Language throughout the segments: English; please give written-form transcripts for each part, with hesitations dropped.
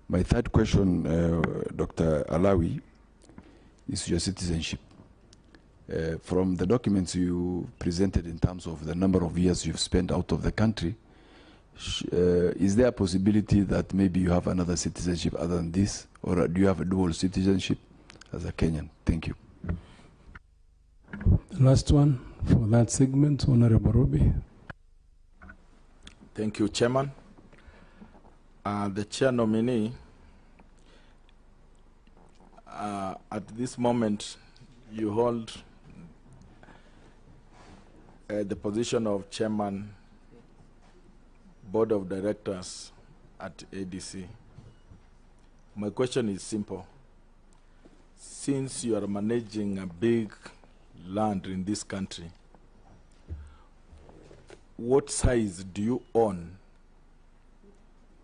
My third question, Dr. Alawi, is your citizenship. From the documents you presented in terms of the number of years you've spent out of the country, is there a possibility that maybe you have another citizenship other than this, or do you have a dual citizenship as a Kenyan? Thank you. The last one for that segment, Honorable Robi. Thank you, Chairman. The chair nominee, at this moment, you hold the position of Chairman, Board of Directors at ADC. My question is simple. Since you are managing a big land in this country, what size do you own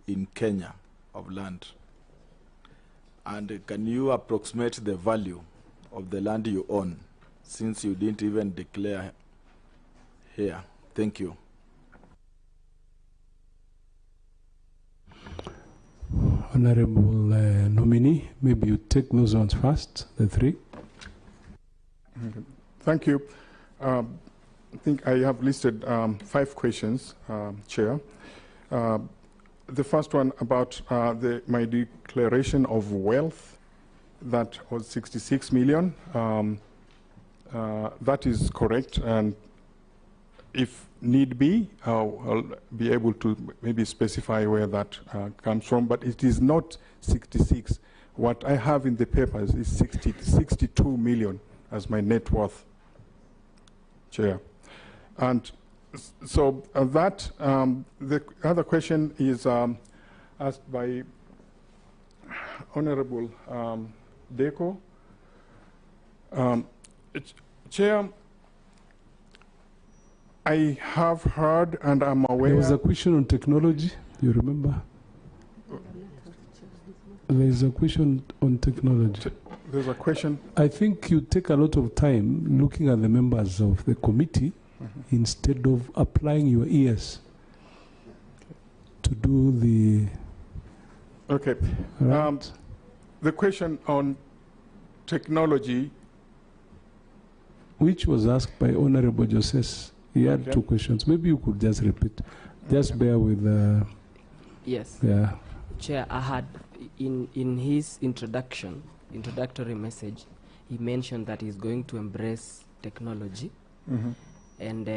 in Kenya of land? And can you approximate the value of the land you own, since you didn't even declare here? Thank you. Honorable nominee, maybe you take those ones first, the three. Thank you. I think I have listed 5 questions, Chair. The first one about my declaration of wealth, that was 66 million. That is correct, and if need be, I'll be able to maybe specify where that comes from, but it is not 66. What I have in the papers is 62 million as my net worth, Chair. And so that, the other question is asked by Honorable Deco. Chair, I have heard and I'm aware. There was a question on technology, you remember? There is a question on technology. There's a question. I think you take a lot of time looking at the members of the committee instead of applying your ears to do the... Okay. Right. The question on technology, which was asked by Honorable Joses. He had 2 questions. Maybe you could just repeat. Just bear with... yes. Yeah. Chair, I had, in his introductory message, he mentioned that he's going to embrace technology. And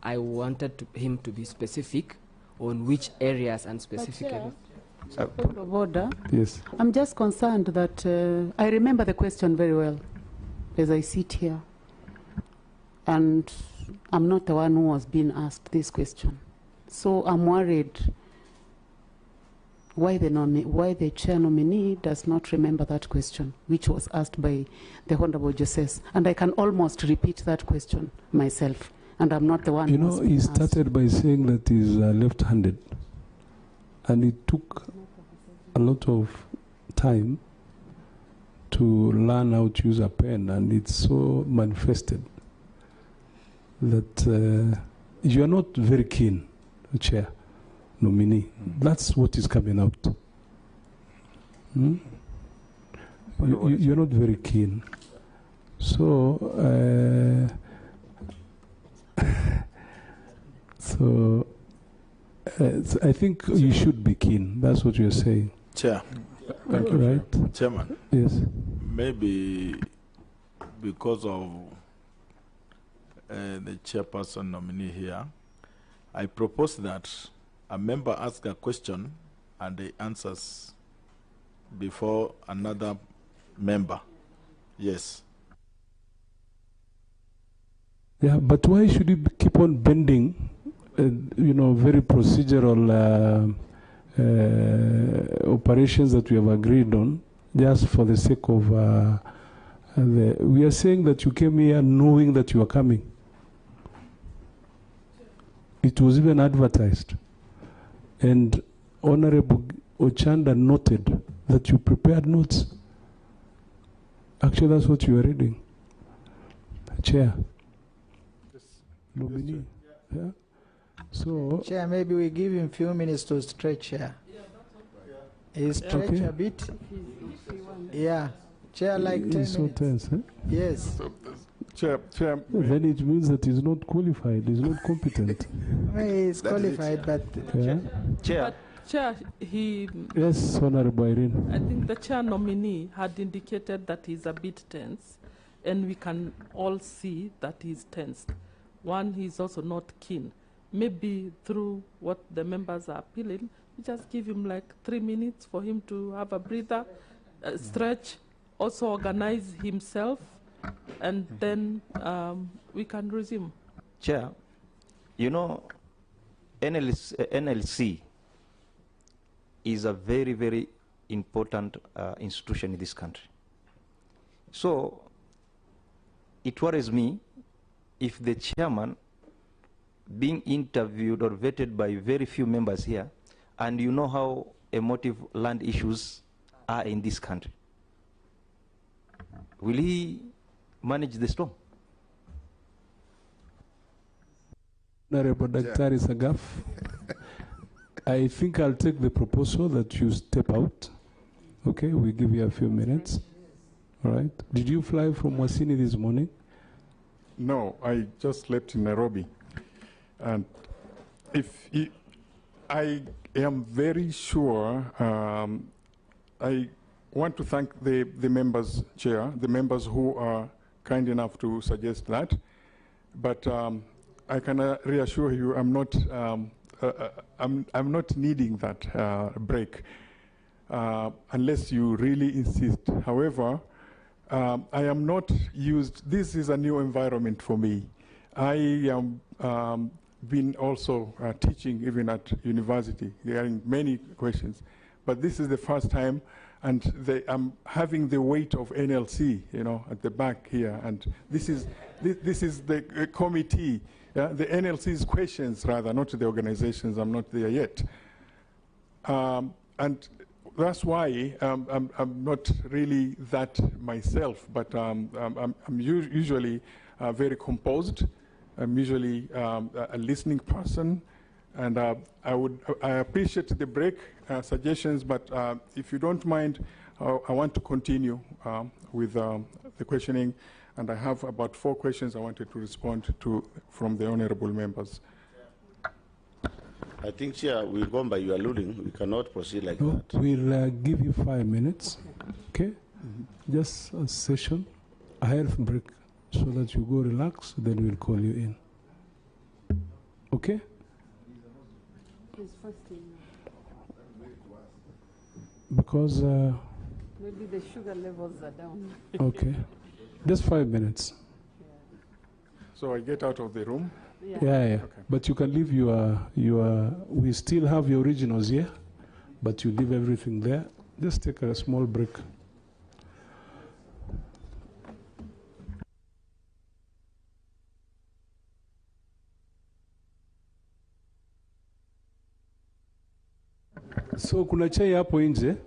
I wanted him to be specific on which areas and specific areas. Point of order. Yes. I'm just concerned that I remember the question very well as I sit here. And I'm not the one who was being asked this question. So I'm worried why the chair nominee does not remember that question, which was asked by the Honorable Joses. And I can almost repeat that question myself. And I'm not the one You know, he started by saying that he's left-handed. And it took a lot of time to learn how to use a pen. And it's so manifested that you are not very keen, Chair nominee. That's what is coming out. You're not very keen. So, I think you should be keen. That's what you're saying. Chair. Thank you. Right? Chairman. Yes. Maybe because of the chairperson nominee here, I propose that a member ask a question and he answers before another member. Yes. Yeah, but why should you keep on bending, very procedural operations that we have agreed on, just for the sake of we are saying that you came here knowing that you are coming. It was even advertised. And Honorable Ochanda noted that you prepared notes. Actually, that's what you are reading. Chair. Nominee. Yeah. So. Chair, maybe we give him a few minutes to stretch here. He stretch Okay. a bit. Yeah. Chair, like 10 He's so minutes. tense, eh? Yes. Chair, Then it means that he's not qualified, he's not competent. He's That is it, qualified, but Yeah. Chair, Chair, he, Yes, Honorable Irene. I think the chair nominee had indicated that he's a bit tense, and we can all see that he's tensed. One, he's also not keen. Maybe through what the members are appealing, we just give him like 3 minutes for him to have a breather, stretch, also organize himself, and then we can resume. Chair, you know, NLC is a very, very important institution in this country. So it worries me if the chairman being interviewed or vetted by very few members here, and you know how emotive land issues are in this country. Will he manage the storm? Honorable Daktari Sagaf, I think I'll take the proposal that you step out. Okay, we give you a few minutes. All right. Did you fly from Wasini this morning? no, I just slept in Nairobi. And I am very sure, I want to thank the members, Chair, the members who are kind enough to suggest that. But I can reassure you, I'm not needing that break unless you really insist. However, I am not used. This is a new environment for me. I am been also teaching even at university, hearing many questions, but this is the first time, and I'm having the weight of NLC, you know, at the back here, and this is the committee, the NLC's questions rather, not the organizations. I'm not there yet, and that's why I'm not really that myself, but I'm usually very composed. I'm usually a listening person, and I appreciate the break suggestions, but if you don't mind, I want to continue with the questioning, and I have about 4 questions I wanted to respond to from the honorable members. I think, Chair, we've gone by your ruling. We cannot proceed like No, that. we'll give you 5 minutes, okay? Just a session, a health break, so that you go relax, then we'll call you in. Okay? Because... maybe the sugar levels are down. okay. Just 5 minutes. So I get out of the room? Yeah. Okay. But you can leave your... We still have your originals here, but you leave everything there. Just take a small break. So kuna chai hapo nje.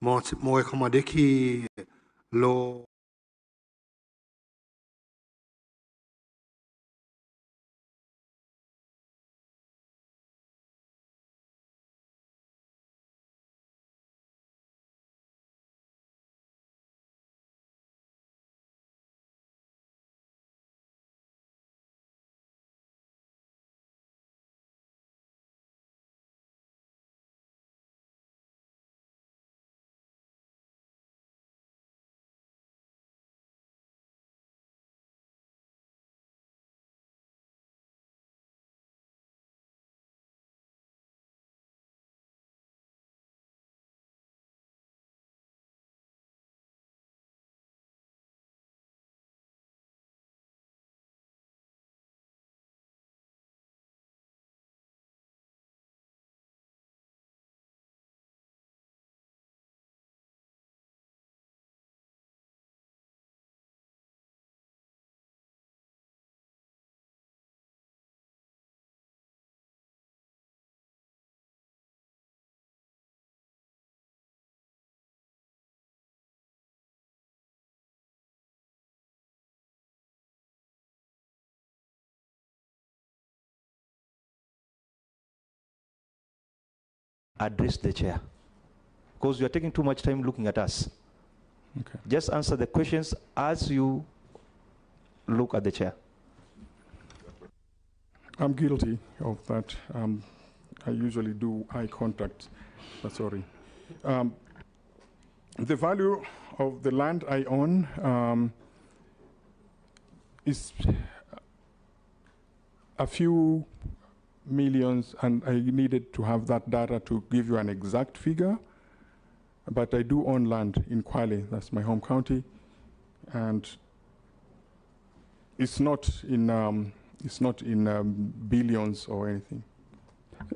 Mo komodeki lo address the chair, because you are taking too much time looking at us. Okay. Just answer the questions as you look at the chair. I'm guilty of that. I usually do eye contact, but sorry. The value of the land I own is a few millions, and I needed to have that data to give you an exact figure. But I do own land in Kwale, that's my home county, and it's not in billions or anything.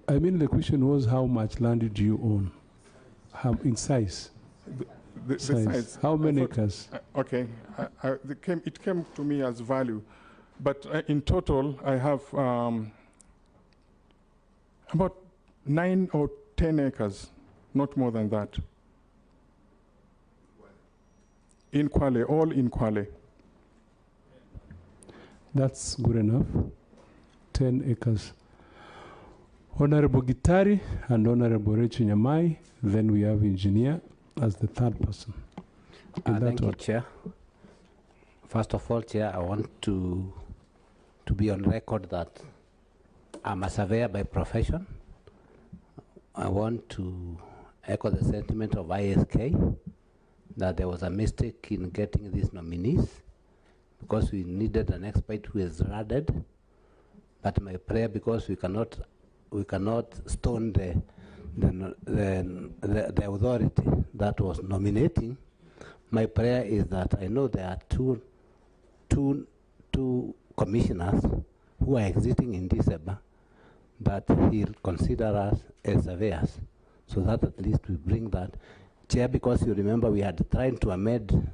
I mean, the question was how much land did you own? How, in size? The Size. size. How many acres? Okay, it came to me as value, but in total I have about 9 or 10 acres, not more than that. In Kwale, all in Kwale. That's good enough. 10 acres. Honorable Gitari and Honorable Rachel Nyamai. Then we have engineer as the third person. Thank you, Chair. First of all, Chair, I want to be on record that I'm a surveyor by profession. I want to echo the sentiment of ISK that there was a mistake in getting these nominees because we needed an expert who is rugged. But my prayer, because we cannot stone the authority that was nominating, my prayer is that I know there are two commissioners who are exiting in December, that he'll consider us as surveyors, so that at least we bring that. Chair, because you remember we had tried to amend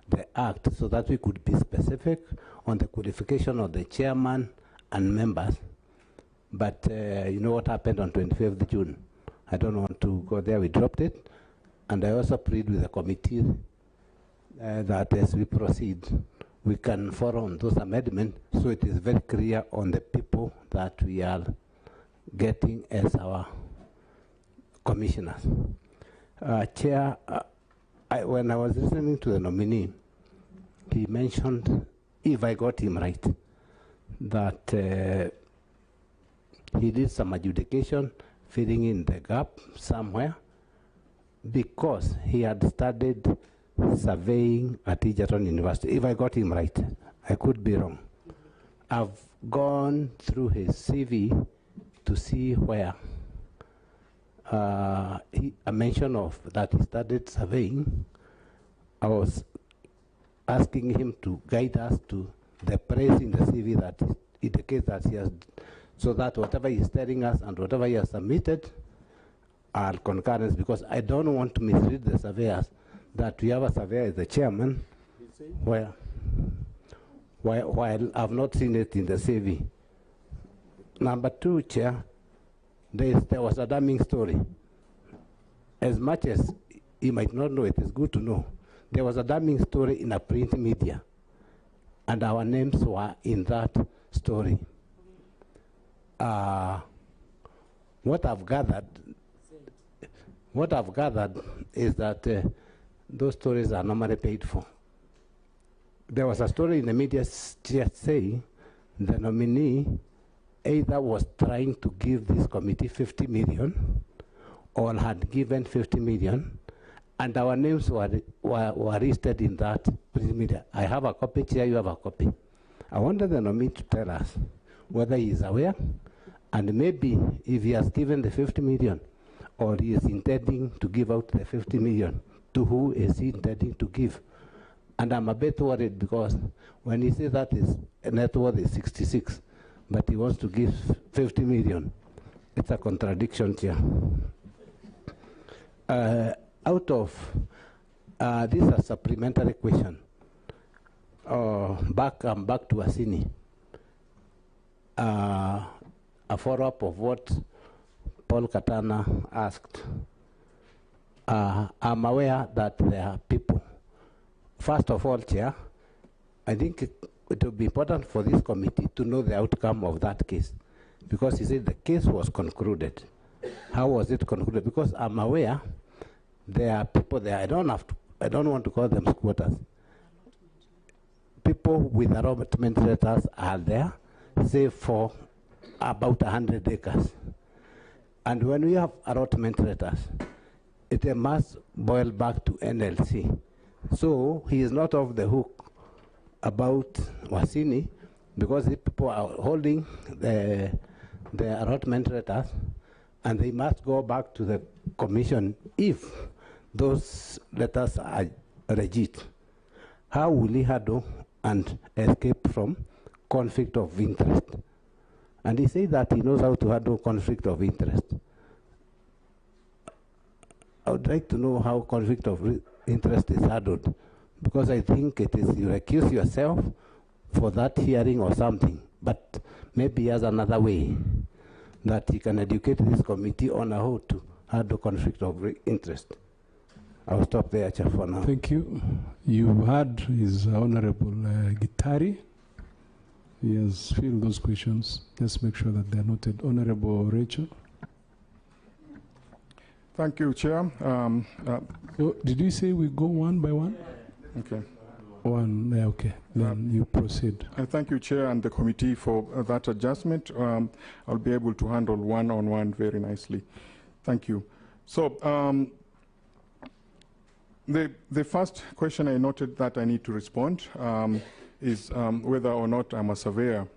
the act so that we could be specific on the qualification of the chairman and members. But you know what happened on 25th June? I don't want to go there, we dropped it. And I also plead with the committee that as we proceed, we can follow on those amendments so it is very clear on the people that we are getting as our commissioners. Chair, when I was listening to the nominee, he mentioned, if I got him right, that he did some adjudication, filling in the gap somewhere, because he had studied surveying at Egerton University. If I got him right, I could be wrong. I've gone through his CV to see where a mention of that he studied surveying. I was asking him to guide us to the place in the CV that indicates that he has, so that whatever he's telling us and whatever he has submitted are concurrent, because I don't want to mislead the surveyors that we have a surveyor as the chairman, while I've not seen it in the CV. Number two, Chair, there was a damning story. As much as you might not know, it is good to know. There was a damning story in a print media, and our names were in that story. What I've gathered is that those stories are normally paid for. There was a story in the media just saying the nominee either was trying to give this committee 50 million or had given 50 million, and our names were listed in that print media. I have a copy, Chair, you have a copy. I wanted the nominee to tell us whether he is aware, and maybe if he has given the 50 million, or he is intending to give out the 50 million, to who is he intending to give? And I'm a bit worried because when he says that his net worth is 66, but he wants to give 50 million, it's a contradiction here. This is a supplementary question. Back to Asini. A follow-up of what Paul Katana asked. I'm aware that there are people. First of all, Chair, I think it would be important for this committee to know the outcome of that case, because he said the case was concluded. How was it concluded? Because I'm aware there are people there. I don't want to call them squatters. People with allotment letters are there, say for about 100 acres. And when we have allotment letters, it must boil back to NLC. So he is not off the hook about Wasini, because the people are holding the allotment letters, and they must go back to the commission if those letters are legit. How will he handle and escape from conflict of interest? And he said that he knows how to handle conflict of interest. I would like to know how conflict of interest is handled, because I think it is you accuse yourself for that hearing or something, but maybe he has another way that he can educate this committee on how to handle conflict of interest. I'll stop there, Chair, for now. Thank you. You heard his Honorable Gitari. He has filled those questions. Just make sure that they're noted. Honorable Rachel. Thank you, Chair. So did you say we go one by one? Okay. One, okay. Then you proceed. I thank you, Chair, and the committee for that adjustment. I'll be able to handle one-on-one very nicely. Thank you. So the first question I noted that I need to respond is whether or not I'm a surveyor.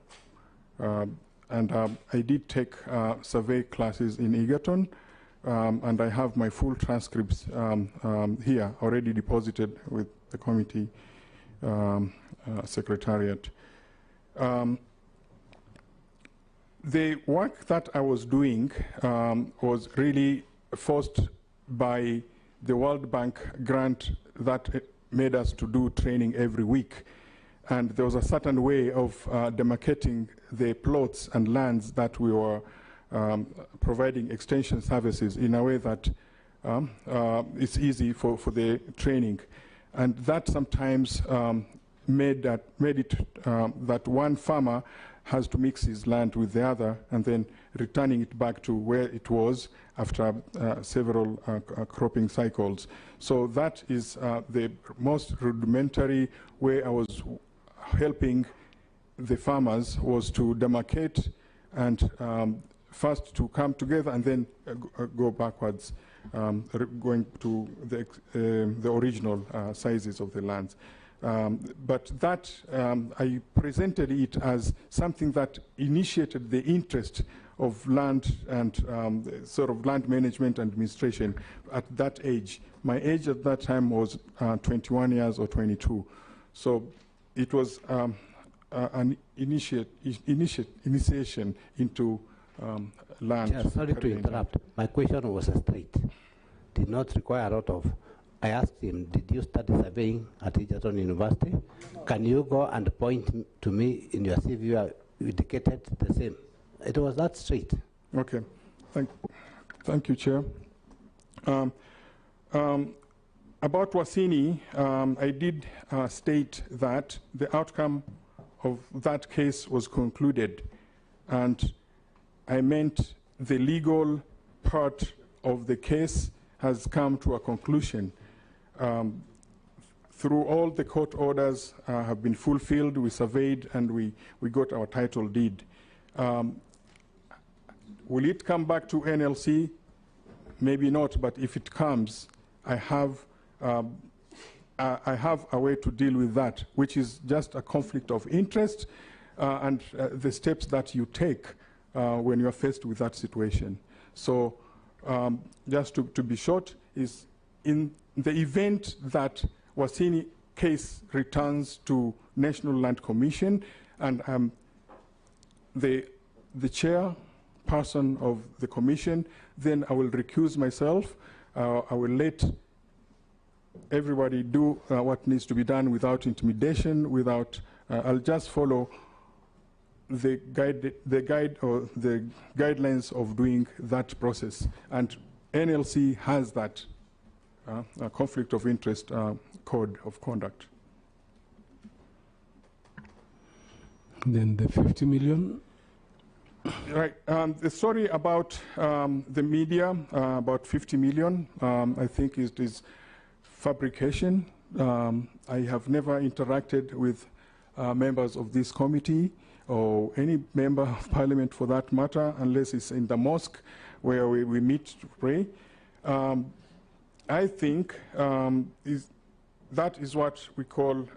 And I did take survey classes in Egerton, and I have my full transcripts here already deposited with the committee secretariat. The work that I was doing was really forced by the World Bank grant that made us to do training every week. And there was a certain way of demarcating the plots and lands that we were providing extension services in a way that it's easy for the training. And that sometimes made it that one farmer has to mix his land with the other and then returning it back to where it was after several cropping cycles. So that is the most rudimentary way I was helping the farmers, was to demarcate and first to come together and then go backwards, going to the original sizes of the lands. But that, I presented it as something that initiated the interest of land and sort of land management and administration at that age. My age at that time was 21 years or 22. So it was an initiation into land. Yeah, sorry to interrupt. My question was straight. Did not require a lot of. I asked him, did you study surveying at Egerton University? Can you go and point to me in your CV you indicated the same? It was that straight. Okay. Thank you, Chair. About Wasini, I did state that the outcome of that case was concluded, and I meant the legal part of the case has come to a conclusion. Through all the court orders have been fulfilled, we surveyed, and we got our title deed. Will it come back to NLC? Maybe not, but if it comes, I have a way to deal with that, which is just a conflict of interest and the steps that you take when you are faced with that situation. So just to be short, is in the event that Wasini case returns to National Land Commission, and the chairperson of the commission, then I will recuse myself. I will let everybody do what needs to be done without intimidation, without, I'll just follow the guidelines of doing that process. And NLC has that a conflict of interest code of conduct. Then the 50 million. Right. The story about the media, about 50 million, I think is fabrication. I have never interacted with members of this committee or any member of parliament for that matter, unless it's in the mosque where we meet to pray. I think that is what we call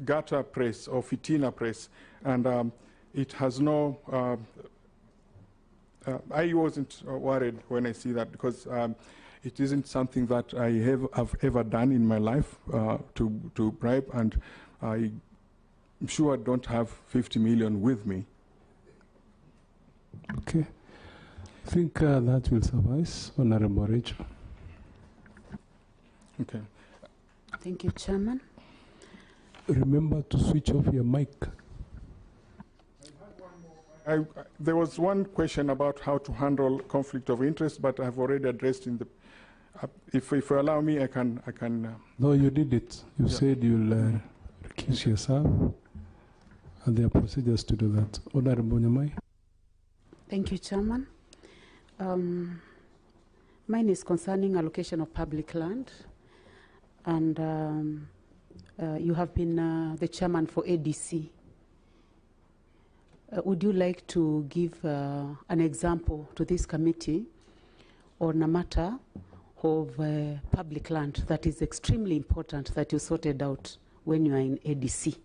gutter press or fitina press, and it has no. I wasn't worried when I see that, because it isn't something that I have ever done in my life to bribe, and I'm sure I don't have 50 million with me. Okay. I think that will suffice, Honorable Rachel. Okay. Thank you, Chairman. Remember to switch off your mic. There was one question about how to handle conflict of interest, but I've already addressed in the. If you allow me, I can. No, you did it. You said you'll recuse yourself, and there are procedures to do that. Honorable Nyamai. Thank you, Chairman. Mine is concerning allocation of public land, and you have been the chairman for ADC. Would you like to give an example to this committee on a matter of public land that is extremely important that you sorted out when you are in ADC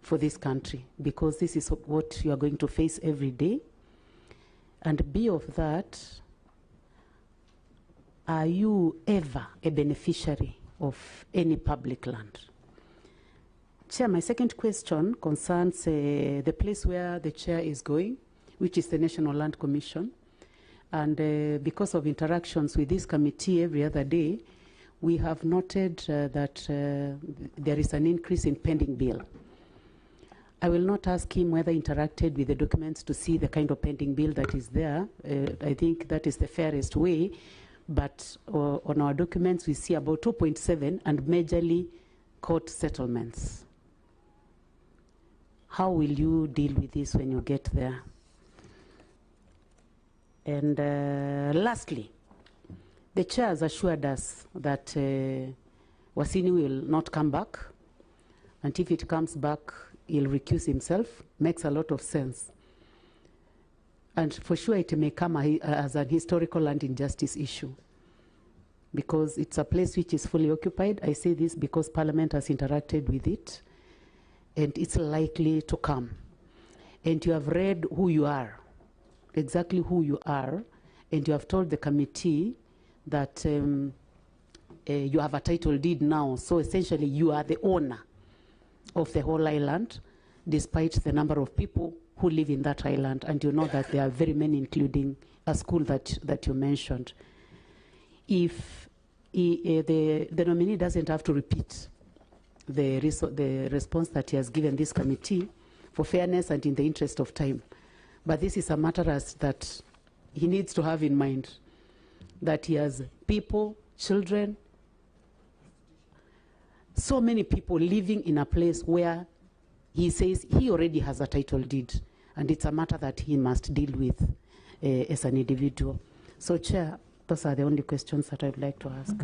for this country? Because this is what you are going to face every day. And B of that, are you ever a beneficiary of any public land? Chair, my second question concerns the place where the chair is going, which is the National Land Commission. And because of interactions with this committee every other day, we have noted that there is an increase in pending bill. I will not ask him whether he interacted with the documents to see the kind of pending bill that is there. I think that is the fairest way. But on our documents, we see about 2.7 and majorly court settlements. How will you deal with this when you get there? And lastly, the chair has assured us that Wasini will not come back, and if it comes back, he'll recuse himself. Makes a lot of sense. And for sure it may come as an historical land injustice issue, because it's a place which is fully occupied. I say this because Parliament has interacted with it, and it's likely to come. And you have read who you are, exactly who you are, and you have told the committee that you have a title deed now, so essentially you are the owner of the whole island, despite the number of people who live in that island, and you know that there are very many, including a school that you mentioned. If the nominee doesn't have to repeat the response that he has given this committee, for fairness and in the interest of time, but this is a matter that he needs to have in mind, that he has people, children, so many people living in a place where he says he already has a title deed, and it's a matter that he must deal with as an individual. So, Chair, those are the only questions that I'd like to ask.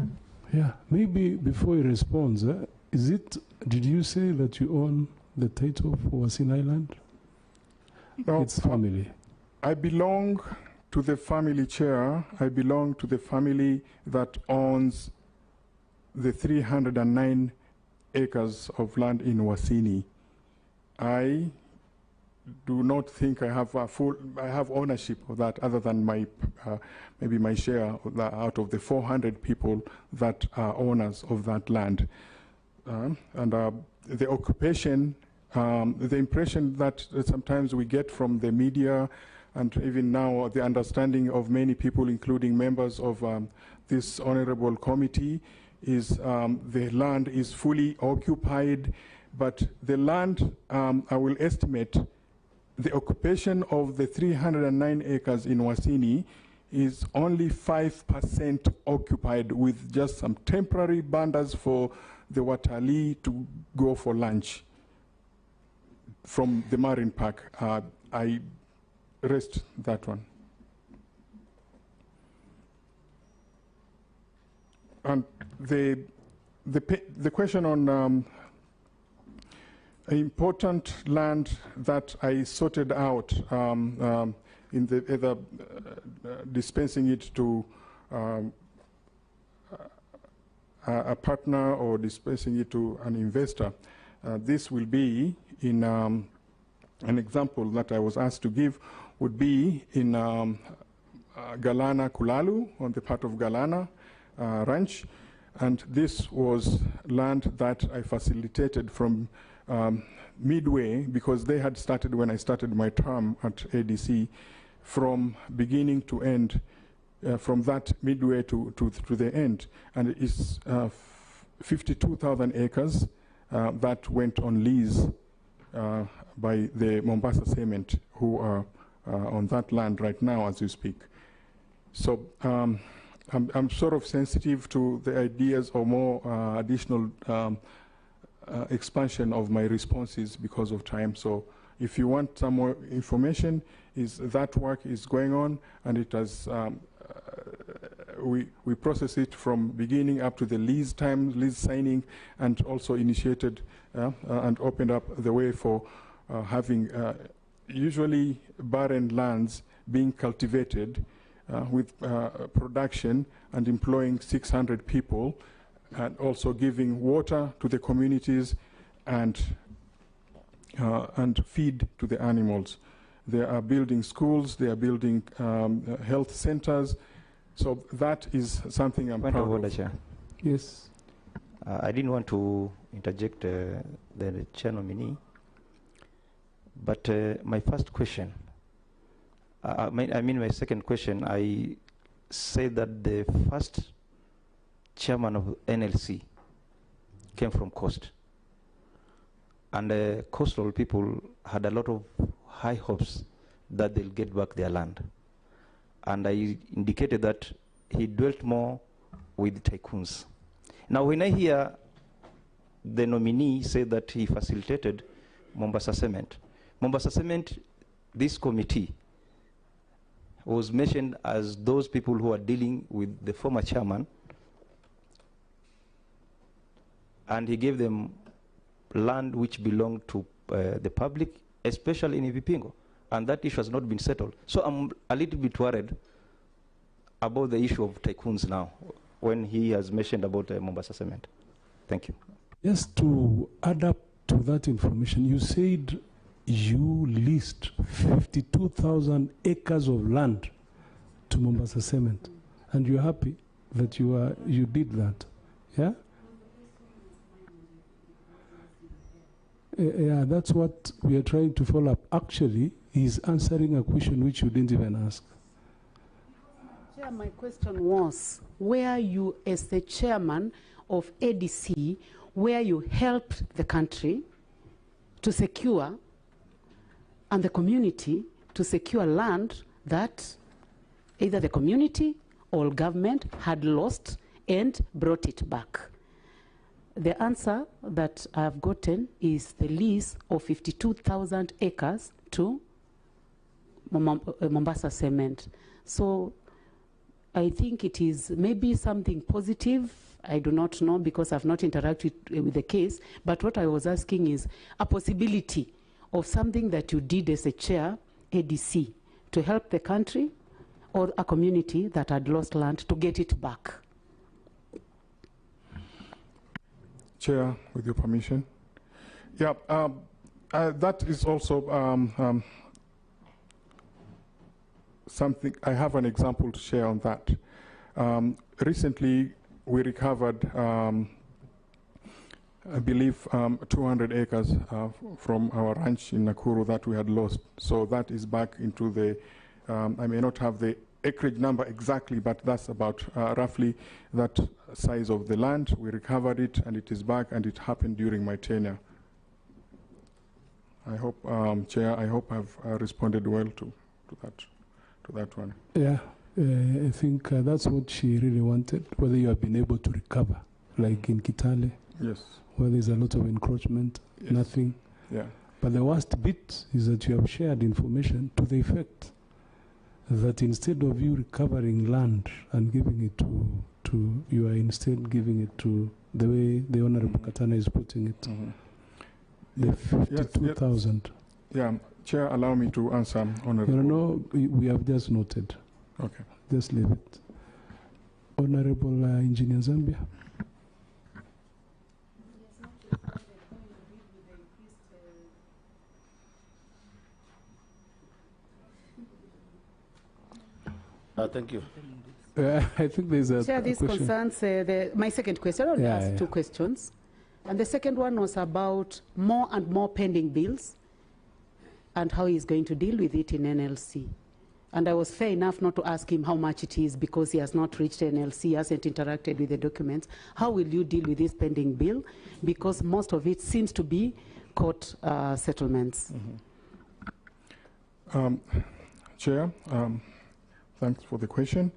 Yeah, maybe before he responds, did you say that you own the title for Wasin Island? No, it's family. I belong to the family, Chair. I belong to the family that owns the 309 acres of land in Wasini. I do not think I have I have ownership of that, other than my maybe my share of that out of the 400 people that are owners of that land. The occupation, the impression that sometimes we get from the media, and even now the understanding of many people, including members of this honorable committee, is the land is fully occupied. But the land, I will estimate, the occupation of the 309 acres in Wasini is only 5% occupied, with just some temporary bandas for the Watalii to go for lunch from the Marine Park. rest that one. And the question on important land that I sorted out in the either dispensing it to a partner or dispensing it to an investor. This will be in an example that I was asked to give would be in Galana Kulalu, on the part of Galana Ranch. And this was land that I facilitated from midway, because they had started when I started my term at ADC, from beginning to end, from that midway to the end. And it's 52,000 acres that went on lease by the Mombasa Cement, who are on that land right now as you speak. So I'm sort of sensitive to the ideas or more additional expansion of my responses because of time. So if you want some more information, that work is going on, and it has we process it from beginning up to the lease time, lease signing, and also initiated and opened up the way for having usually barren lands being cultivated with production and employing 600 people, and also giving water to the communities and feed to the animals. They are building schools, they are building health centers. So that is something I'm proud of. Order, Chair. Yes. I didn't want to interject the chair nominee, but my first question, my second question, I say that the first chairman of NLC came from Coast. And coastal people had a lot of high hopes that they'll get back their land. And I indicated that he dwelt more with tycoons. Now, when I hear the nominee say that he facilitated Mombasa Cement, this committee was mentioned as those people who are dealing with the former chairman, and he gave them land which belonged to the public, especially in Ivipingo, and that issue has not been settled. So I'm a little bit worried about the issue of tycoons now, when he has mentioned about Mombasa Cement. Thank you. Just to add up to that information, you said you leased 52,000 acres of land to Mombasa Cement, and you're happy that you did that, yeah? Yeah, that's what we are trying to follow up. Actually, he's answering a question which you didn't even ask. Chair, my question was, where you, as the chairman of ADC, where you helped the country to secure, and the community to secure land that either the community or government had lost and brought it back. The answer that I've gotten is the lease of 52,000 acres to Mombasa Cement. So I think it is maybe something positive. I do not know, because I've not interacted with the case. But what I was asking is a possibility of something that you did as a chair, ADC, to help the country or a community that had lost land to get it back. Chair, with your permission. Yeah, that is also something, I have an example to share on that. Recently, we recovered, I believe, 200 acres from our ranch in Nakuru that we had lost. So that is back into the, I may not have the acreage number exactly, but that's about roughly that size of the land. We recovered it, and it is back, and it happened during my tenure. I hope, Chair, I hope I've responded well to that one. Yeah, I think that's what she really wanted, whether you have been able to recover, like in Kitale. Yes. Where there's a lot of encroachment, yes. Nothing. Yeah. But the worst bit is that you have shared information to the effect that instead of you recovering land and giving it to you are instead giving it to the way the Honorable Katana is putting it. The 52,000. Yeah, Chair, allow me to answer, Honorable. No, we have just noted. Okay. Just leave it. Honorable Engineer Zambia. Thank you. I think there's a Chair, this question. concerns my second question. I only asked two questions. And the second one was about more and more pending bills and how he's going to deal with it in NLC. And I was fair enough not to ask him how much it is because he has not reached NLC, hasn't interacted with the documents. How will you deal with this pending bill? Because most of it seems to be court settlements. Chair, thanks for the question.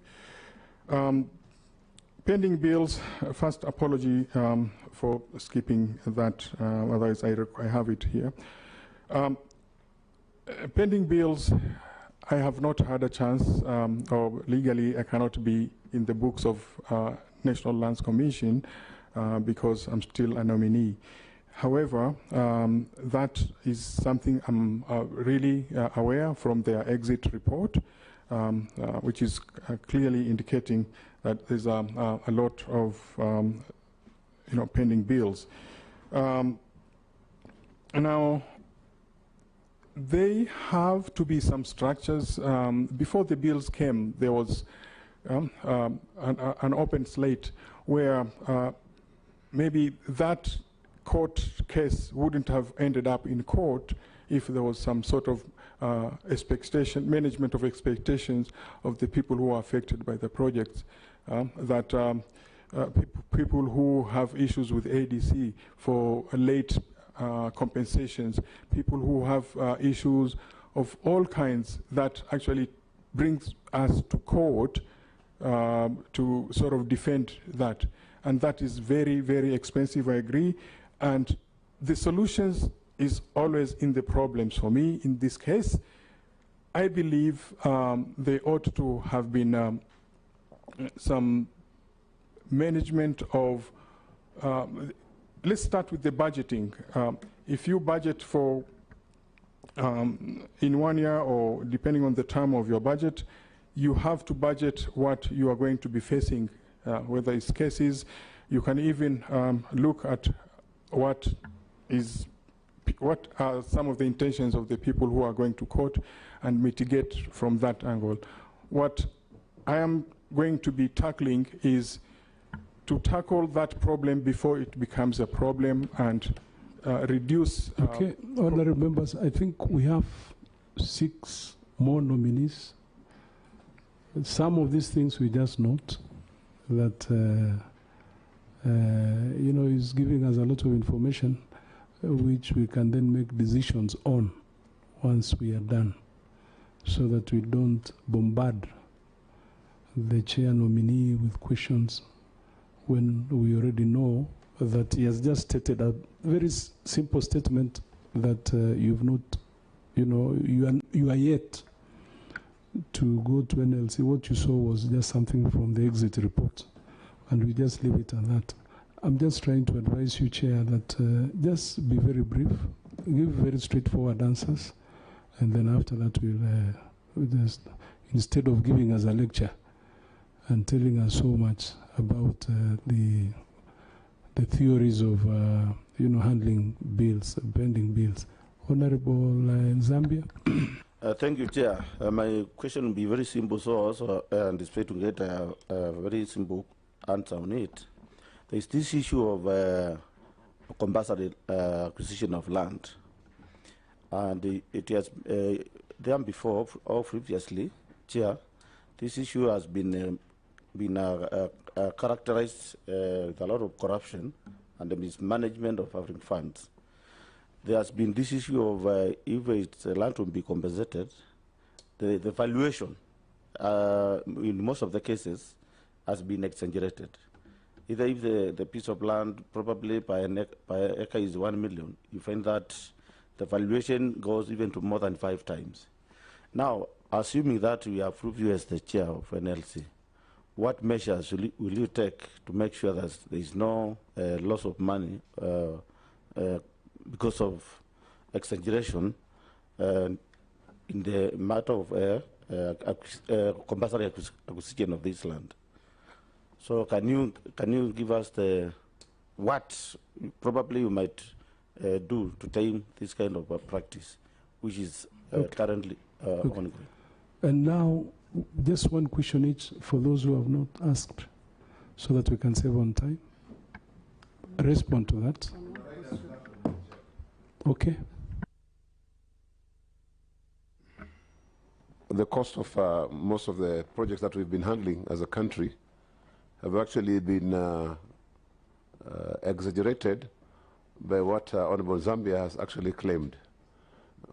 Pending bills, first apology for skipping that, otherwise I have it here. Pending bills, I have not had a chance, or legally I cannot be in the books of National Lands Commission because I'm still a nominee. However, that is something I'm really aware from their exit report, which is clearly indicating that there's a lot of pending bills. Now, they have to be some structures. Before the bills came, there was an open slate where maybe that court case wouldn't have ended up in court if there was some sort of expectation, management of expectations of the people who are affected by the projects. People who have issues with ADC for late compensations, people who have issues of all kinds that actually brings us to court to sort of defend that. And that is very, very expensive, I agree. And the solutions is always in the problems. For me, in this case, I believe they ought to have been some management of, let's start with the budgeting. If you budget for, in 1 year or depending on the term of your budget, you have to budget what you are going to be facing, whether it's cases. You can even look at what are some of the intentions of the people who are going to court and mitigate from that angle. What I am going to be tackling is to tackle that problem before it becomes a problem and reduce. Okay, honorable members, I think we have 6 more nominees. Some of these things we just note that is giving us a lot of information which we can then make decisions on once we are done, so that we don't bombard the chair nominee with questions when we already know that he has just stated a very simple statement that you've not, you are yet to go to NLC. What you saw was just something from the exit report, and we just leave it at that. I'm just trying to advise you, Chair, that just be very brief, give very straightforward answers, and then after that we'll just, instead of giving us a lecture and telling us so much about the theories of handling bills, pending bills. Honorable Zambia. Thank you, Chair. My question will be very simple, so also anticipate to get a very simple answer on it. There is this issue of compulsory acquisition of land, and it has done before or previously, Chair. This issue has been characterized with a lot of corruption and the mismanagement of public funds. There has been this issue of if it's land to be compensated, the valuation in most of the cases has been exaggerated. Either if the piece of land probably by acre is 1 million, you find that the valuation goes even to more than 5 times. Now, assuming that we approve you as the chair of NLC, what measures will you take to make sure that there is no loss of money because of exaggeration in the matter of compulsory acquisition of this land? So can you give us what probably you might do to tame this kind of practice, which is currently ongoing? And now, just one question each for those who have not asked, so that we can save on time. Respond to that. Okay. The cost of most of the projects that we've been handling as a country have actually been exaggerated by what Honorable Zambia has actually claimed.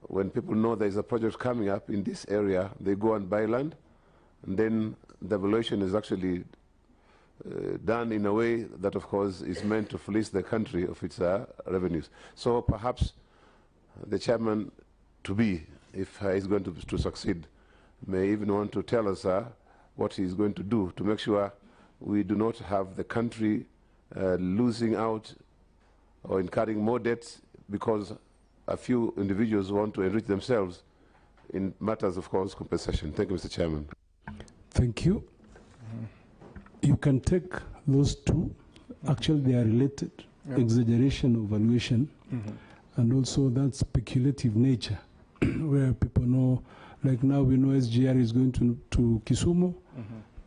When people know there is a project coming up in this area, they go and buy land, and then the valuation is actually done in a way that, of course, is meant to fleece the country of its revenues. So perhaps the chairman to-be, if he's going to succeed, may even want to tell us what he's going to do to make sure we do not have the country losing out or incurring more debts because a few individuals want to enrich themselves in matters of, course, compensation. Thank you, Mr. Chairman. Thank you. You can take those two. Actually, they are related. Yep. Exaggeration of valuation, and also that speculative nature, where people know, like now we know SGR is going to Kisumu.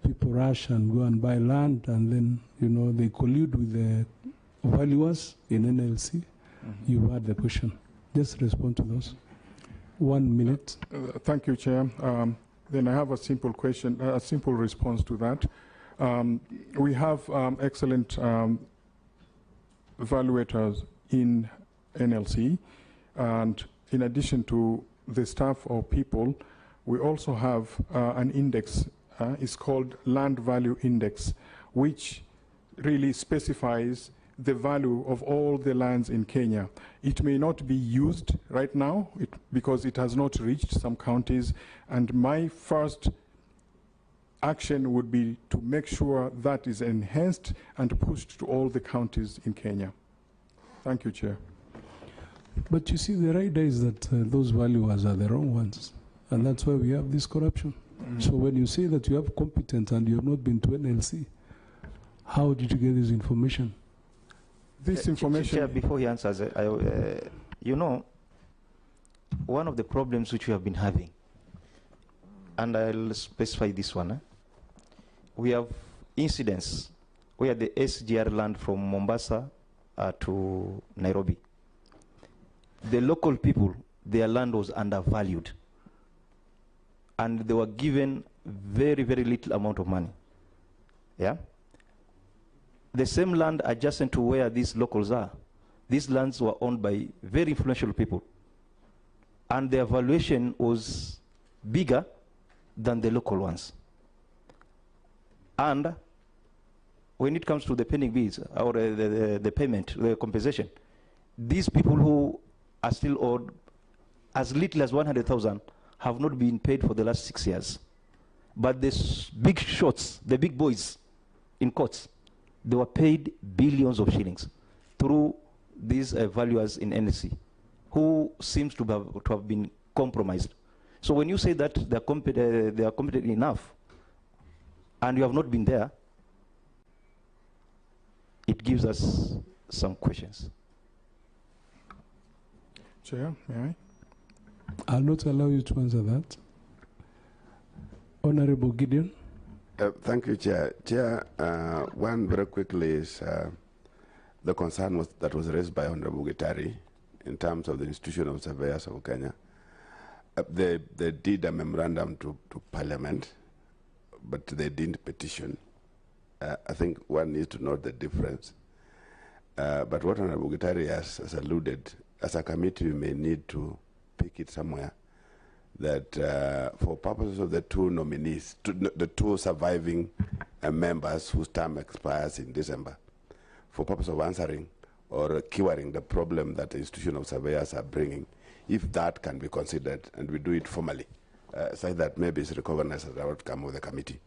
People rush and go and buy land, and then, they collude with the valuers in NLC. You had the question. Just respond to those. 1 minute. Thank you, Chair. Then I have a simple question, a simple response to that. We have excellent evaluators in NLC, and in addition to the staff or people, we also have an index. It's called Land Value Index, which really specifies the value of all the lands in Kenya. It may not be used right now because it has not reached some counties, and my first action would be to make sure that is enhanced and pushed to all the counties in Kenya. Thank you, Chair. But you see, the idea is that those valuers are the wrong ones, and that's why we have this corruption. So when you say that you have competence and you have not been to NLC, how did you get this information? This information... Chair, before he answers, one of the problems which we have been having, and I'll specify this one, we have incidents where the SGR land from Mombasa to Nairobi, the local people, their land was undervalued, and they were given very, very little amount of money. Yeah? The same land adjacent to where these locals are, these lands were owned by very influential people, and their valuation was bigger than the local ones. And when it comes to the pending bills or the payment, the compensation, these people who are still owed as little as 100,000 have not been paid for the last 6 years. But the big shots, the big boys in courts, they were paid billions of shillings through these valuers in NSC, who seems to have been compromised. So when you say that they are competent enough, and you have not been there, it gives us some questions. Chair, may I? I'll not allow you to answer that. Honorable Gideon. Thank you, Chair. Chair, one very quickly is the concern that was raised by Honorable Gitari in terms of the institution of surveyors of Kenya. They did a memorandum to Parliament, but they didn't petition. I think one needs to note the difference. But what Honorable Gitari has alluded, as a committee, we may need to pick it somewhere, that for purposes of the two nominees, the two surviving members whose term expires in December, for purpose of answering or curing the problem that the institution of surveyors are bringing, if that can be considered and we do it formally, so that maybe it's recognized as the outcome of the committee.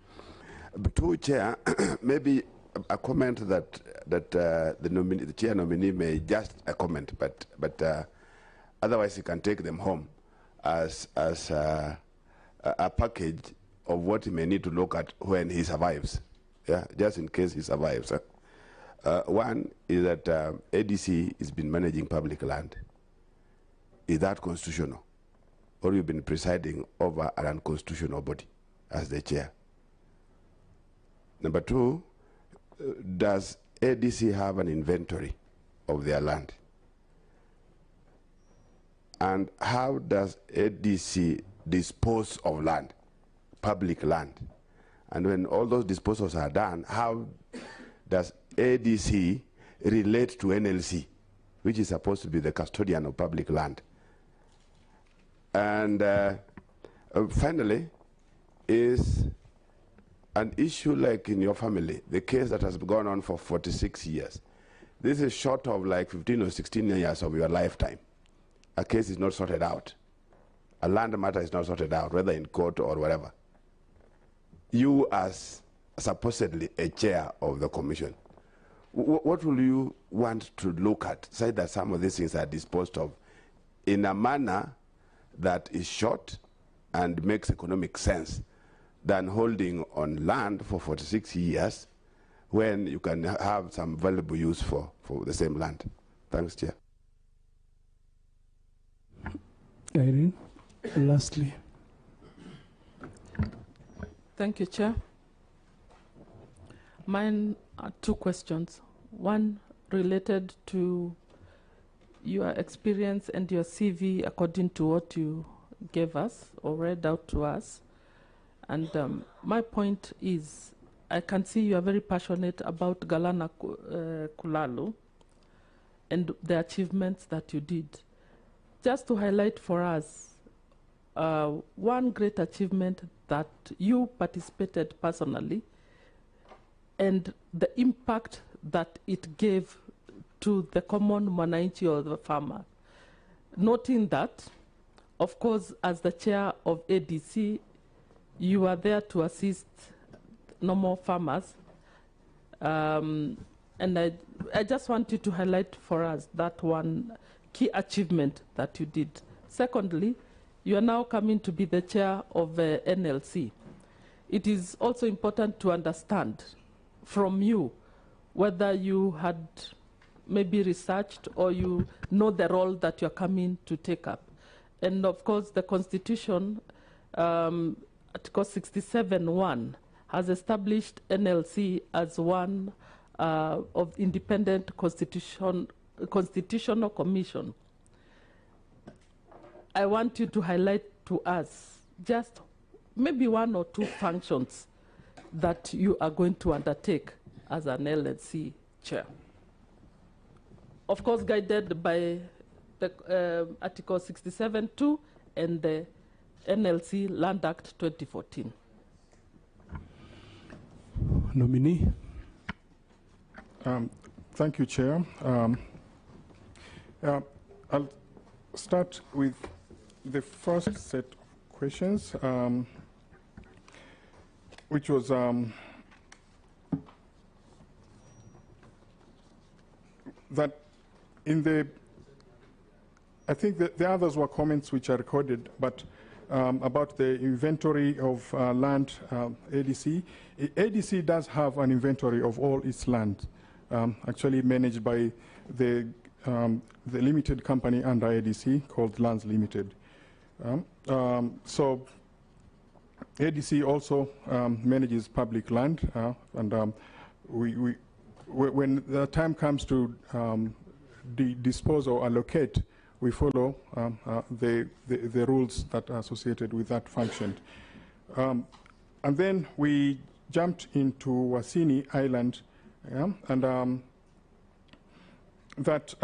But to Chair, maybe a comment that the chair nominee may just a comment, but otherwise he can take them home as a package of what he may need to look at when he survives. Yeah, just in case he survives. One is that ADC has been managing public land. Is that constitutional? Or you've been presiding over an unconstitutional body as the chair? Number two, does ADC have an inventory of their land? And how does ADC dispose of land, public land? And when all those disposals are done, how does ADC relate to NLC, which is supposed to be the custodian of public land? And finally, is an issue like in your family, the case that has gone on for 46 years. This is short of like 15 or 16 years of your lifetime. A case is not sorted out. A land matter is not sorted out, whether in court or whatever. You as supposedly a chair of the commission, what will you want to look at, say that some of these things are disposed of in a manner that is short and makes economic sense, than holding on land for 46 years when you can have some valuable use for the same land? Thanks, Chair. Irene, lastly. Thank you, Chair. Mine are two questions. One related to your experience and your CV according to what you gave us or read out to us. And my point is, I can see you are very passionate about Galana Kulalu and the achievements that you did. Just to highlight for us, one great achievement that you participated personally and the impact that it gave to the common mwananchi or the farmer. Noting that, of course, as the chair of ADC, you are there to assist normal farmers. And I just want you to highlight for us that one key achievement that you did. Secondly, you are now coming to be the chair of NLC. It is also important to understand from you whether you had maybe researched or you know the role that you're coming to take up. And of course, the Constitution, Article 67(1) has established NLC as one of independent constitutional commission. I want you to highlight to us just maybe one or two functions that you are going to undertake as an NLC chair. Of course, guided by the Article 67(2) and the NLC Land Act 2014. Nominee. Thank you, Chair. I'll start with the first set of questions, which was that in the, I think that the others were comments which are recorded, but about the inventory of land, ADC. ADC does have an inventory of all its land, actually managed by the limited company under ADC called Lands Limited. So ADC also manages public land, and when the time comes to dispose or allocate, we follow the rules that are associated with that function. And then we jumped into Wasini Island, and that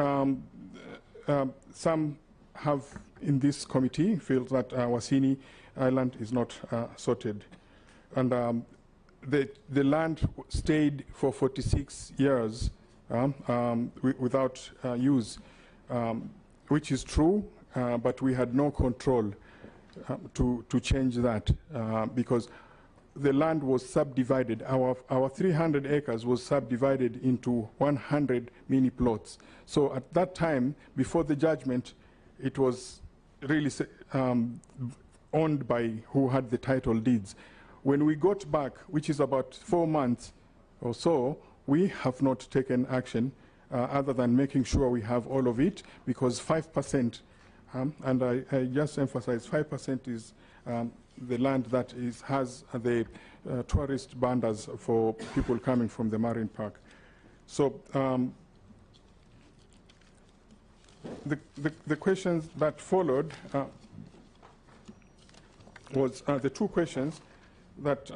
some have in this committee feel that Wasini Island is not sorted. And the land stayed for 46 years without use, which is true. but we had no control to change that because the land was subdivided. Our 300 acres was subdivided into 100 mini plots. So at that time, before the judgment, it was really owned by who had the title deeds. When we got back, which is about 4 months or so, we have not taken action other than making sure we have all of it, because 5%, and I just emphasize 5% is the land that has the tourist bandas for people coming from the marine park. So the questions that followed was the two questions that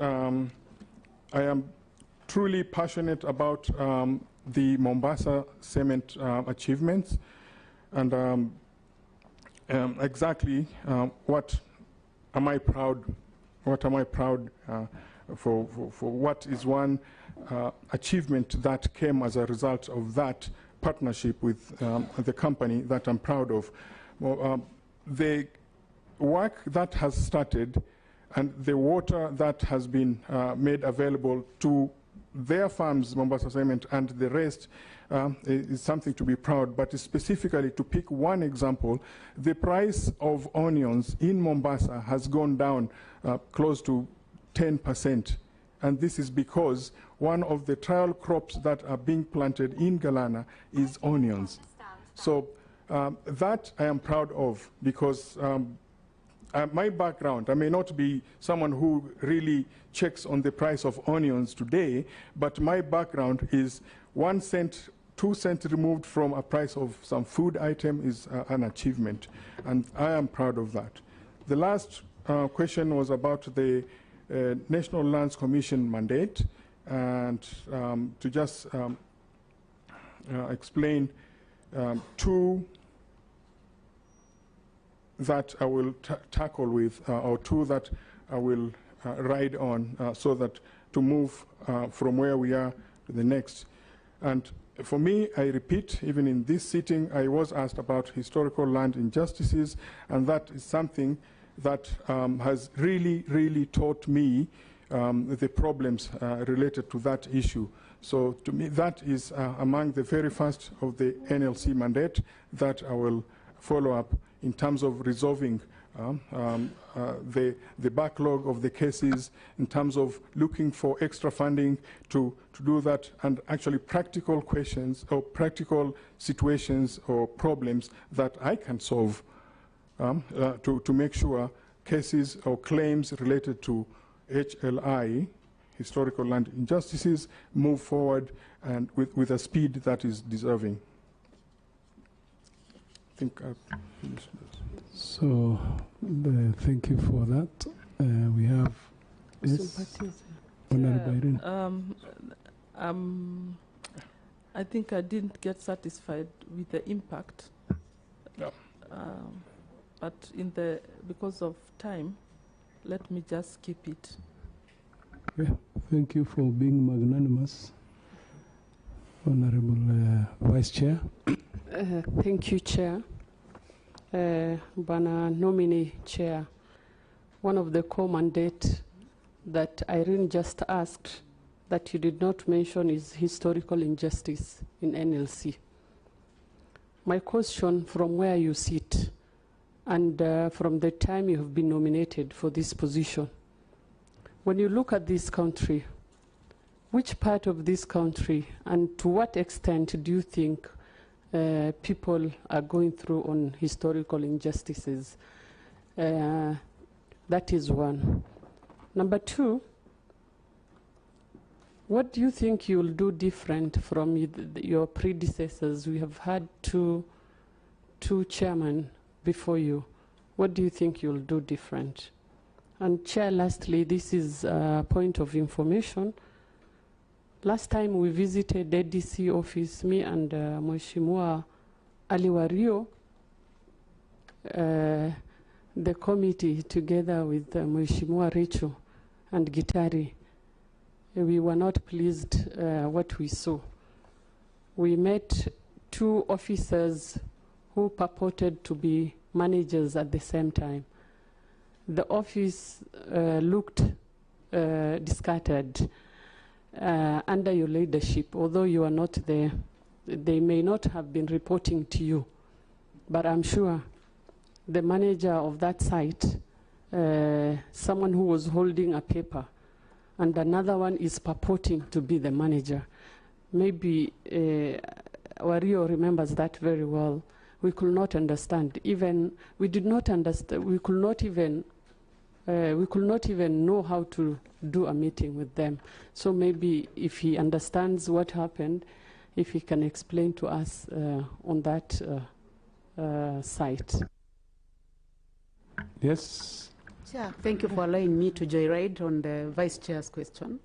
I am truly passionate about the Mombasa cement achievements, and exactly what am I proud for what is one achievement that came as a result of that partnership with the company that I'm proud of. The work that has started and the water that has been made available to their farms, Mombasa Cement, and the rest is something to be proud. But specifically, to pick one example, the price of onions in Mombasa has gone down close to 10%. And this is because one of the trial crops that are being planted in Galana is onions. So that I am proud of, because my background, I may not be someone who really checks on the price of onions today, but my background is 1 cent, 2 cents removed from a price of some food item is an achievement, and I am proud of that. The last question was about the National Lands Commission mandate, and to just explain two that I will tackle with, or two that I will ride on, so that to move from where we are to the next. And for me, I repeat, even in this sitting, I was asked about historical land injustices, and that is something that has really taught me the problems related to that issue. So to me, that is among the very first of the NLC mandate that I will follow up in terms of resolving the backlog of the cases, in terms of looking for extra funding to do that, and actually practical questions or practical situations or problems that I can solve to make sure cases or claims related to HLI, historical land injustices, move forward and with a speed that is deserving. I think I've finished this. So, thank you for that. We have I think I didn't get satisfied with the impact. Yeah. But because of time, let me just keep it. Okay. Thank you for being magnanimous, Honorable Vice Chair. Thank you, Chair. Bana Nominee Chair, one of the core mandates that Irene just asked that you did not mention is historical injustice in NLC. My question, from where you sit and from the time you have been nominated for this position, when you look at this country, which part of this country and to what extent do you think people are going through on historical injustices? That is one. Number two, what do you think you'll do different from your predecessors? We have had two chairmen before you. What do you think you'll do different? And Chair, lastly, this is a point of information. Last time we visited the DC office, me and Mheshimiwa Ali Wario, the committee together with Mheshimiwa Rachel and Gitari, we were not pleased what we saw. We met two officers who purported to be managers at the same time. The office looked discarded under your leadership. Although you are not there, they may not have been reporting to you, but I'm sure the manager of that site, someone who was holding a paper, and another one is purporting to be the manager. Maybe Wario remembers that very well. We could not understand. Even we did not understand. We could not even know how to do a meeting with them. So maybe if he understands what happened, if he can explain to us on that site. Yes. Chair, thank you for allowing me to joyride on the Vice Chair's question,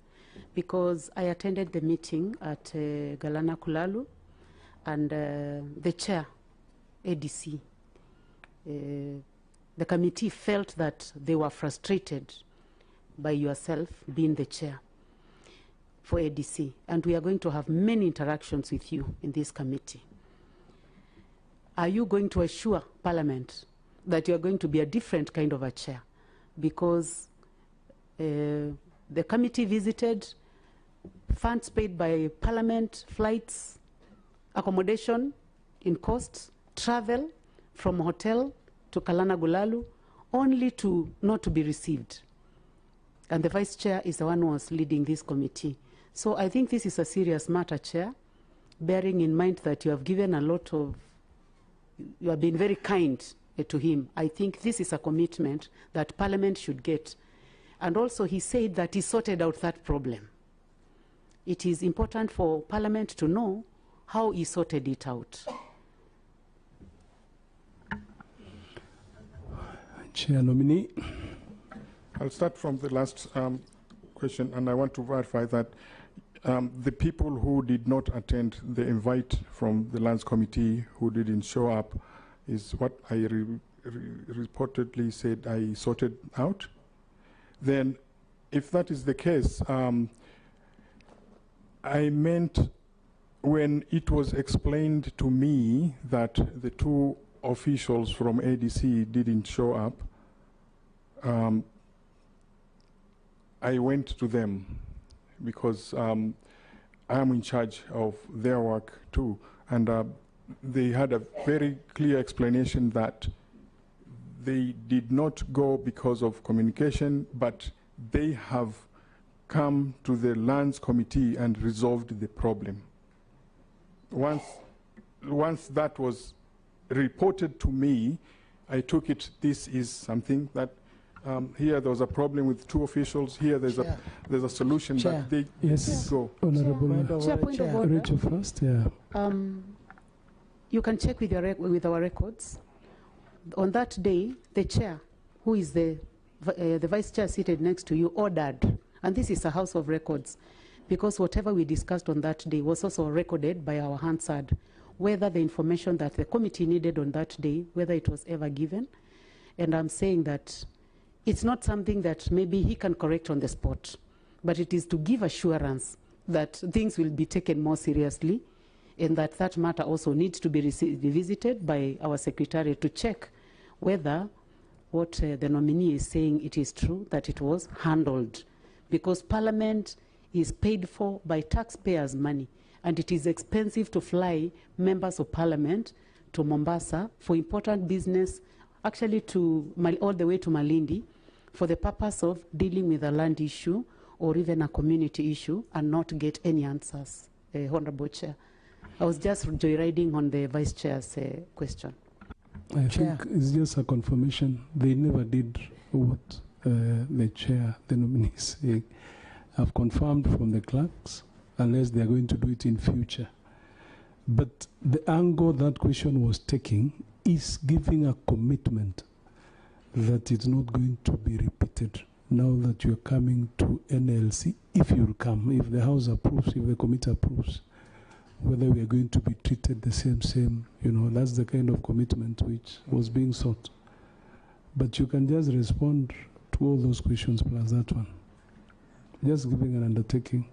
because I attended the meeting at Galana Kulalu, and the Chair, ADC, the committee felt that they were frustrated by yourself being the Chair for ADC, and we are going to have many interactions with you in this committee. Are you going to assure Parliament that you are going to be a different kind of a chair? Because the committee visited, funds paid by Parliament, flights, accommodation in costs, travel from hotel to Kalana Gulalu, only to not to be received. And the Vice Chair is the one who was leading this committee. So I think this is a serious matter, Chair, bearing in mind that you have given a lot of, you have been very kind to him. I think this is a commitment that Parliament should get. And also he said that he sorted out that problem. It is important for Parliament to know how he sorted it out. Chair nominee. I'll start from the last question, and I want to verify that the people who did not attend the invite from the Lands Committee, who didn't show up, is what I reportedly said I sorted out. Then, if that is the case, I meant when it was explained to me that the two officials from ADC didn't show up, I went to them because I am in charge of their work too. And they had a very clear explanation that they did not go because of communication, but they have come to the Lands Committee and resolved the problem. Once that was reported to me, I took it, this is something that here there was a problem with two officials, here there's a solution that they go. Honorable Chair, point of order. Rachel first, yeah. You can check with, with our records. On that day, the chair, who is the vice chair seated next to you, ordered, and this is a house of records, because whatever we discussed on that day was also recorded by our Hansard, whether the information that the committee needed on that day, whether it was ever given. And I'm saying that it's not something that maybe he can correct on the spot, but it is to give assurance that things will be taken more seriously, and that that matter also needs to be revisited by our secretariat to check whether what the nominee is saying, it is true that it was handled. Because Parliament is paid for by taxpayers' money, and it is expensive to fly members of Parliament to Mombasa for important business, actually to all the way to Malindi, for the purpose of dealing with a land issue or even a community issue and not get any answers, Honorable Chair. I was just joyriding on the Vice Chair's question. I think it's just a confirmation. They never did what the Chair, the nominee, is saying. I've confirmed from the clerks, unless they are going to do it in future. But the angle that question was taking is giving a commitment that it's not going to be repeated now that you're coming to NLC, if you'll come, if the House approves, if the committee approves, whether we are going to be treated the same, you know, that's the kind of commitment which was being sought. But you can just respond to all those questions plus that one. Just giving an undertaking.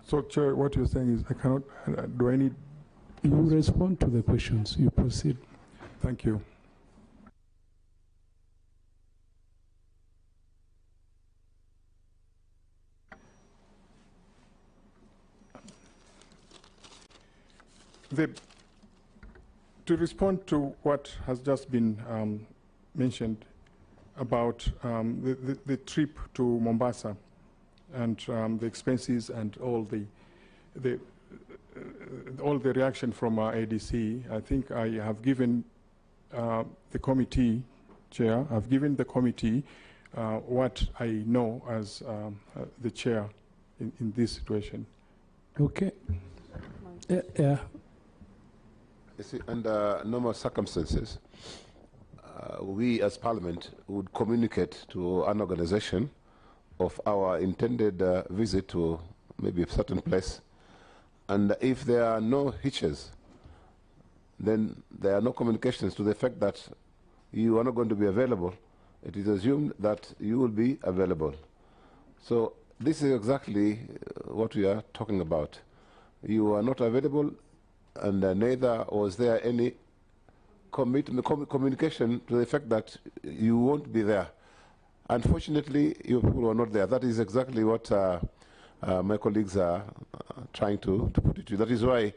So, Chair, what you're saying is I cannot, do I need... You respond to the questions, you proceed. Thank you. To respond to what has just been mentioned about the trip to Mombasa and the expenses and all the reaction from our ADC, I think I have given the committee chair, I've given the committee what I know as the chair in this situation. Okay. Yeah. You see, under normal circumstances, we as Parliament would communicate to an organization of our intended visit to maybe a certain place, and if there are no hitches, then there are no communications to the effect that you are not going to be available. It is assumed that you will be available. So this is exactly what we are talking about. You are not available, and neither was there any communication to the effect that you won't be there. Unfortunately, your people were not there. That is exactly what my colleagues are trying to put it to. That is why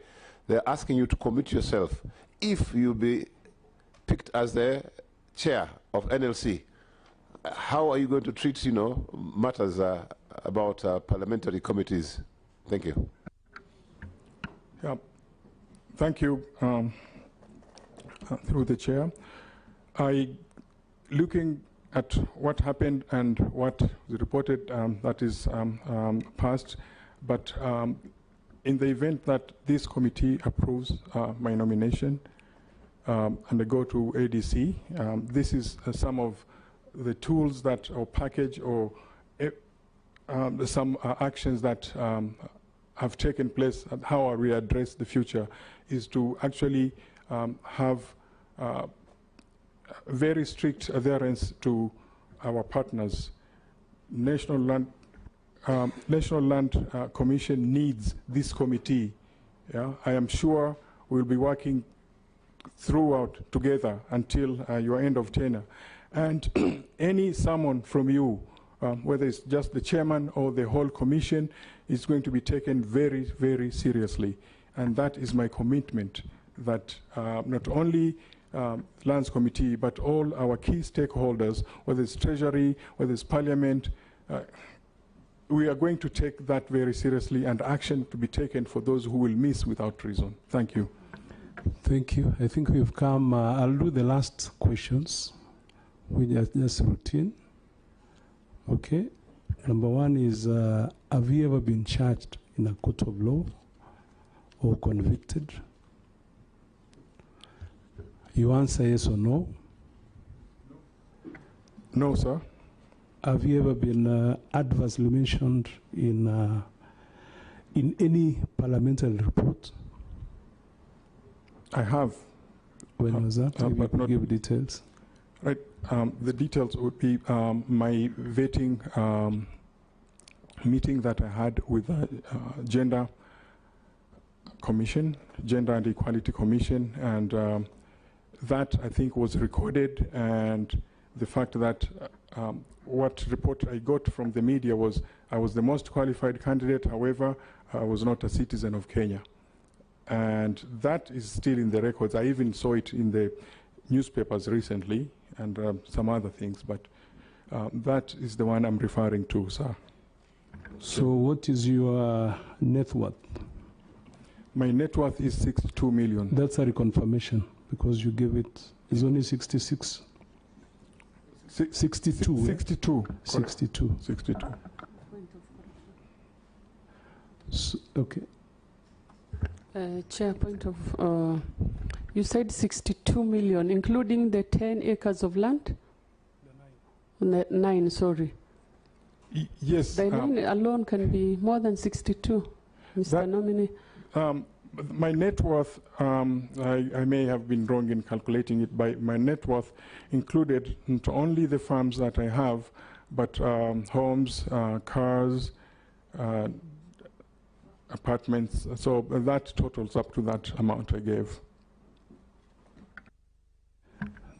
they're asking you to commit yourself. If you be picked as the chair of NLC, how are you going to treat, matters about parliamentary committees? Thank you. Yeah. Thank you. Through the chair, looking at what happened and what was reported, that is passed, but in the event that this committee approves my nomination and I go to ADC, this is some of the tools that, or package, or some actions that have taken place, and how we address the future is to actually have very strict adherence to our partners. National Land Commission needs this committee. Yeah? I am sure we'll be working throughout together until your end of tenure. And any summon from you, whether it's just the chairman or the whole commission, is going to be taken very, very seriously. And that is my commitment, that not only Lands Committee, but all our key stakeholders, whether it's Treasury, whether it's Parliament, we are going to take that very seriously, and action to be taken for those who will miss without reason. Thank you. Thank you. I think we've come, I'll do the last questions, which are just routine. Okay. Number one is, have you ever been charged in a court of law or convicted? You answer yes or no. No, sir. Have you ever been adversely mentioned in any parliamentary report? I have. When was that? Maybe you could give details. Right. The details would be my vetting meeting that I had with the Gender Commission, Gender and Equality Commission, and that I think was recorded, and the fact that what report I got from the media was I was the most qualified candidate, however, I was not a citizen of Kenya. And that is still in the records. I even saw it in the newspapers recently, and some other things, but that is the one I'm referring to, sir. So what is your net worth? My net worth is 62 million. That's a reconfirmation, because you gave it, it's only 66. 62. 62. 62. 62. So, okay. Chair, point of, you said 62 million, including the 10 acres of land? The 9, sorry. Yes. The 9 alone can be more than 62, Mr. Nominee. My net worth, I may have been wrong in calculating it, by my net worth included not only the farms that I have, but homes, cars, apartments. So that totals up to that amount I gave.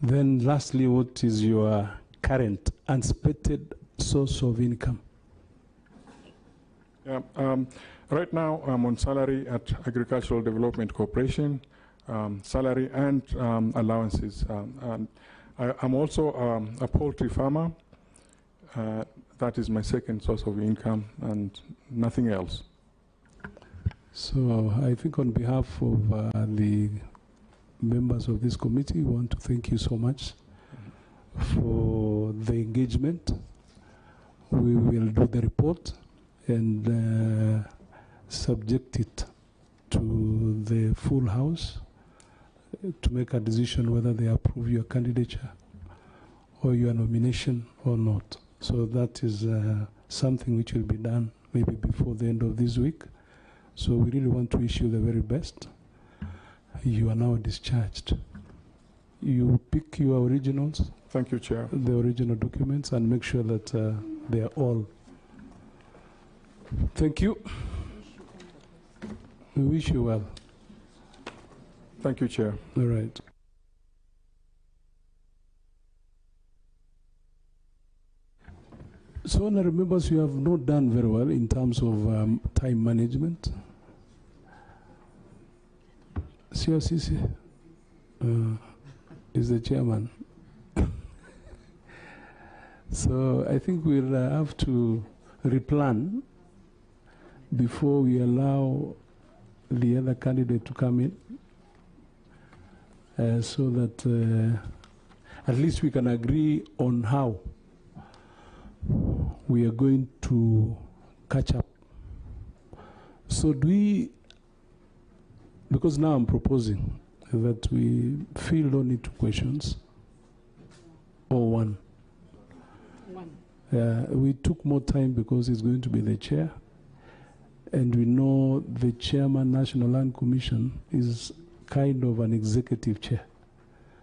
Then lastly, what is your current unexpected source of income? Yeah, right now I'm on salary at Agricultural Development Corporation, salary and allowances. And I'm also a poultry farmer. That is my second source of income and nothing else. So I think on behalf of the members of this committee, we want to thank you so much for the engagement. We will do the report and subject it to the full House to make a decision whether they approve your candidature or your nomination or not. So that is something which will be done maybe before the end of this week. So we really want to wish you the very best. You are now discharged. You pick your originals. Thank you, Chair. The original documents, and make sure that they are all. Thank you. We wish you well. Thank you, Chair. All right. So, honorable members, you have not done very well in terms of time management. CRCC is the chairman. So I think we'll have to replan before we allow the other candidate to come in, so that at least we can agree on how we are going to catch up. So do we, because now I'm proposing that we field only 2 questions or 1. We took more time because it's going to be the chair, and we know the chairman, National Land Commission, is kind of an executive chair.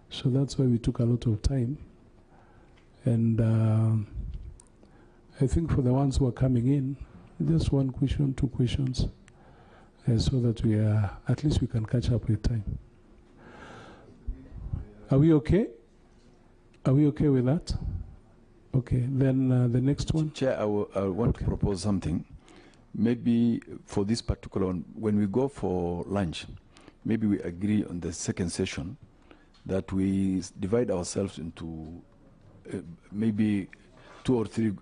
So that's why we took a lot of time. And I think for the ones who are coming in, just 1 question, 2 questions, so that we are, at least we can catch up with time. Are we okay? Are we okay with that? Okay, then the next one. Chair, I want to propose something. Maybe for this particular one, when we go for lunch, maybe we agree on the second session that we divide ourselves into maybe 2 or 3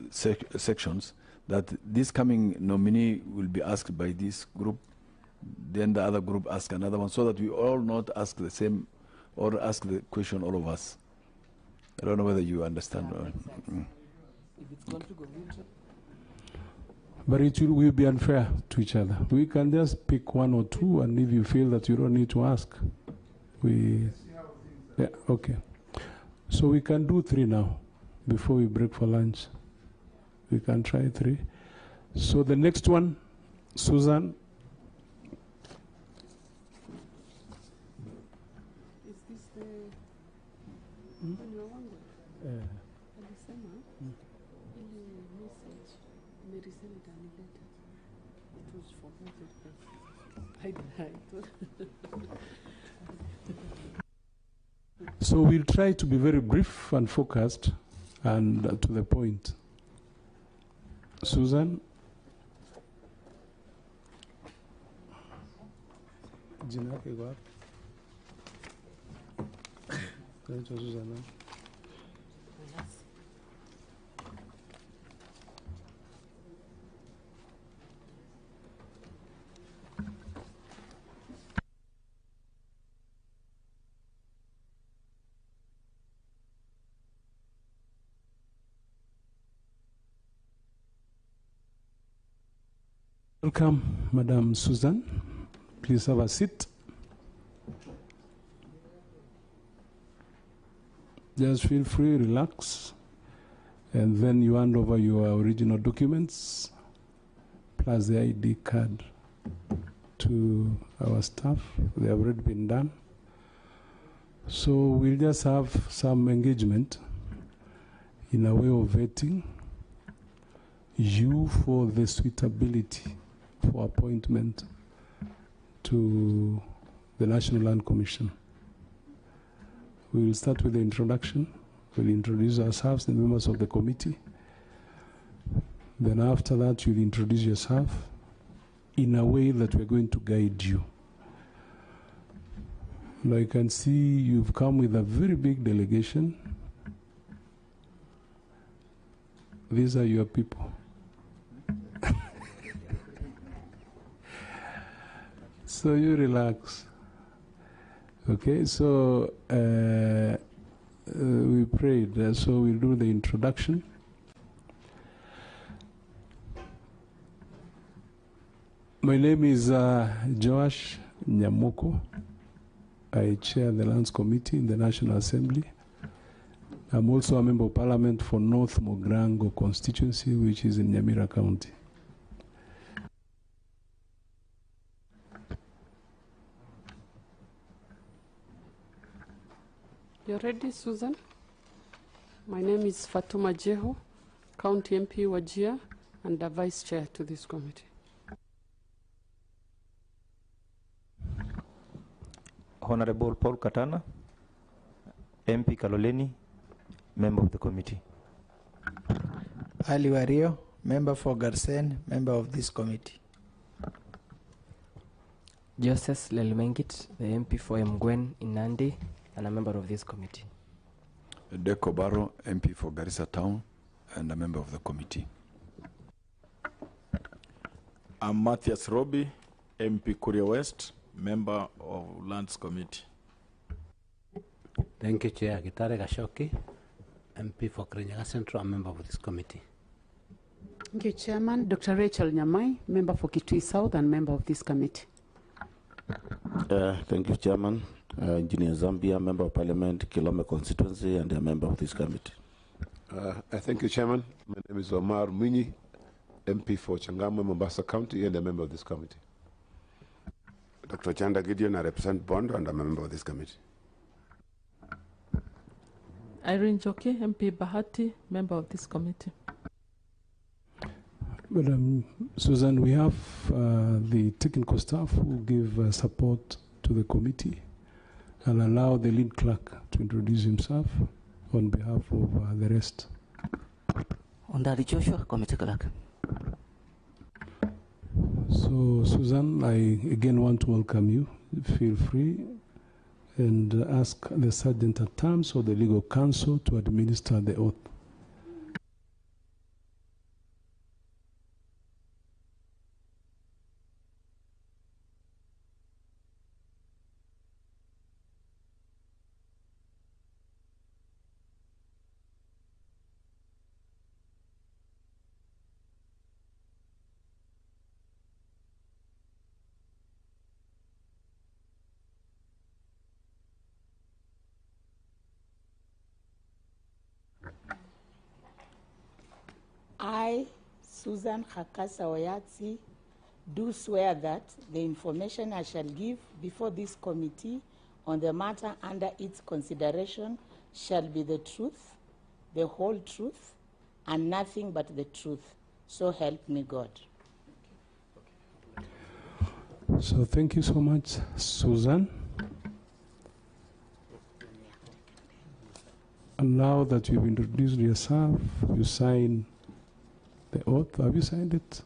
sections, that this coming nominee will be asked by this group, then the other group ask another one, so that we all not ask the same or ask the question all of us. I don't know whether you understand. If it's going to go into. But it will be unfair to each other. We can just pick 1 or 2, and if you feel that you don't need to ask, yeah, okay. So we can do 3 now, before we break for lunch. We can try 3. So the next one, Susan. Is this the... So we'll try to be very brief and focused and to the point. Susan? Susan. Welcome, Madam Susan. Please have a seat. Just feel free, relax, and then you hand over your original documents plus the ID card to our staff. They have already been done. So we'll just have some engagement in a way of vetting you for the suitability for appointment to the National Land Commission. We will start with the introduction. We'll introduce ourselves, the members of the committee. Then after that, you'll introduce yourself in a way that we're going to guide you. I can see you've come with a very big delegation. These are your people. So you relax. Okay, so we prayed, so we'll do the introduction. My name is Joash Nyamoko. I chair the Lands Committee in the National Assembly. I'm also a member of Parliament for North Mogrango constituency, which is in Nyamira County. You ready, Susan? My name is Fatuma Jeho, County MP Wajir, and the Vice Chair to this committee. Honorable Paul Katana, MP Kaloleni, member of the committee. Ali Wario, member for Garsen, member of this committee. Joseph Lelmengit, the MP for Mgwen in Nandi, and a member of this committee. Deko Baro, MP for Garissa Town, and a member of the committee. I'm Matthias Roby, MP Kuria West, member of Lands Committee. Thank you, Chair. Gitare Gashoki, MP for Kirinyaga Central, a member of this committee. Thank you, Chairman. Dr. Rachel Nyamai, member for Kitui South and member of this committee. Thank you, Chairman. Engineer Zambia, member of Parliament, Kilome constituency, and a member of this committee. I thank you, Chairman. My name is Omar Mwinyi, MP for Changamwe, Mombasa County, and a member of this committee. Dr. Chanda Gideon, I represent Bondo and I'm a member of this committee. Irene Joki, MP Bahati, member of this committee. Madam Susan, we have the technical staff who give support to the committee. I'll allow the lead clerk to introduce himself on behalf of the rest. Ondari Joshua, committee clerk. So, Susan, I again want to welcome you. Feel free and ask the Sergeant at Arms or the legal counsel to administer the oath. I, Susan Hakasa Oyatsi, do swear that the information I shall give before this committee on the matter under its consideration shall be the truth, the whole truth, and nothing but the truth. So help me God. So thank you so much, Susan. And now that you've introduced yourself, you sign the oath. Have you signed it?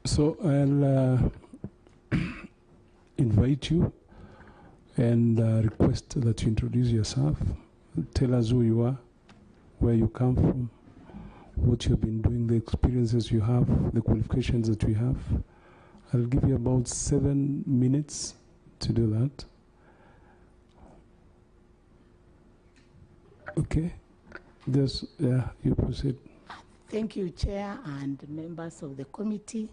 So I'll invite you and request that you introduce yourself. Tell us who you are, where you come from, what you've been doing, the experiences you have, the qualifications that we have. I'll give you about 7 minutes to do that. Okay, just, you proceed. Thank you, Chair and members of the committee,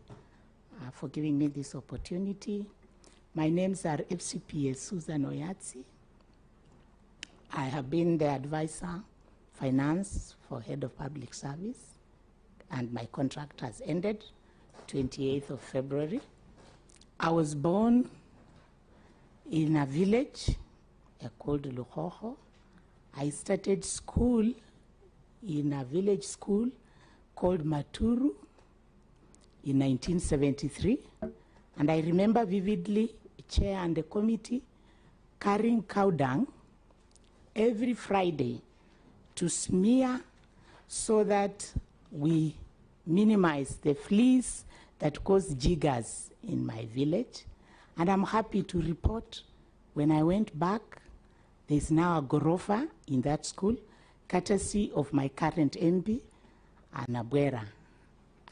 for giving me this opportunity. My names are FCPA Susan Oyatsi. I have been the advisor, finance for head of public service, and my contract has ended 28th of February I was born in a village called Luhoho. I started school in a village school called Maturu in 1973. And I remember vividly, chair and the committee carrying cow dung every Friday to smear so that we minimize the fleas that cause jiggers in my village. And I'm happy to report when I went back, there's now a gorofa in that school, courtesy of my current MP, Anabwera.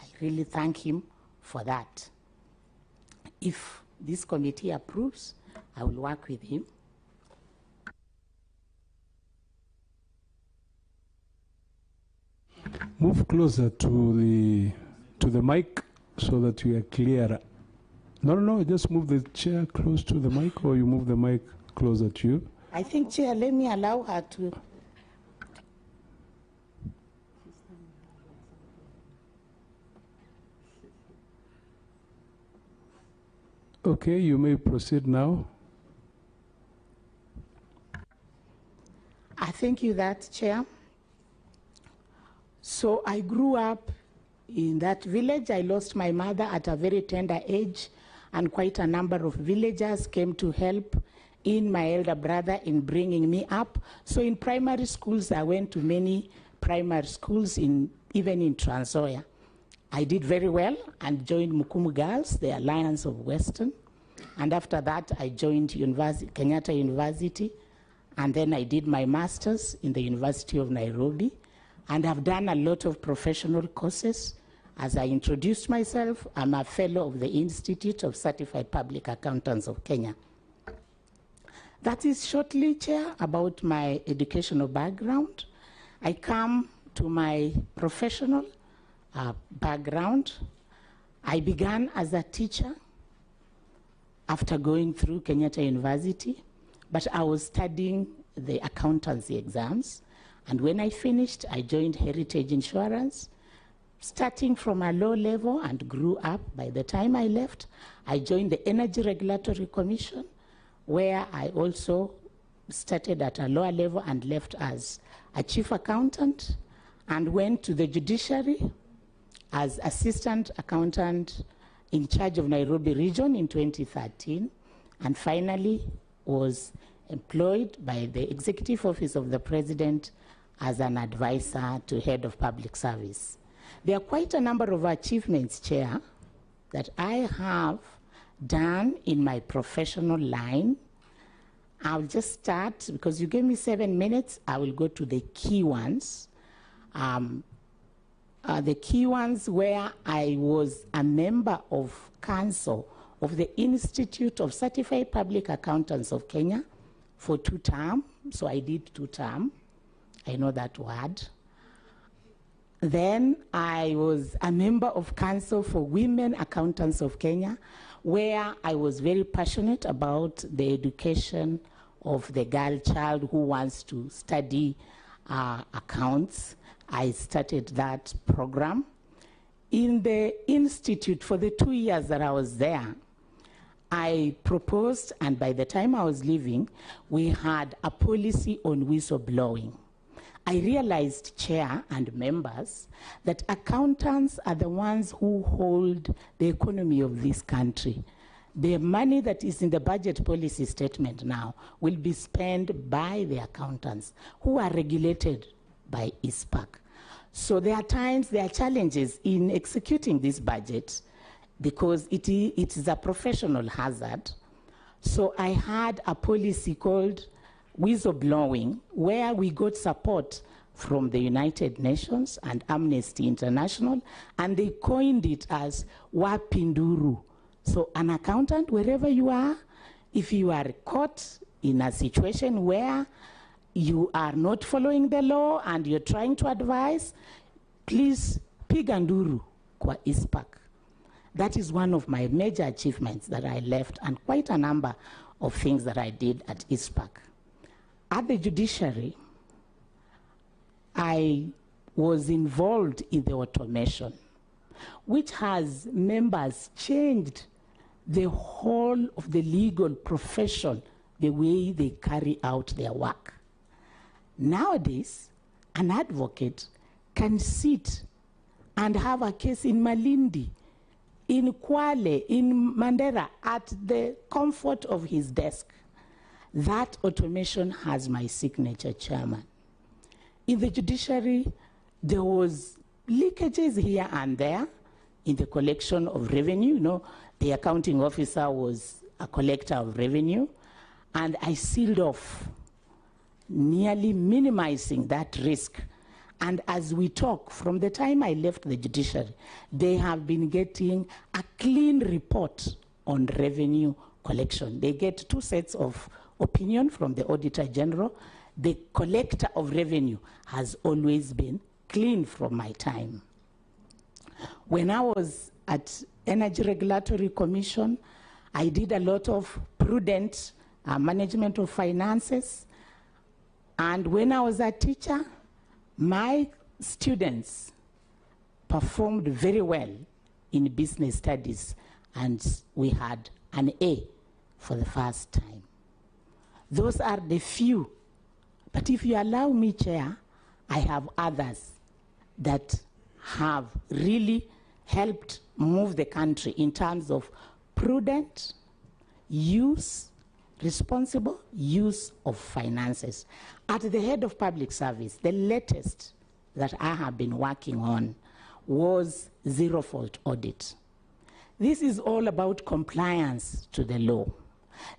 I really thank him for that. If this committee approves, I will work with him. Move closer to the mic so that you are clearer. No, just move the chair close to the mic, or you move the mic closer to you. I think, Chair, let me allow her to. Okay, you may proceed now. I thank you that, Chair. So I grew up in that village. I lost my mother at a very tender age, and quite a number of villagers came to help in my elder brother in bringing me up. So in primary schools, I went to many primary schools, even in Trans Nzoia. I did very well and joined Mukumu Girls, the Alliance of Western. And after that, I joined Kenyatta University, and then I did my master's in the University of Nairobi. And I've done a lot of professional courses. As I introduced myself, I'm a fellow of the Institute of Certified Public Accountants of Kenya. That is shortly, Chair, about my educational background. I come to my professional background. I began as a teacher after going through Kenyatta University, but I was studying the accountancy exams. And when I finished, I joined Heritage Insurance, starting from a low level and grew up. By the time I left, I joined the Energy Regulatory Commission, where I also started at a lower level and left as a chief accountant, and went to the judiciary as assistant accountant in charge of Nairobi region in 2013, and finally was employed by the Executive Office of the President as an advisor to head of public service. There are quite a number of achievements, Chair, that I have done in my professional line. I'll just start, because you gave me 7 minutes, I will go to the key ones. The key ones where I was a member of council of the Institute of Certified Public Accountants of Kenya for 2 terms. So I did 2 terms. I know that word. Then I was a member of Council for Women Accountants of Kenya, where I was very passionate about the education of the girl child who wants to study accounts. I started that program. In the institute, for the 2 years that I was there, I proposed, and by the time I was leaving, we had a policy on whistleblowing. I realized, Chair and members, that accountants are the ones who hold the economy of this country. The money that is in the budget policy statement now will be spent by the accountants who are regulated by ISPAC. So there are challenges in executing this budget because it is a professional hazard. So I had a policy called whistleblowing, where we got support from the United Nations and Amnesty International, and they coined it as Wapinduru. So an accountant, wherever you are, if you are caught in a situation where you are not following the law and you're trying to advise, please piga nduru kwa ISPAC. That is one of my major achievements that I left, and quite a number of things that I did at ISPAC. At the judiciary, I was involved in the automation, which has members changed the whole of the legal profession, the way they carry out their work. Nowadays, an advocate can sit and have a case in Malindi, in Kwale, in Mandera, at the comfort of his desk. That automation has my signature, Chairman. In the judiciary, there was leakages here and there in the collection of revenue. You know, the accounting officer was a collector of revenue, and I sealed off, nearly minimizing that risk. And as we talk, from the time I left the judiciary, they have been getting a clean report on revenue collection. They get 2 sets of opinion from the Auditor General. The collector of revenue has always been clean from my time. When I was at Energy Regulatory Commission, I did a lot of prudent management of finances. And when I was a teacher, my students performed very well in business studies, and we had an A for the first time. Those are the few. But if you allow me, Chair, I have others that have really helped move the country in terms of prudent use, responsible use of finances. At the head of public service, the latest that I have been working on was zero fault audit. This is all about compliance to the law.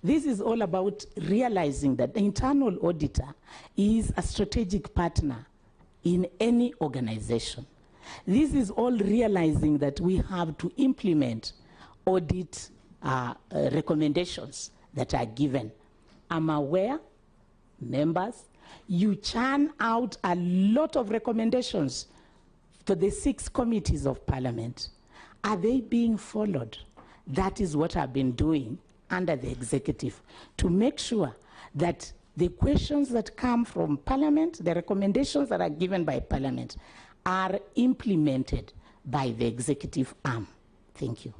This is all about realizing that the internal auditor is a strategic partner in any organization. This is all realizing that we have to implement audit recommendations that are given. I'm aware, members, you churn out a lot of recommendations to the 6 committees of Parliament. Are they being followed? That is what I've been doing under the executive, to make sure that the questions that come from Parliament, the recommendations that are given by Parliament, are implemented by the executive arm. Thank you.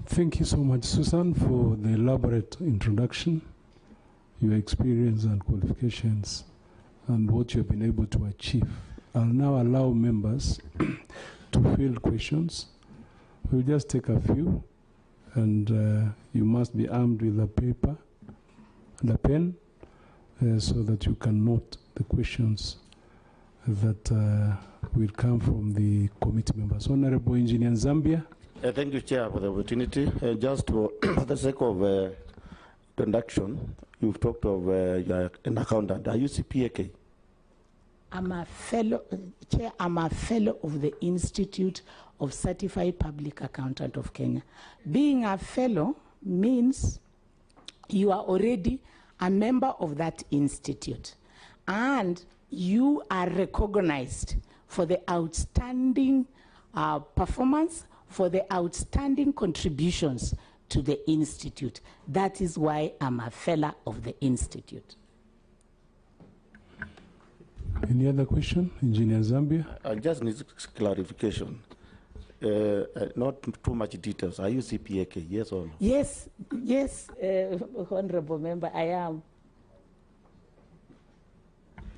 Thank you so much, Susan, for the elaborate introduction, your experience and qualifications, and what you've been able to achieve. I'll now allow members to field questions. We'll just take a few, and you must be armed with a paper and a pen so that you can note the questions that will come from the committee members. Honorable Engineer Zambia. Thank you, Chair, for the opportunity. Just for the sake of introduction, you've talked of you're an accountant. Are you CPAK? I'm a fellow, Chair, I'm a fellow of the Institute of Certified Public Accountant of Kenya. Being a fellow means you are already a member of that institute, and you are recognized for the outstanding performance, for the outstanding contributions to the institute. That is why I'm a fellow of the institute. Any other question? Engineer Zambia? I just need clarification. Not too much details. Are you CPAK, yes or no? Yes, yes, Honorable Member, I am.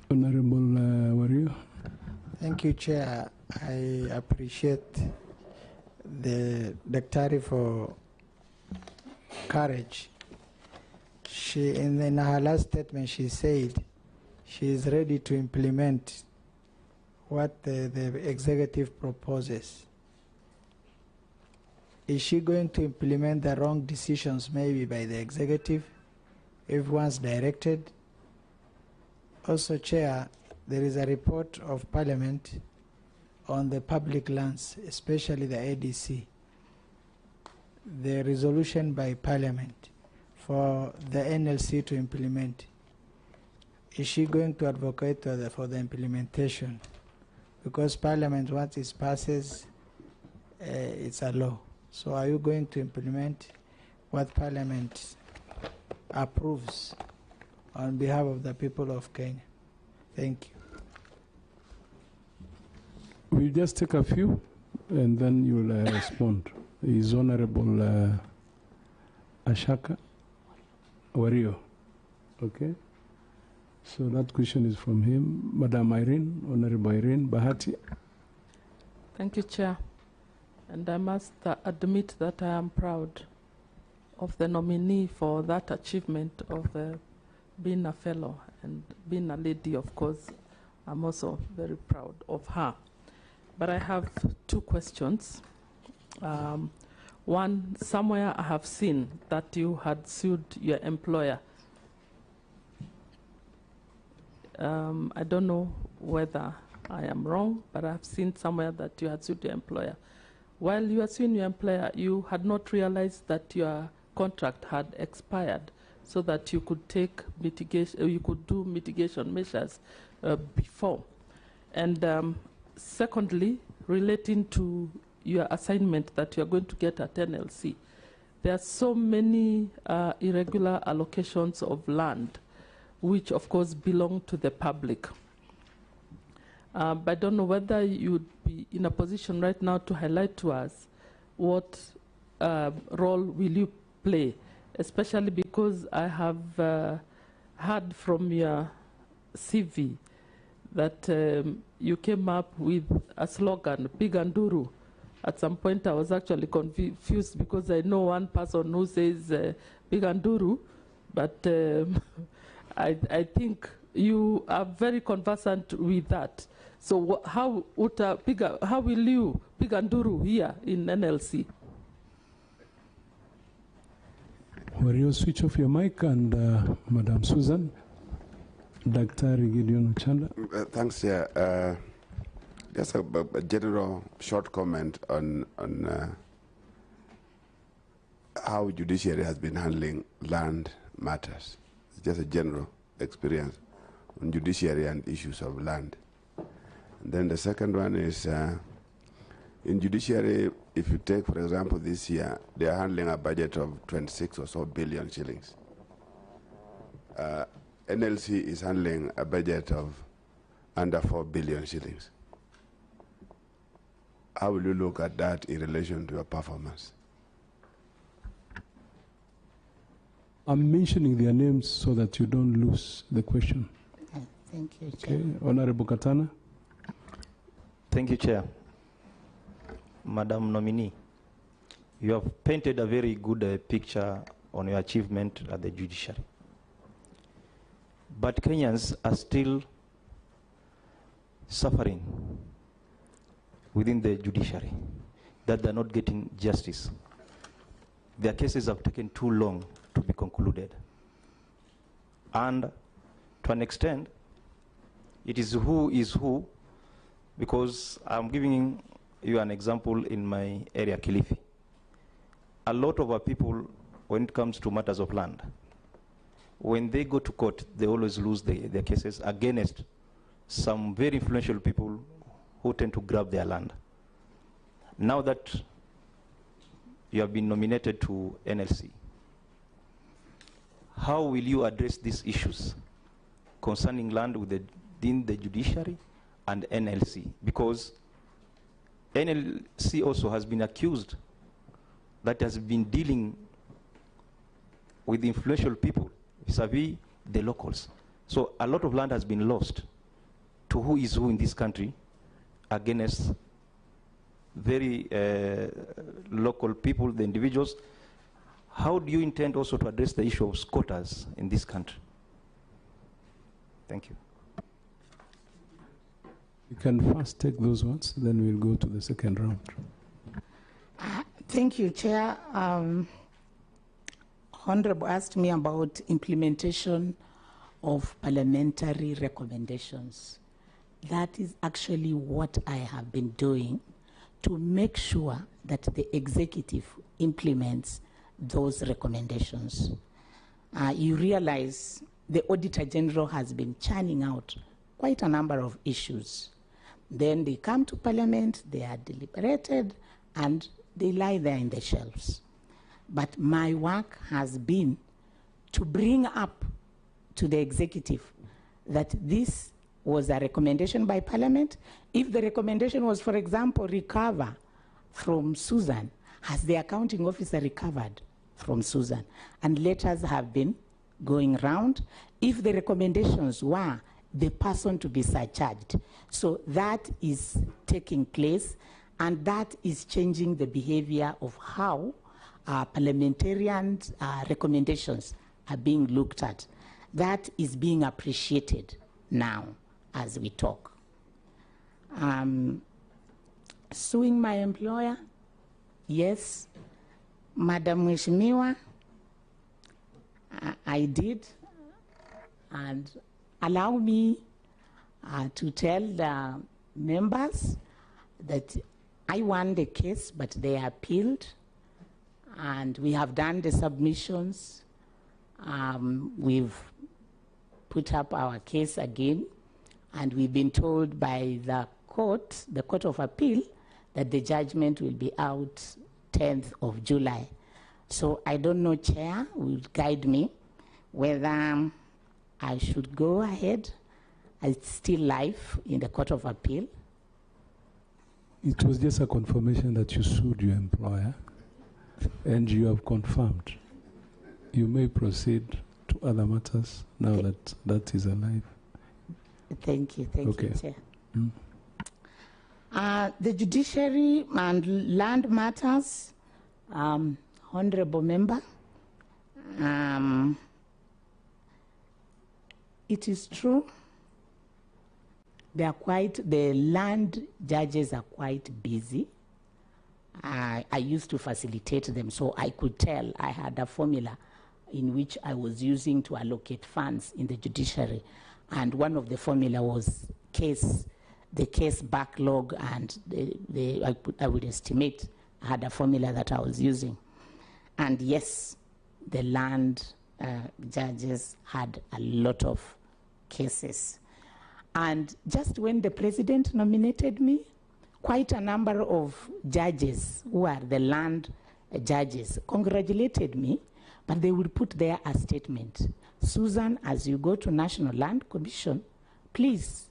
Honorable Wario. Thank you, Chair. I appreciate the Daktari for courage. In her last statement, she said she is ready to implement what the executive proposes. Is she going to implement the wrong decisions maybe by the executive if once directed? Also, Chair, there is a report of Parliament on the public lands, especially the ADC. The resolution by Parliament for the NLC to implement. Is she going to advocate for the implementation? Because Parliament, once it passes, it's a law. So are you going to implement what Parliament approves on behalf of the people of Kenya? Thank you. We'll just take a few, and then you'll respond. Is Honorable Ashaka Wario. Okay. So that question is from him. Madam Irene, Honorable Irene Bahati. Thank you, Chair. And I must admit that I am proud of the nominee for that achievement of being a fellow and being a lady. Of course, I'm also very proud of her. But I have two questions. One, somewhere I have seen that you had sued your employer. I don't know whether I am wrong, but I've seen somewhere that you had sued your employer. While you were suing your employer, you had not realized that your contract had expired, so that you could take mitigation, you could do mitigation measures before. And secondly, relating to your assignment that you are going to get at NLC, there are so many irregular allocations of land, which of course belong to the public. But I don't know whether you'd be in a position right now to highlight to us what role will you play, especially because I have heard from your CV that you came up with a slogan, Piganduru. At some point I was actually confused because I know one person who says Piganduru, but I think you are very conversant with that. So how will you Piganduru here in NLC? Will you switch off your mic and Madam Susan, Dr. Gideon Chanda? Thanks, Chair. Just a general short comment on how judiciary has been handling land matters. It's just a general experience on judiciary and issues of land. And then the second one is in judiciary, if you take, for example, this year, they are handling a budget of 26 or so billion shillings. NLC is handling a budget of under 4 billion shillings. How will you look at that in relation to your performance? I'm mentioning their names so that you don't lose the question. Thank you, Chair. Okay, Honorable Katana. Thank you, Chair. Madam Nominee, you have painted a very good picture on your achievement at the judiciary. But Kenyans are still suffering within the judiciary, that they're not getting justice. Their cases have taken too long to be concluded. And to an extent, it is who, because I'm giving you an example in my area, Kilifi. A lot of our people, when it comes to matters of land, when they go to court, they always lose their cases against some very influential people who tend to grab their land. Now that you have been nominated to NLC, how will you address these issues concerning land within the judiciary and NLC? Because NLC also has been accused that has been dealing with influential people vis-a-vis the locals. So a lot of land has been lost to who is who in this country against very local people, the individuals. How do you intend also to address the issue of squatters in this country? Thank you. You can first take those ones, then we'll go to the second round. Thank you, Chair. Honorable asked me about implementation of parliamentary recommendations. That is actually what I have been doing to make sure that the executive implements those recommendations. You realize the Auditor General has been churning out quite a number of issues. Then they come to Parliament, they are deliberated, and they lie there in the shelves. But my work has been to bring up to the executive that this was a recommendation by Parliament. If the recommendation was, for example, recover from Susan, has the accounting officer recovered from Susan. And letters have been going round. If the recommendations were the person to be surcharged, so that is taking place, and that is changing the behavior of how parliamentarian recommendations are being looked at. That is being appreciated now as we talk. Suing my employer, yes. Madam Mheshimiwa, I did, and allow me to tell the members that I won the case, but they appealed, and we have done the submissions. We've put up our case again, and we've been told by the Court of Appeal, that the judgment will be out 10th of July. So I don't know, Chair will guide me whether I should go ahead. It's still live in the Court of Appeal. It was just a confirmation that you sued your employer, and you have confirmed. You may proceed to other matters now that that is alive. Thank you, Chair. The judiciary and land matters, Honorable Member, it is true, the land judges are quite busy. I used to facilitate them, so I could tell. I had a formula in which I was using to allocate funds in the judiciary, and one of the formula was the case backlog, and I would estimate. I had a formula that I was using. And yes, the land judges had a lot of cases. And just when the president nominated me, quite a number of judges who are the land judges congratulated me, but they would put there a statement. Susan, as you go to National Land Commission, please,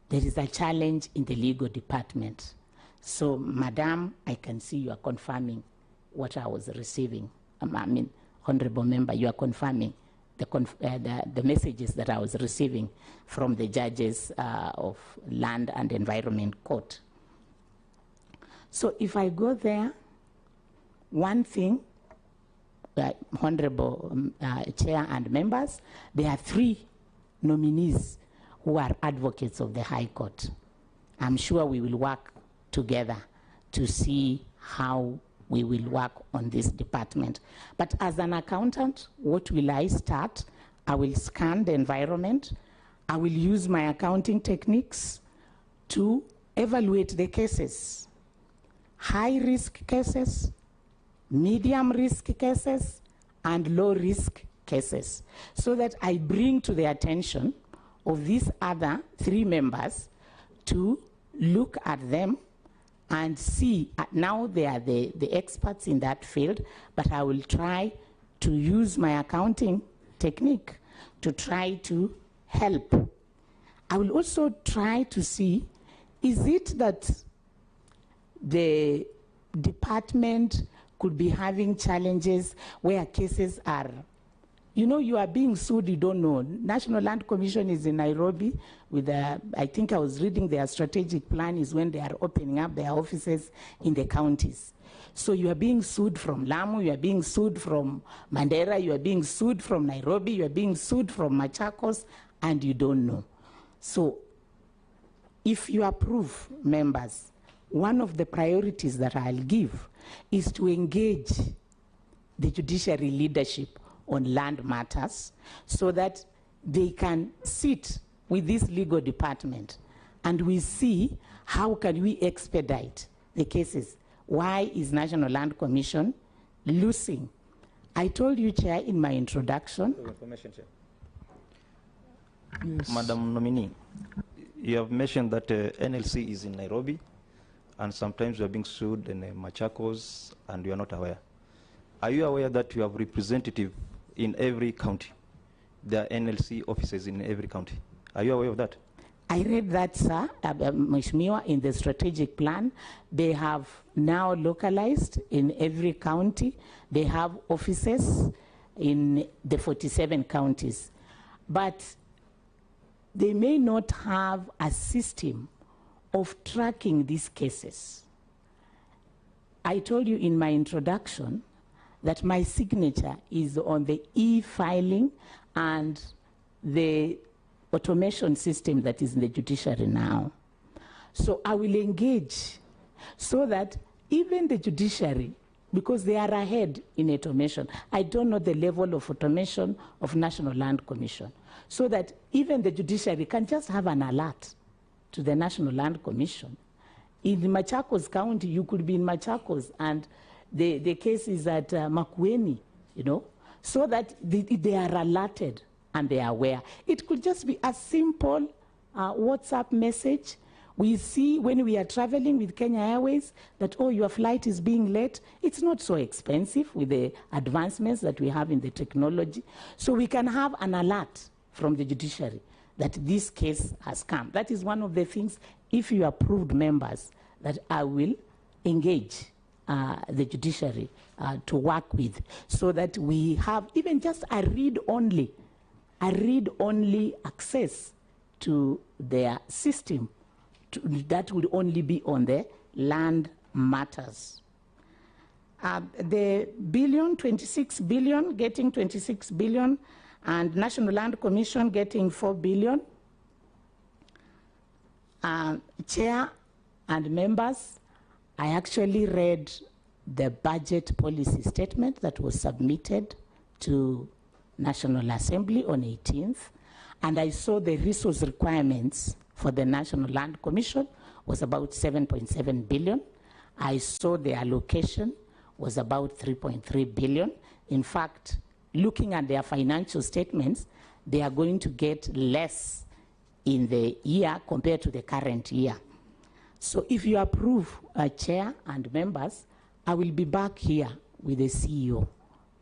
there is a challenge in the legal department. So, Madam, I can see you are confirming what I was receiving. Honorable Member, you are confirming the messages that I was receiving from the judges of Land and Environment Court. So if I go there, one thing, Honorable Chair and members, there are 3 nominees who are advocates of the High Court. I'm sure we will work together to see how we will work on this department. But as an accountant, what will I start? I will scan the environment. I will use my accounting techniques to evaluate the cases. High-risk cases, medium-risk cases, and low-risk cases, so that I bring to the attention of these other 3 members to look at them and see. Now they are the experts in that field, but I will try to use my accounting technique to try to help. I will also try to see, is it that the department could be having challenges where cases are, you are being sued, you don't know. National Land Commission is in Nairobi with I think I was reading their strategic plan is when they are opening up their offices in the counties. So you are being sued from Lamu, you are being sued from Mandera, you are being sued from Nairobi, you are being sued from Machakos, and you don't know. So if you approve, members, one of the priorities that I'll give is to engage the judiciary leadership on land matters so that they can sit with this legal department and we see how can we expedite the cases. Why is National Land Commission losing? I told you, Chair, in my introduction. Yes. Madam Nominee, you have mentioned that NLC is in Nairobi and sometimes you are being sued in Machakos and you are not aware. Are you aware that you have representative in every county? There are NLC offices in every county. Are you aware of that? I read that, sir, Mheshimiwa, in the strategic plan, they have now localized in every county. They have offices in the 47 counties. But they may not have a system of tracking these cases. I told you in my introduction that my signature is on the e-filing and the automation system that is in the judiciary now. So I will engage so that even the judiciary, because they are ahead in automation, I don't know the level of automation of National Land Commission, so that even the judiciary can just have an alert to the National Land Commission. In Machakos County, you could be in Machakos and the case is at Makueni, you know, so that they are alerted and they are aware. It could just be a simple WhatsApp message. We see when we are traveling with Kenya Airways that, oh, your flight is being late. It's not so expensive with the advancements that we have in the technology. So we can have an alert from the judiciary that this case has come. That is one of the things, if you approved members, that I will engage the judiciary to work with, so that we have even just a read-only access to their system that would only be on the land matters. The billion, 26 billion, getting 26 billion, and National Land Commission getting 4 billion. Chair and members, I actually read the budget policy statement that was submitted to National Assembly on 18th, and I saw the resource requirements for the National Land Commission was about 7.7 billion. I saw the allocation was about 3.3 billion. In fact, looking at their financial statements, they are going to get less in the year compared to the current year. So if you approve, Chair and members, I will be back here with the CEO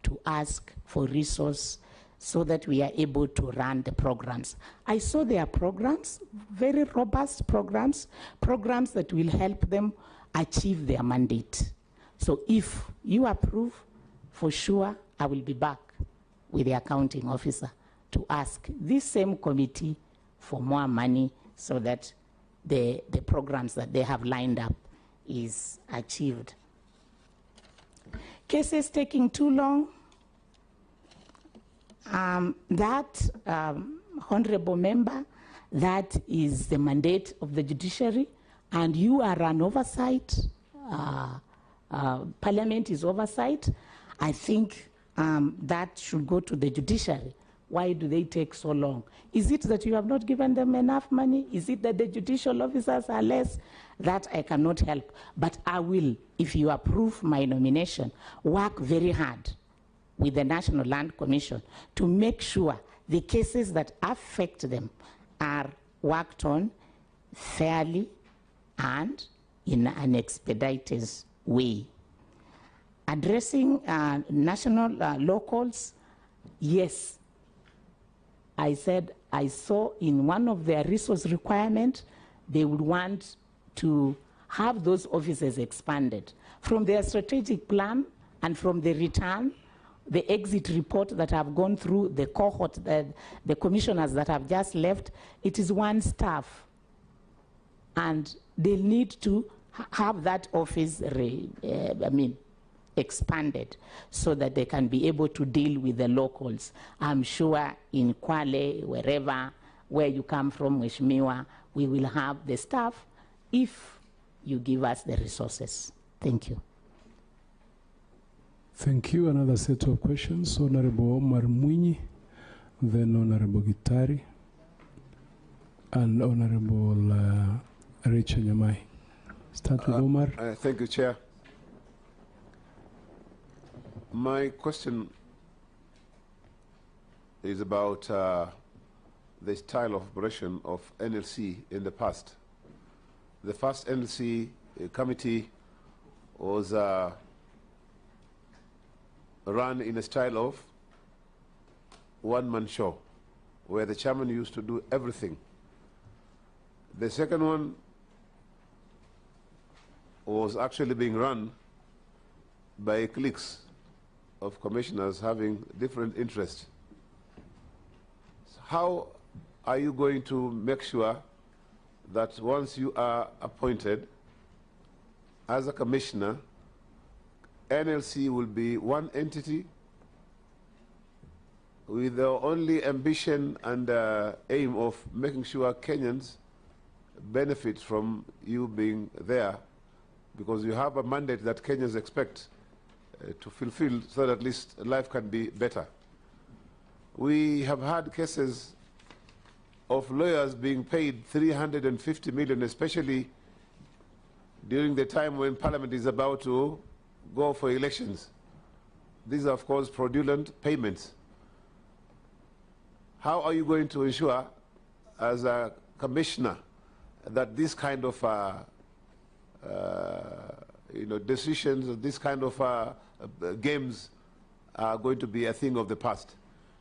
to ask for resource so that we are able to run the programs. I saw their programs, very robust programs, programs that will help them achieve their mandate. So if you approve, for sure, I will be back with the accounting officer to ask this same committee for more money so that the programs that they have lined up is achieved. Cases taking too long, honorable member, that is the mandate of the judiciary, and you are an oversight, Parliament is oversight. I think that should go to the judiciary. Why do they take so long? Is it that you have not given them enough money? Is it that the judicial officers are less? That I cannot help. But I will, if you approve my nomination, work very hard with the National Land Commission to make sure the cases that affect them are worked on fairly and in an expedited way. Addressing national locals, yes. I said I saw in one of their resource requirements, they would want to have those offices expanded. From their strategic plan and from the return, the exit report that I've gone through, the cohort, the commissioners that have just left, it is one staff. And they need to have that office expanded so that they can be able to deal with the locals. I'm sure in Kwale, where you come from, Mheshimiwa, we will have the staff if you give us the resources. Thank you. Thank you. Another set of questions. Honorable Omar Mwinyi, then Honorable Gitari, and Honorable Rachel Nyamai. Start with Omar. Thank you, Chair. My question is about the style of operation of NLC in the past. The first NLC committee was run in a style of one-man show, where the chairman used to do everything. The second one was actually being run by cliques of commissioners having different interests. How are you going to make sure that once you are appointed as a commissioner, NLC will be one entity with the only ambition and aim of making sure Kenyans benefit from you being there, because you have a mandate that Kenyans expect to fulfill so that at least life can be better. We have had cases of lawyers being paid 350 million, especially during the time when Parliament is about to go for elections. These are, of course, fraudulent payments. How are you going to ensure, as a commissioner, that this kind of decisions, this kind of games are going to be a thing of the past?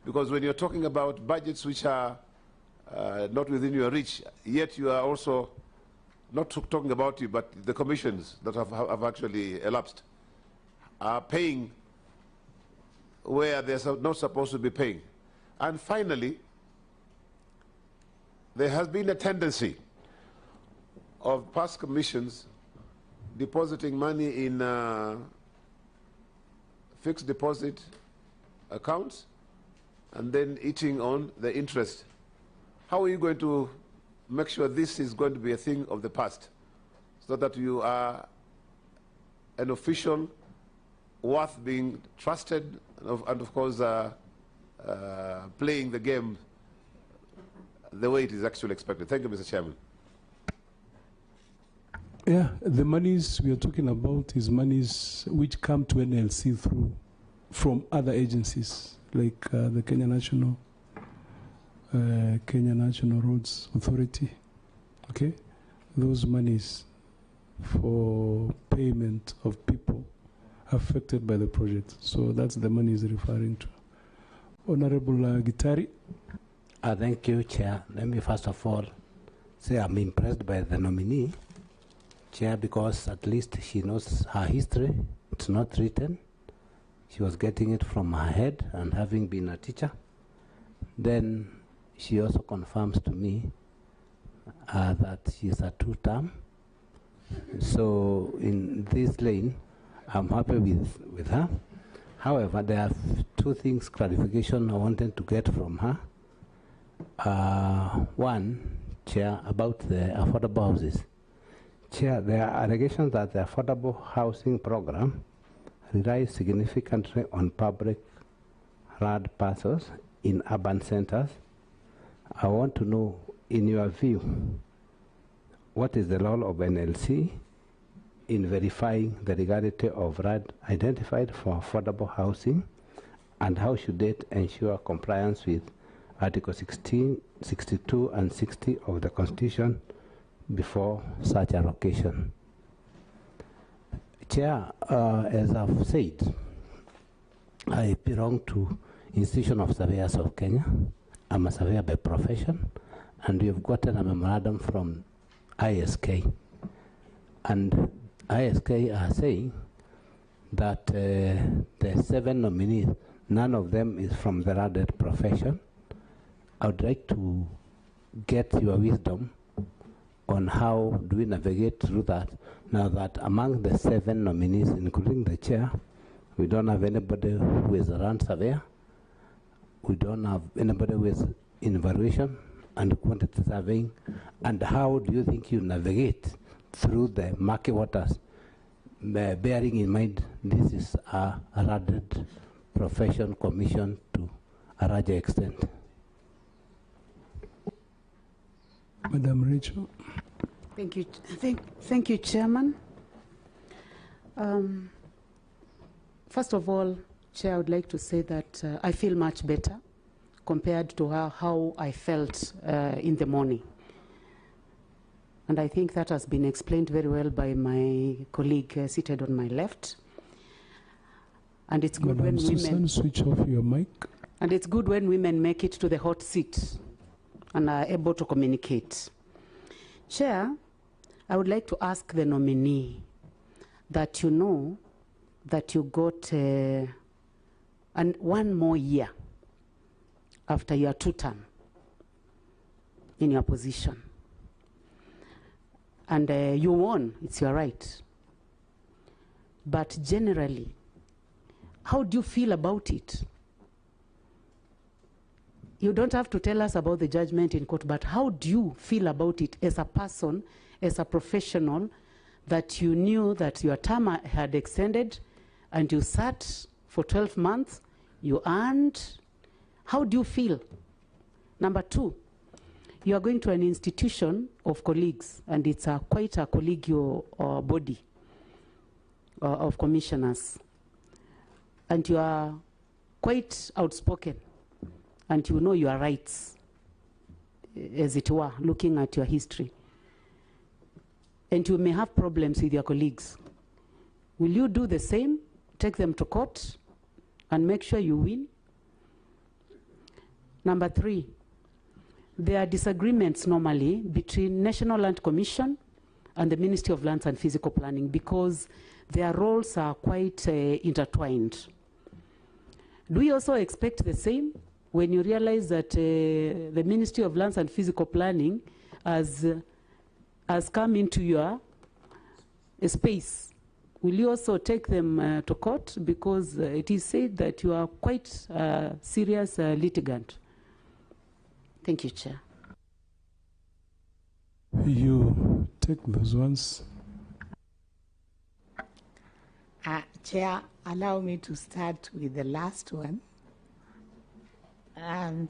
Because when you're talking about budgets which are not within your reach, yet you are also not talking about you, but the commissions that have actually elapsed are paying where they're not supposed to be paying. And finally, there has been a tendency of past commissions depositing money in fixed deposit accounts and then eating on the interest. How are you going to make sure this is going to be a thing of the past, so that you are an official worth being trusted and of course playing the game the way it is actually expected? Thank you, Mr. Chairman. Yeah, the monies we are talking about is monies which come to NLC from other agencies, like the Kenya National Roads Authority. Okay, those monies for payment of people affected by the project. So that's the money is referring to. Honorable Gitari. Thank you, Chair. Let me first of all say I'm impressed by the nominee, Chair, because at least she knows her history. It's not written. She was getting it from her head, and having been a teacher. Then she also confirms to me that she's a two-term. So in this lane, I'm happy with her. However, there are two things, clarification I wanted to get from her. One, Chair, about the affordable houses. Chair, there are allegations that the affordable housing program relies significantly on public land parcels in urban centers. I want to know, in your view, what is the role of NLC in verifying the legality of land identified for affordable housing, and how should it ensure compliance with Article 16, 62, and 60 of the Constitution before such allocation? Chair, as I've said, I belong to Institution of Surveyors of Kenya. I'm a surveyor by profession, and we've gotten a memorandum from ISK. And ISK are saying that the 7 nominees, none of them is from the landed profession. I would like to get your wisdom on how do we navigate through that, now that among the 7 nominees, including the chair, we don't have anybody who is a land surveyor, we don't have anybody who is in evaluation and quantity surveying, and how do you think you navigate through the murky waters, bearing in mind this is a landed profession commission to a larger extent? Madam Rachel. Thank you. Thank you, Chairman. First of all, Chair, I would like to say that I feel much better compared to how I felt in the morning. And I think that has been explained very well by my colleague seated on my left. And it's good Madam when Susan, women switch off your mic. And it's good when women make it to the hot seat and are able to communicate. Chair, I would like to ask the nominee that you know that you got one more year after your 2 term in your position. And you won, it's your right. But generally, how do you feel about it? You don't have to tell us about the judgment in court, but how do you feel about it as a person, as a professional, that you knew that your term had extended and you sat for 12 months, you earned? How do you feel? Number 2, you are going to an institution of colleagues, and it's quite a collegial body of commissioners. And you are quite outspoken, and you know your rights, as it were, looking at your history. And you may have problems with your colleagues. Will you do the same? Take them to court and make sure you win? Number 3, there are disagreements normally between National Land Commission and the Ministry of Lands and Physical Planning because their roles are quite intertwined. Do we also expect the same when you realize that the Ministry of Lands and Physical Planning has come into your space? Will you also take them to court? Because it is said that you are quite serious litigant. Thank you, Chair. You take those ones. Chair, allow me to start with the last one. And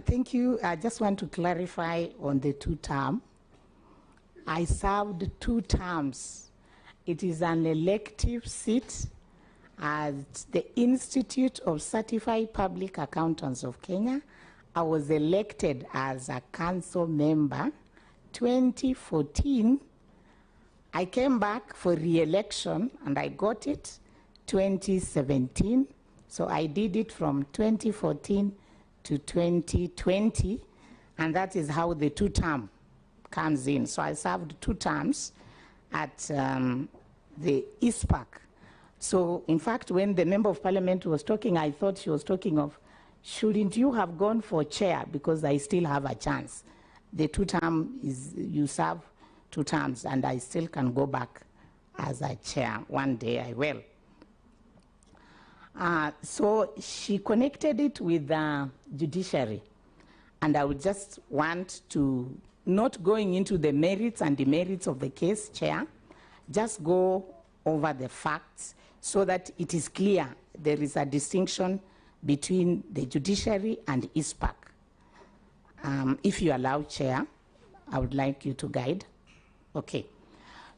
thank you. I just want to clarify on the 2 term. I served 2 terms. It is an elective seat at the Institute of Certified Public Accountants of Kenya. I was elected as a council member 2014. I came back for re-election and I got it 2017. So I did it from 2014 to 2020, and that is how the 2 term comes in. So I served 2 terms at the ISPAC. So in fact, when the Member of Parliament was talking, I thought she was talking of, shouldn't you have gone for chair because I still have a chance? The 2 term is, you serve 2 terms and I still can go back as a chair. One day I will. So she connected it with the judiciary. And I would just want to, not going into the merits and demerits of the case, Chair, just go over the facts so that it is clear there is a distinction between the judiciary and ISPAC. If you allow, Chair, I would like you to guide. Okay.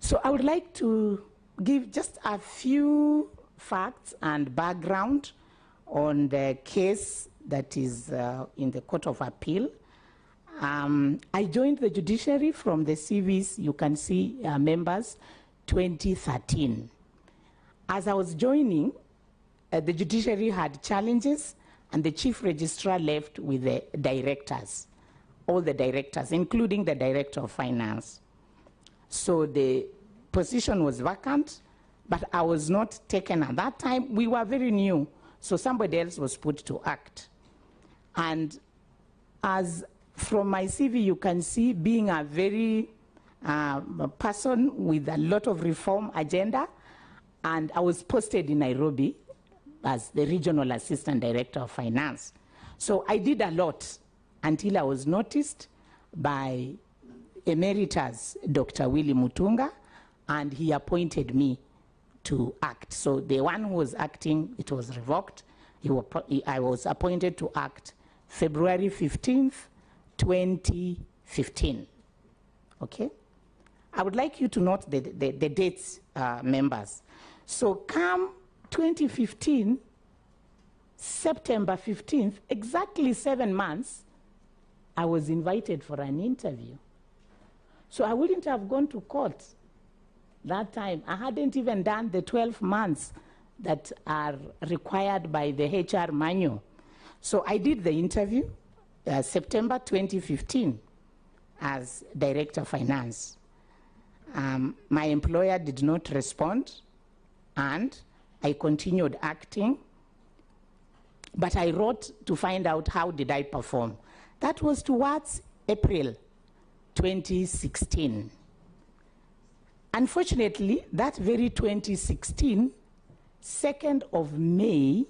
So I would like to give just a few facts and background on the case that is in the Court of Appeal. I joined the judiciary from the CVs, you can see members, 2013. As I was joining, the judiciary had challenges and the chief registrar left with the directors, all the directors, including the director of finance. So the position was vacant, but I was not taken at that time. We were very new, so somebody else was put to act. And as from my CV, you can see being a very person with a lot of reform agenda, and I was posted in Nairobi as the regional assistant director of finance. So I did a lot until I was noticed by Emeritus Dr. Willy Mutunga, and he appointed me to act. So the one who was acting, it was revoked. I was appointed to act February 15th, 2015. Okay? I would like you to note the dates, members. So come 2015, September 15th, exactly 7 months, I was invited for an interview. So I wouldn't have gone to court that time. I hadn't even done the 12 months that are required by the HR manual. So I did the interview, September 2015. as Director of Finance. My employer did not respond, and I continued acting. But I wrote to find out how did I perform. That was towards April 2016. Unfortunately, that very 2016, 2nd of May,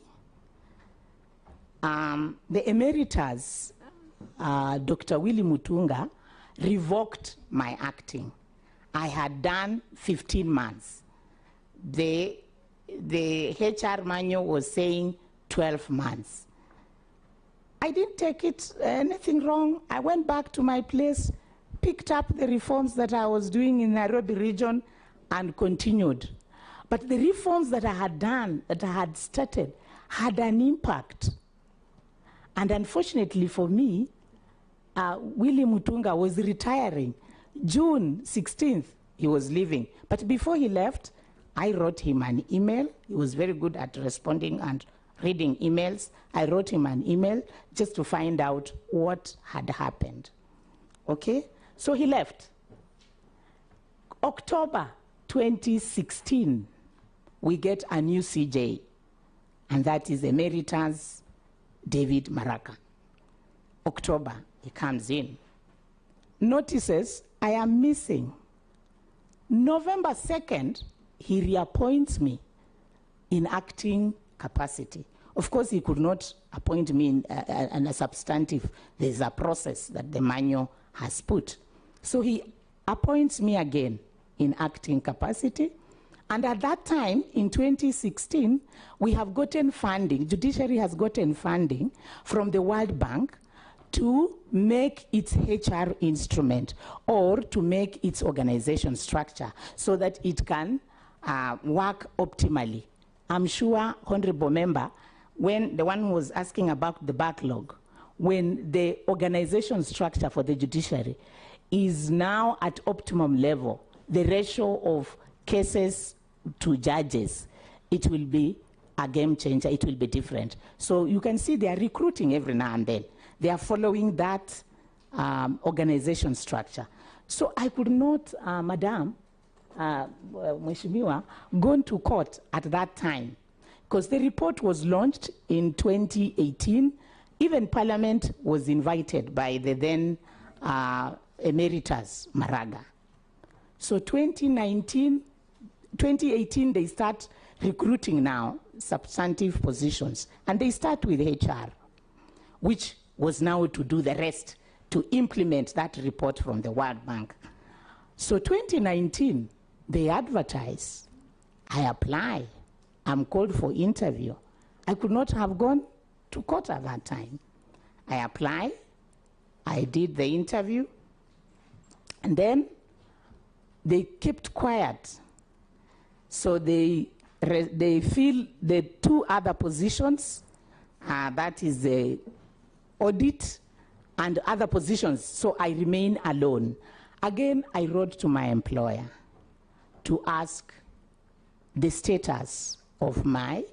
the emeritus, Dr. Willie Mutunga, revoked my acting. I had done 15 months. The HR manual was saying 12 months. I didn't take it anything wrong. I went back to my place, picked up the reforms that I was doing in Nairobi region, and continued. But the reforms that I had done, that I had started, had an impact. And unfortunately for me, Willie Mutunga was retiring. June 16th, he was leaving. But before he left, I wrote him an email. He was very good at responding and reading emails. I wrote him an email just to find out what had happened. Okay? So he left. October 2016, we get a new CJ, and that is Emeritus David Maraka. October, he comes in. Notices I am missing. November 2nd, he reappoints me in acting capacity. Of course, he could not appoint me in a substantive. There's a process that the manual has put. So he appoints me again in acting capacity. And at that time, in 2016, we have gotten funding, judiciary has gotten funding from the World Bank to make its HR instrument or to make its organization structure so that it can work optimally. I'm sure, Honorable Member, when the one who was asking about the backlog, when the organization structure for the judiciary is now at optimum level, the ratio of cases to judges, it will be a game changer, it will be different. So you can see they are recruiting every now and then. They are following that organization structure. So I could not, Madam, Mheshimiwa, go to court at that time, because the report was launched in 2018. Even Parliament was invited by the then Emeritus Maraga. So 2018, they start recruiting now substantive positions, and they start with HR, which was now to do the rest, to implement that report from the World Bank. So 2019, they advertise, I apply, I'm called for interview. I could not have gone to court at that time. I apply, I did the interview, and then they kept quiet. So they fill the two other positions, that is the audit and other positions, so I remain alone. Again, I wrote to my employer to ask the status of my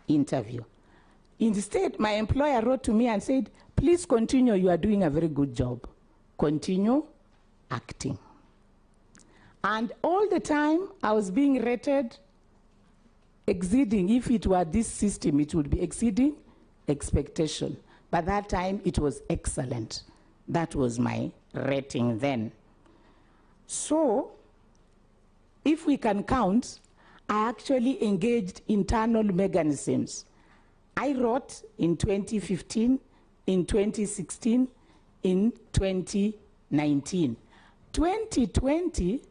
interview. Instead, my employer wrote to me and said, please continue, you are doing a very good job. Continue acting. And all the time, I was being rated exceeding. If it were this system, it would be exceeding expectation. By that time, it was excellent. That was my rating then. So, if we can count, I actually engaged internal mechanisms. I wrote in 2015, in 2016, in 2019. 2020,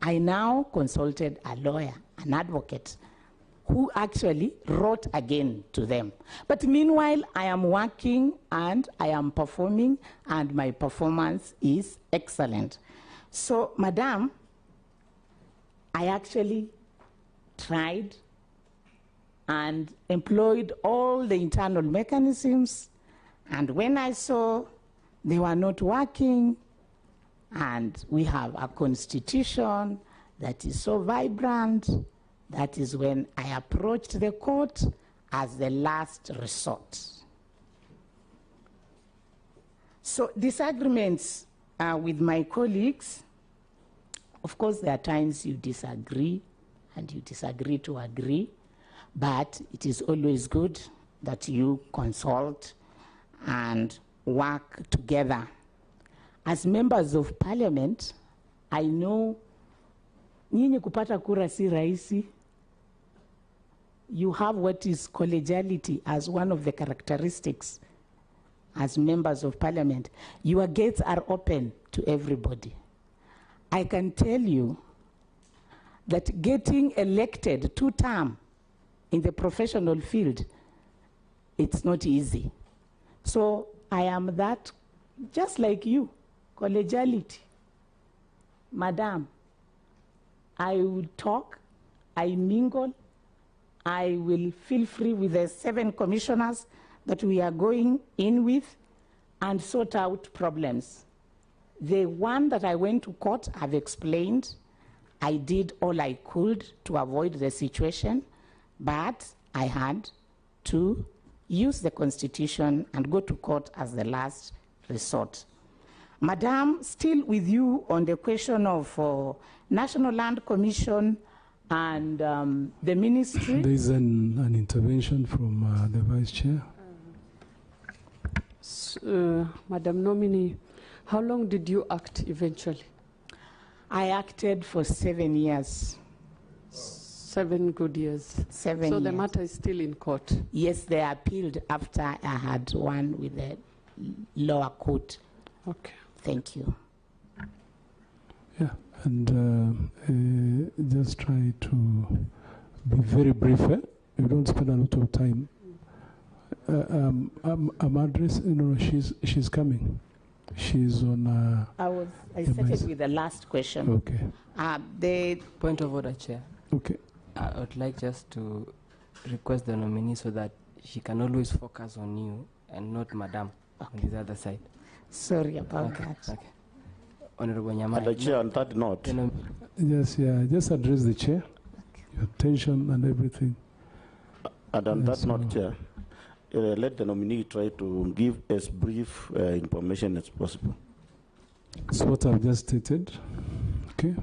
I now consulted a lawyer, an advocate, who actually wrote again to them. But meanwhile, I am working and I am performing, and my performance is excellent. So, Madam, I actually tried and employed all the internal mechanisms, and when I saw they were not working, and we have a constitution that is so vibrant, that is when I approached the court as the last resort. So disagreements with my colleagues, of course, there are times you disagree and you disagree to agree, but it is always good that you consult and work together. As members of parliament, I know nyinyi kupata kura si rahisi. You have what is collegiality as one of the characteristics as members of parliament. Your gates are open to everybody. I can tell you that getting elected 2-term in the professional field, it's not easy. So I am that, just like you, collegiality. Madam, I will talk, I mingle, I will feel free with the 7 commissioners that we are going in with and sort out problems. The one that I went to court, I've explained. I did all I could to avoid the situation, but I had to use the Constitution and go to court as the last resort. Madam, still with you on the question of National Land Commission and the ministry. There is an intervention from the Vice Chair. Madam Nominee, how long did you act eventually? I acted for 7 years. 7 good years. 7 so years. The matter is still in court? Yes, they appealed after I had won with the lower court. Okay. Thank you. Yeah, and just try to be very brief. You don't spend a lot of time. I'm addressing, she's coming. She's on. I started with the last question. Okay. The point of order, Chair. Okay. I would like just to request the nominee so that she can always focus on you and not Madam on this other side. Sorry about that. Okay. Honorable Nyamai. The Chair, on that note. Yes, yeah, just address the Chair, your tension and everything. And on that note, Chair, let the nominee try to give as brief information as possible. That's what I've just stated. Okay.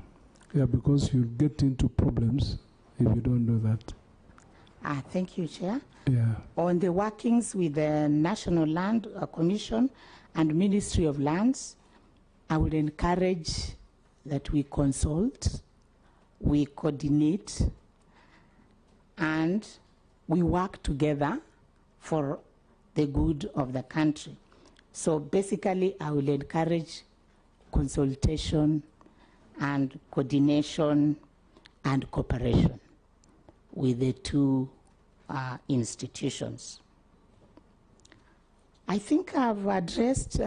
Yeah, because you get into problems if you don't do that. Thank you, Chair. Yeah. On the workings with the National Land Commission and Ministry of Lands, I would encourage that we consult, we coordinate, and we work together for the good of the country. So basically, I will encourage consultation and coordination and cooperation with the 2 institutions. I think I've addressed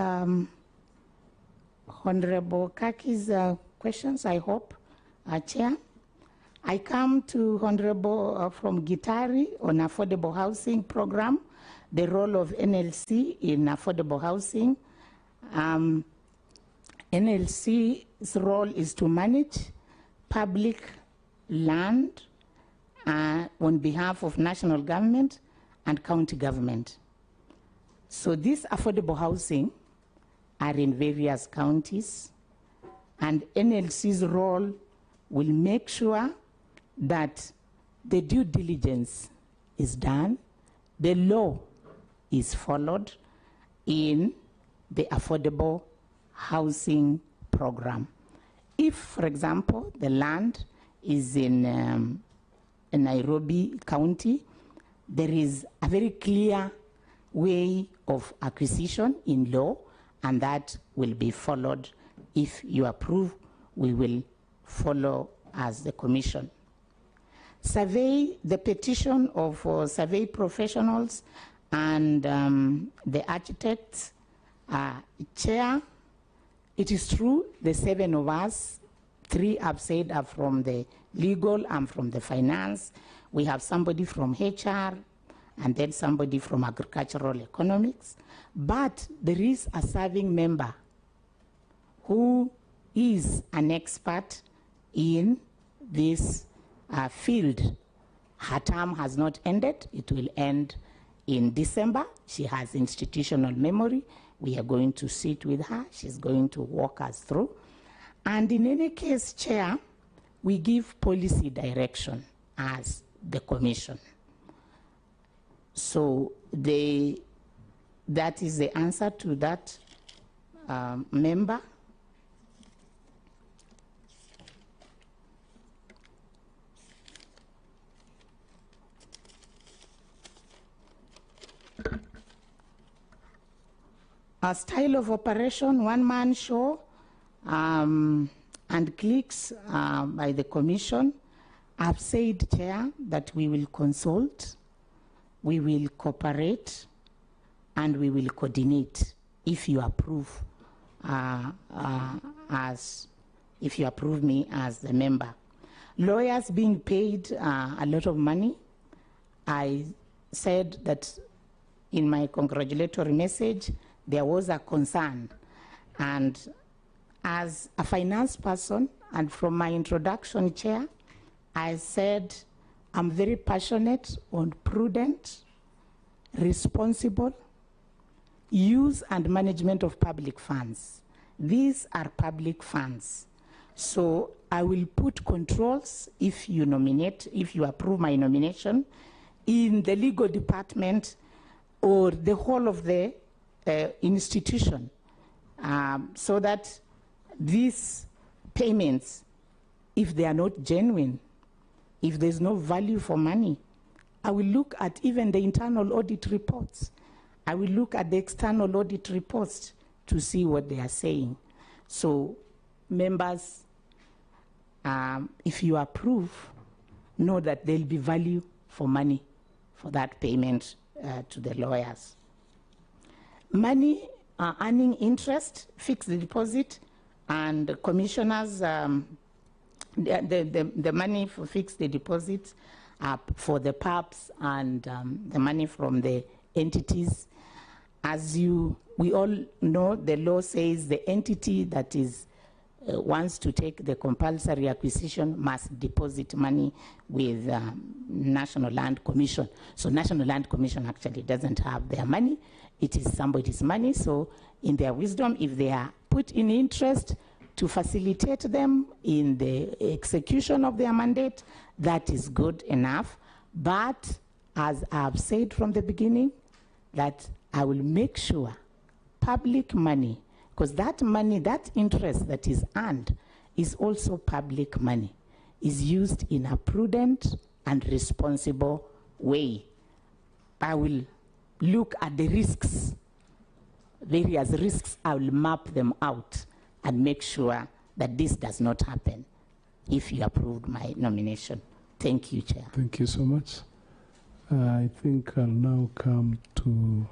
Honorable Kaki's questions, I hope, Chair. I come to Honorable from Gitari on affordable housing program, the role of NLC in affordable housing. NLC's role is to manage public land on behalf of national government and county government. So these affordable housing are in various counties, and NLC's role will make sure that the due diligence is done, the law is followed in the affordable housing program. If, for example, the land is in Nairobi County, there is a very clear way of acquisition in law, and that will be followed. If you approve, we will follow as the Commission. Survey, the petition of survey professionals and the architects, Chair, it is true, the 7 of us, 3 I've said are from the legal and from the finance. We have somebody from HR and then somebody from agricultural economics. But there is a serving member who is an expert in this field. Her term has not ended. It will end in December. She has institutional memory. We are going to sit with her. She's going to walk us through. And in any case, Chair, we give policy direction as the Commission. So that is the answer to that member. A style of operation, one-man show, and clicks by the Commission. I've said, Chair, that we will consult, we will cooperate, and we will coordinate if you approve if you approve me as the member. Lawyers being paid a lot of money. I said that in my congratulatory message, there was a concern. And as a finance person, and from my introduction, Chair, I said I'm very passionate on prudent, responsible use and management of public funds. These are public funds. So I will put controls if you nominate, if you approve my nomination, in the legal department or the whole of the institution, so that these payments, if they are not genuine, if there's no value for money, I will look at even the internal audit reports. I will look at the external audit reports to see what they are saying. So members, if you approve, know that there'll be value for money for that payment to the lawyers. Money, earning interest, fixed deposit, and commissioners, the money for fixed deposits for the PAPs and the money from the entities. As we all know, the law says the entity that wants to take the compulsory acquisition must deposit money with National Land Commission. So National Land Commission actually doesn't have their money. It is somebody's money. So in their wisdom, if they are put in interest to facilitate them in the execution of their mandate, that is good enough. But as I've said from the beginning, that I will make sure public money, because that money, that interest that is earned is also public money, is used in a prudent and responsible way. I will look at the risks, various risks. I will map them out and make sure that this does not happen if you approve my nomination. Thank you, Chair. Thank you so much. I think I'll now come to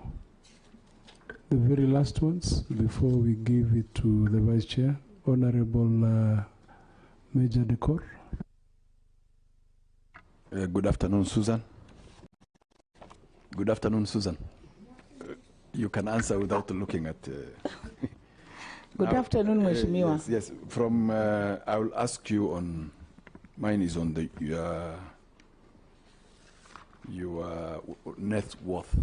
the very last ones before we give it to the Vice Chair, Honorable Major Decor. Good afternoon, Susan. Good afternoon, Susan. You can answer without looking at... Good afternoon, Mheshimiwa. Yes. From, I will ask you on, mine is on the your net worth.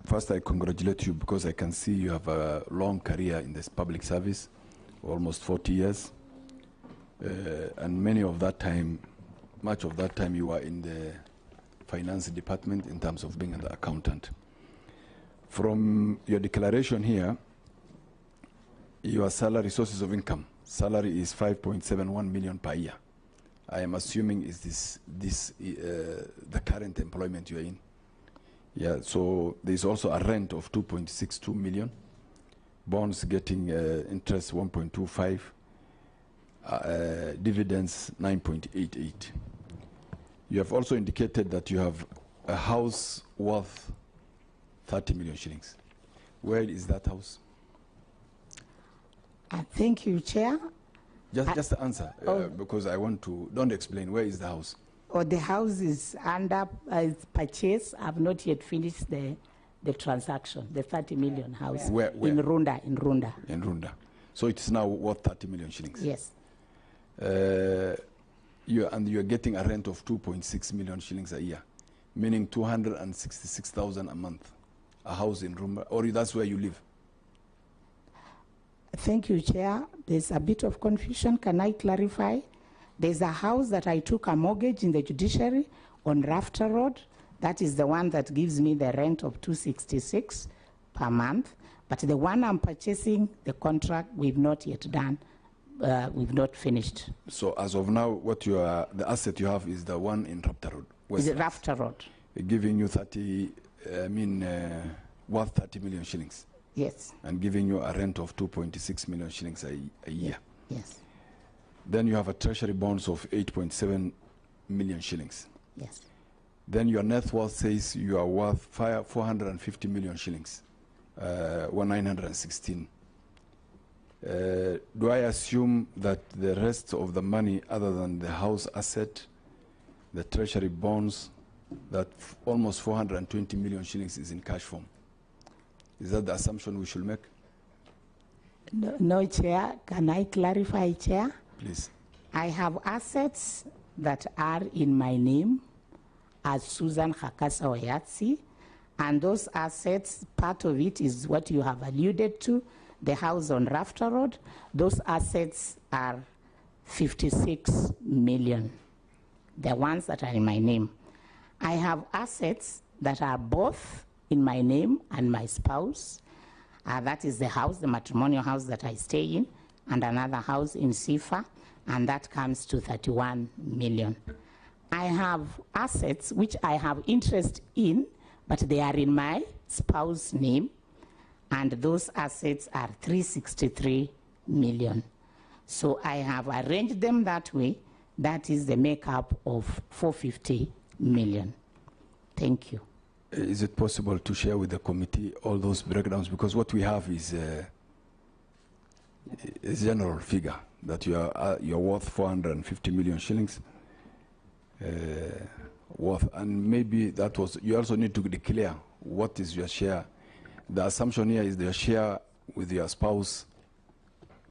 First, I congratulate you because I can see you have a long career in this public service, almost 40 years. And much of that time you were in the finance department in terms of being an accountant. From your declaration here, your salary, sources of income, salary is 5.71 million per year. I am assuming is the current employment you are in. Yeah, so there's also a rent of 2.62 million, bonds getting interest 1.25, dividends 9.88. You have also indicated that you have a house worth 30 million shillings. Where is that house? Thank you, Chair. Just answer, because I want to, don't explain, where is the house? The house is under purchase. I've not yet finished the transaction, the 30 million house. Where? In Runda. In Runda. So it's now worth 30 million shillings? Yes. You're getting a rent of 2.6 million shillings a year. meaning 266,000 a month, a house in Rumba, or that's where you live? Thank you, Chair. There's a bit of confusion. Can I clarify? There's a house that I took a mortgage in the judiciary on Rafter Road. That is the one that gives me the rent of 266 per month. But the one I'm purchasing, the contract, we've not yet done. We've not finished. So as of now, what the asset you have is the one in Rafter Road. Is it Rafter Road? Giving you worth 30 million shillings. Yes. And giving you a rent of 2.6 million shillings a year. Yes. Then you have a treasury bonds of 8.7 million shillings. Yes. Then your net worth says you are worth 450 million shillings, 1916. Do I assume that the rest of the money, other than the house asset, the treasury bonds, that almost 420 million shillings is in cash form? Is that the assumption we should make? No, Chair. Can I clarify, Chair? Please. I have assets that are in my name as Susan Hakasa Oyatsi, and those assets, part of it is what you have alluded to, the house on Rafter Road. Those assets are 56 million, the ones that are in my name. I have assets that are both in my name and my spouse. That is the house, the matrimonial house that I stay in, and another house in Sifa, and that comes to 31 million. I have assets which I have interest in, but they are in my spouse's name, and those assets are 363 million. So I have arranged them that way. That is the makeup of 450 million. Thank you. Is it possible to share with the committee all those breakdowns? Because what we have is a general figure that you're worth 450 million shillings worth, and maybe that was, you also need to declare what is your share. The assumption here is the share with your spouse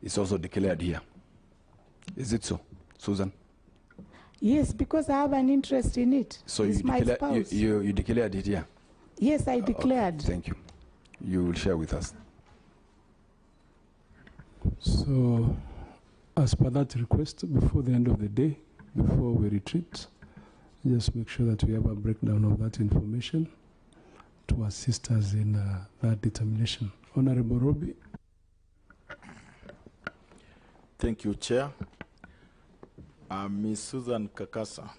is also declared here. Is it so, Susan? Yes, because I have an interest in it. So it's my spouse. you declared it here? Yes, I declared. Okay, thank you. You will share with us. So, as per that request, before the end of the day, before we retreat, just make sure that we have a breakdown of that information to assist us in that determination. Honorable Robbie. Thank you, Chair. Ms. Susan Kakasa,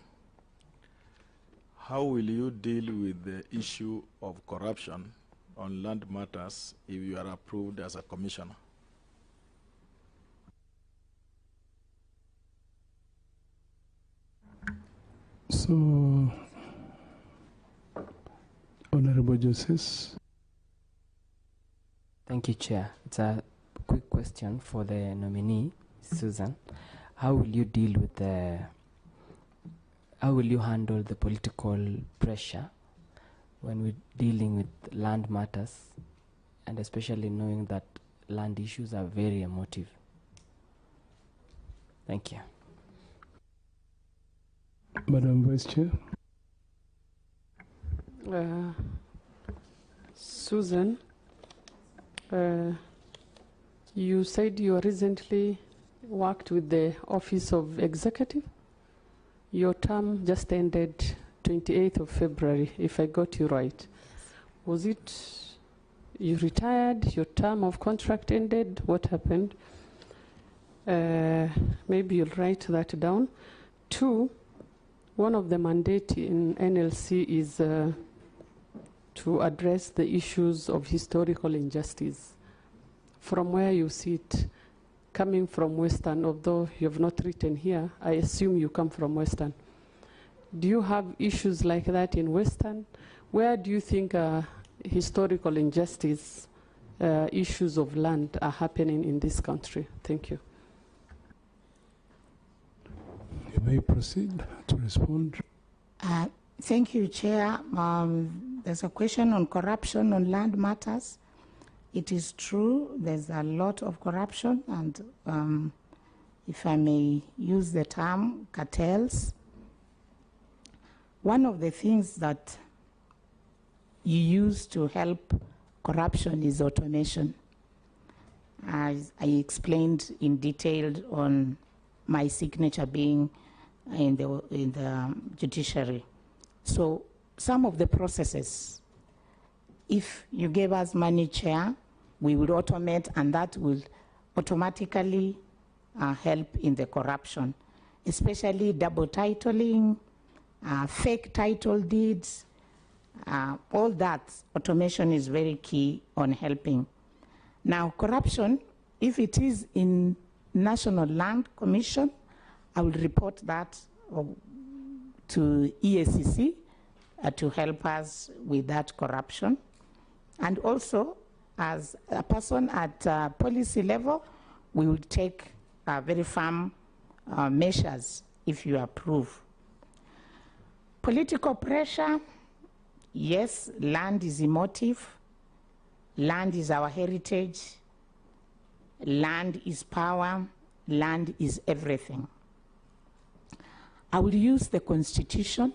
how will you deal with the issue of corruption on land matters if you are approved as a commissioner? So, Honorable Joseph. Thank you, Chair. It's a quick question for the nominee, Susan. How will you deal with how will you handle the political pressure when we're dealing with land matters, and especially knowing that land issues are very emotive? Thank you. Madam Vice Chair. Susan, you said you recently worked with the Office of Executive. Your term just ended 28th of February, if I got you right. Was it you retired, your term of contract ended? What happened? Maybe you'll write that down. 2, one of the mandates in NLC is to address the issues of historical injustice. From where you sit, coming from Western, although you have not written here, I assume you come from Western. Do you have issues like that in Western? Where do you think historical injustice, issues of land are happening in this country? Thank you. You may proceed to respond. Thank you, Chair. There's a question on corruption on land matters. It is true, there's a lot of corruption, and if I may use the term, cartels. one of the things that you use to help corruption is automation. As I explained in detail on my signature being in the judiciary. So some of the processes, if you gave us money, Chair, we would automate, and that will automatically help in the corruption, especially double titling, fake title deeds, all that. Automation is very key on helping. Now, corruption, if it is in National Land Commission, I will report that to EACC to help us with that corruption. And also, as a person at policy level, we will take very firm measures if you approve. Political pressure, yes, land is emotive. Land is our heritage. Land is power. Land is everything. I will use the Constitution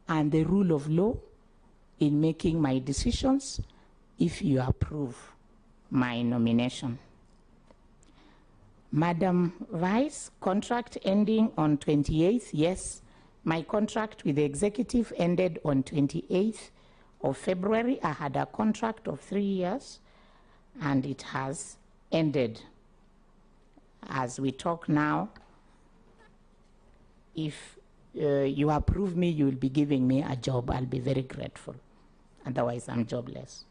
and the rule of law in making my decisions if you approve my nomination. Madam Vice, contract ending on 28th, yes. My contract with the executive ended on 28th of February. I had a contract of 3 years, and it has ended. As we talk now, if you approve me, you will be giving me a job. I'll be very grateful. Otherwise, I'm jobless.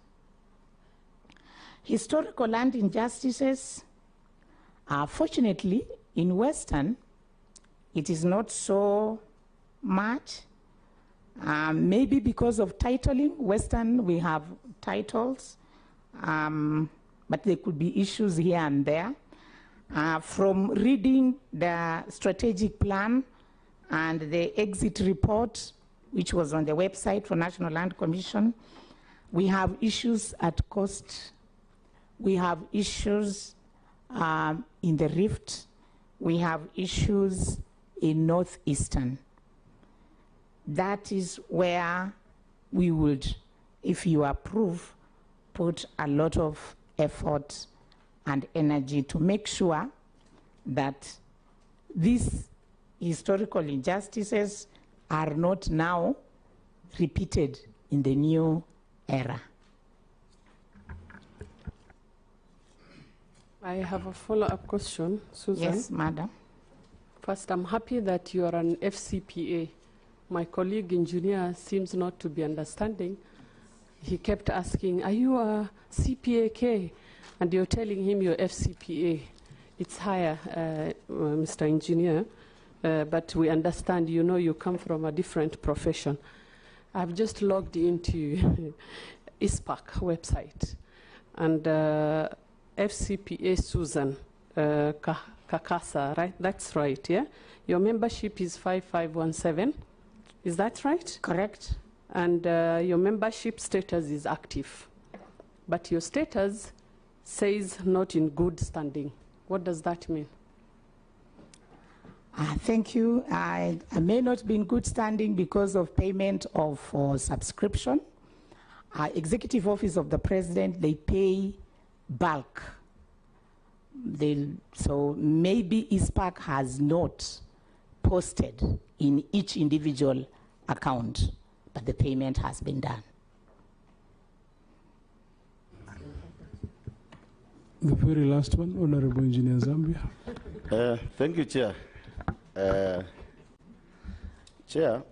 Historical land injustices, fortunately, in Western, it is not so much. Maybe because of titling. Western, we have titles, but there could be issues here and there. From reading the strategic plan and the exit report, which was on the website for National Land Commission, we have issues at coast. We have issues in the Rift. We have issues in Northeastern. That is where we would, if you approve, put a lot of effort and energy to make sure that these historical injustices are not now repeated in the new era. I have a follow-up question, Susan. Yes, madam. First, I'm happy that you are an FCPA. My colleague engineer seems not to be understanding. He kept asking, are you a CPAK? And you're telling him you're FCPA. It's higher, Mr. Engineer, but we understand, you know, you come from a different profession. I've just logged into ISPAC website, and FCPA Susan Kakasa, right? That's right, yeah? Your membership is 5517. Is that right? Correct. And your membership status is active. But your status says not in good standing. What does that mean? Thank you. I may not be in good standing because of payment of subscription. Executive Office of the President, they pay bulk. So maybe ISPAC has not posted in each individual account, but the payment has been done. The very last one, Honorable Engineer Zambia. Thank you, Chair. Chair,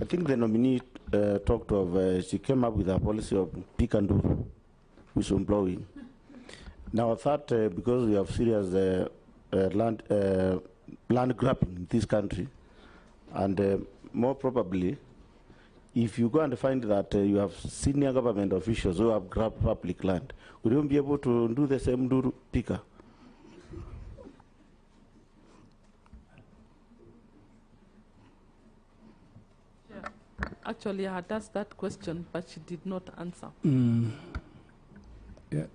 I think the nominee talked of, she came up with a policy of pick and do, whistleblowing. Now I thought because we have serious land grabbing in this country, and more probably, if you go and find that you have senior government officials who have grabbed public land, would you be able to do the same do picker? Yeah. Actually, I had asked that question, but she did not answer. Yeah.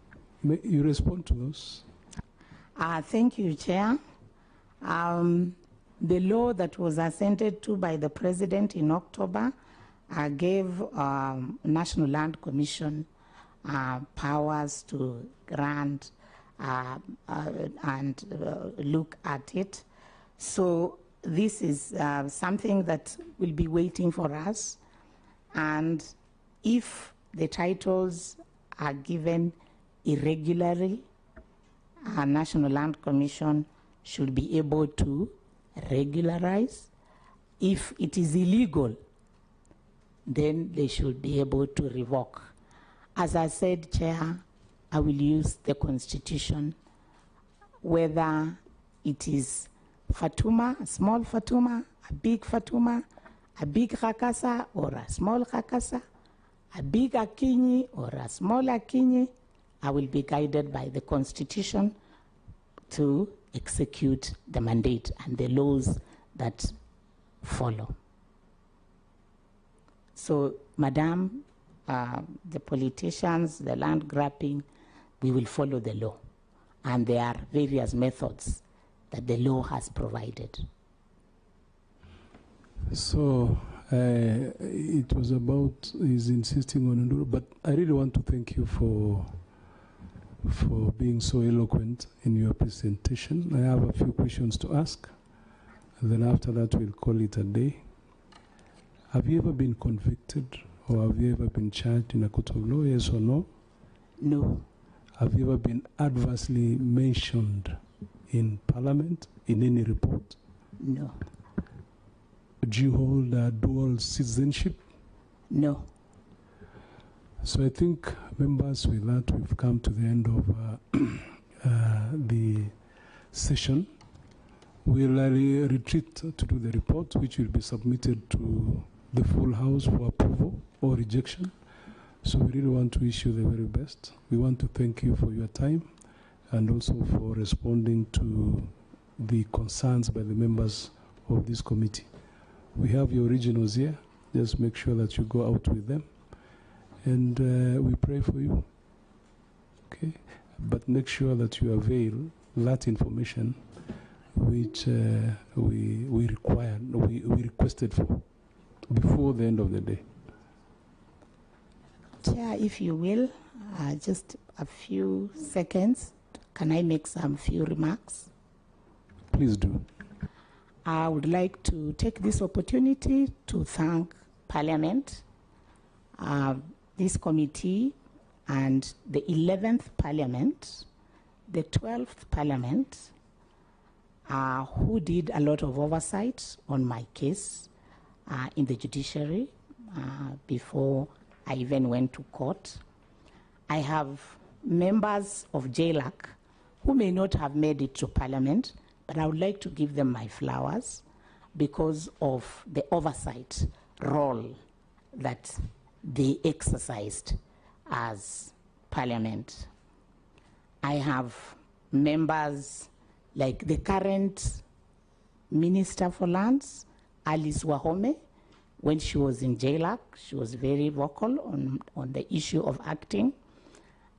May you respond to those? Thank you, Chair. The law that was assented to by the President in October gave National Land Commission powers to grant and look at it. So this is something that will be waiting for us. And if the titles are given irregularly, our National Land Commission should be able to regularize. If it is illegal, then they should be able to revoke. As I said, Chair, I will use the Constitution, whether it is Fatuma, a small Fatuma, a big Fatuma, a big Hakasa or a small Hakasa, a big Akinyi or a small Akinyi, I will be guided by the Constitution to execute the mandate and the laws that follow. So, Madam, the politicians, the land grabbing, we will follow the law. And there are various methods that the law has provided. So, it was about his insisting on Nduru, but I really want to thank you for being so eloquent in your presentation. I have a few questions to ask, and then after that we'll call it a day. Have you ever been convicted or have you ever been charged in a court of law, yes or no? No. Have you ever been adversely mentioned in Parliament, in any report? No. Do you hold a dual citizenship? No. So I think, members, with that we've come to the end of the session. We'll retreat to do the report, which will be submitted to the full House for approval or rejection. So we really want to wish you the very best. We want to thank you for your time and also for responding to the concerns by the members of this committee. We have your originals here. Just make sure that you go out with them. And we pray for you. Okay? But make sure that you avail that information which we requested for before the end of the day. Chair, if you will, just a few seconds. Can I make some few remarks? Please do. I would like to take this opportunity to thank Parliament, this committee, and the 11th Parliament, the 12th Parliament, who did a lot of oversight on my case in the judiciary before I even went to court. I have members of JLAC who may not have made it to Parliament, but I would like to give them my flowers because of the oversight role that they exercised as Parliament. I have members like the current Minister for Lands, Alice Wahome. When she was in JLAC, she was very vocal on the issue of acting.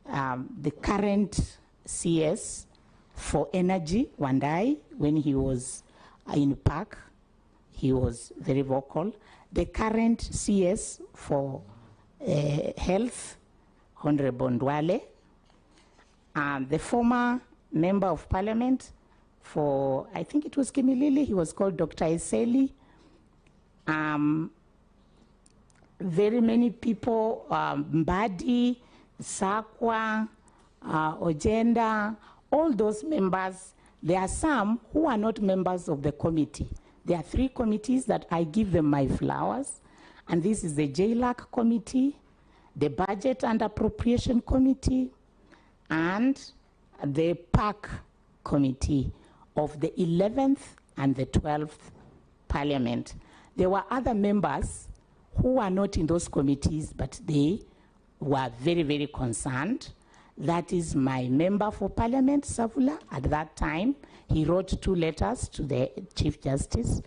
The current CS for Energy, Wandai, when he was in PAC, he was very vocal. The current CS for Health, Honorable Ndwale, and the former Member of Parliament for, I think it was Kimilili, he was called Dr. Eseli. Very many people, Mbadi, Sakwa, Ojenda, all those members. There are some who are not members of the committee. There are 3 committees that I give them my flowers, and this is the JLAC committee, the Budget and Appropriation Committee, and the PAC committee of the 11th and the 12th Parliament. There were other members who were not in those committees, but they were very, very concerned. That is my member for Parliament, Savula. At that time, he wrote 2 letters to the Chief Justice.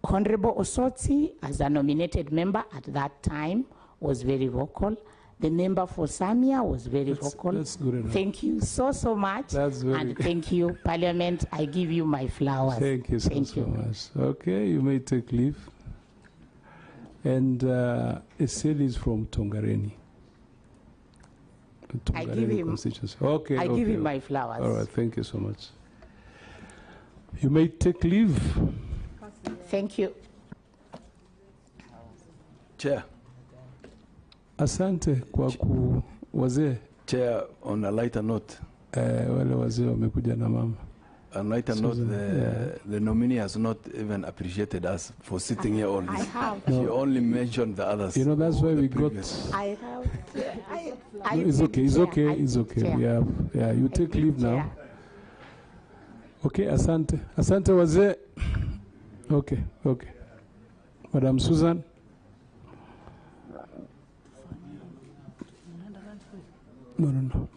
Honorable Osotsi, as a nominated member at that time, was very vocal. The member for Samia was very That's vocal. good enough. Thank you so much. That's very and thank you, Parliament. I give you my flowers. Thank you so much. Okay, you may take leave. And Eseli is from Tongareni. I give him, constituency. Okay, I give him my okay. flowers. All right, thank you so much. You may take leave. Thank you. Chair. Asante kwa wazee. Chair, on a lighter note. Wale wazee wamekuja na mama. On a lighter note, the nominee has not even appreciated us for sitting here all this. I have. She only mentioned the others. You know, that's why we got. I have. No, it's okay. It's okay. It's okay. We have. Yeah, you take leave now. Okay, asante. Asante wazee. Okay, okay. Madam Susan. No.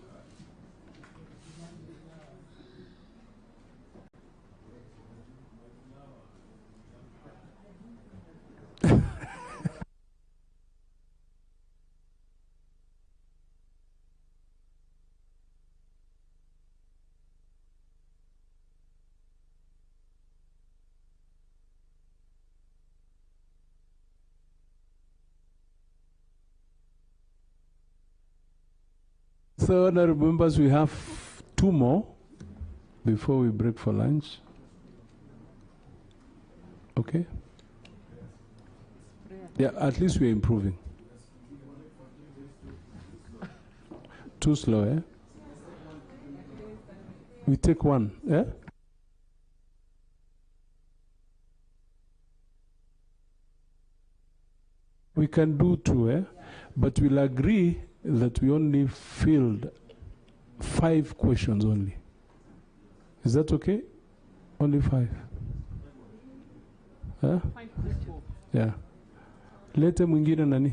So, honorable members, we have 2 more before we break for lunch. Okay? Yeah, at least we're improving. Too slow, eh? We take 1, eh? We can do 2, eh? But we'll agree that we only filled 5 questions only. Is that okay? Only 5. Huh? Yeah. Lete mwingine nani?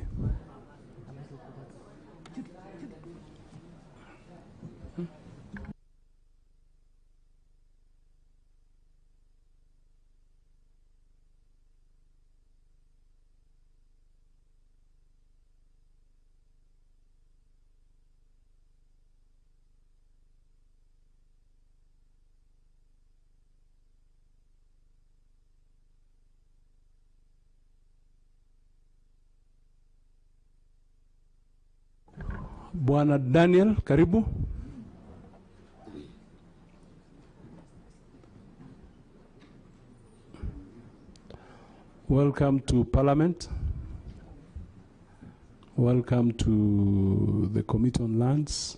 Bwana Daniel, karibu. Welcome to Parliament. Welcome to the Committee on Lands.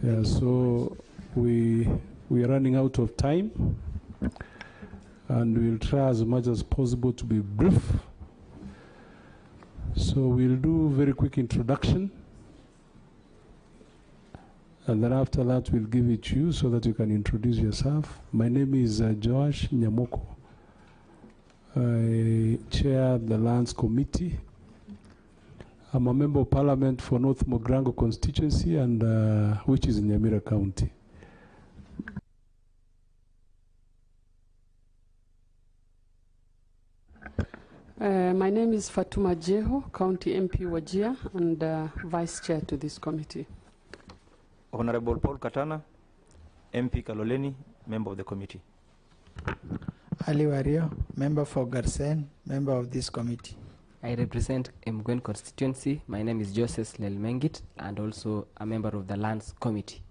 Yeah, so we are running out of time, and we'll try as much as possible to be brief. So we'll do very quick introduction, and then after that we'll give it to you so that you can introduce yourself. My name is Joash Nyamoko. I chair the Lands Committee. I'm a member of Parliament for North Mogrango constituency, and which is in Nyamira County. My name is Fatuma Jeho, County MP Wajir, and Vice Chair to this committee. Honorable Paul Katana, MP Kaloleni, member of the committee. Ali Wario, member for Garsen, member of this committee. I represent Mgwen constituency. My name is Joseph Lelmengit, and also a member of the Lands Committee.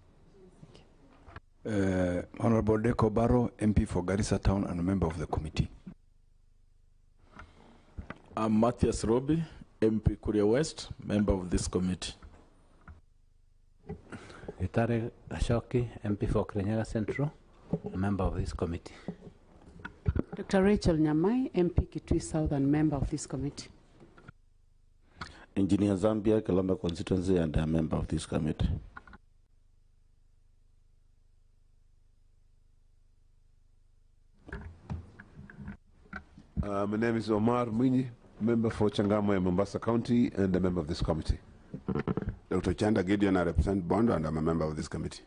Honorable Deko Barrow, MP for Garissa Town and a member of the committee. I'm Matthias Roby, MP Kuria West, member of this committee. Itare Ashoki, MP for Kirinyaga Central, a member of this committee. Dr. Rachel Nyamai, MP Kitui South and member of this committee. Engineer Zambia, Kalamba constituency, and a member of this committee. My name is Omar Mwinyi, member for Changamwe, Mombasa County, and a member of this committee. Dr. Chanda Gideon, I represent Bondo, and I'm a member of this committee.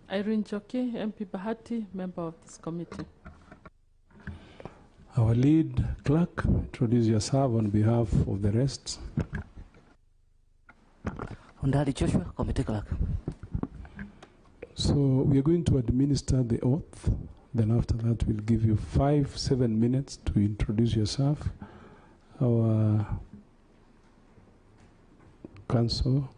Irene Joki, MP Bahati, member of this committee. Our lead clerk, introduce yourself on behalf of the rest. Undali Joshua, Committee Clerk. So we are going to administer the oath. Then after that, we'll give you 5-7 minutes to introduce yourself. Our council.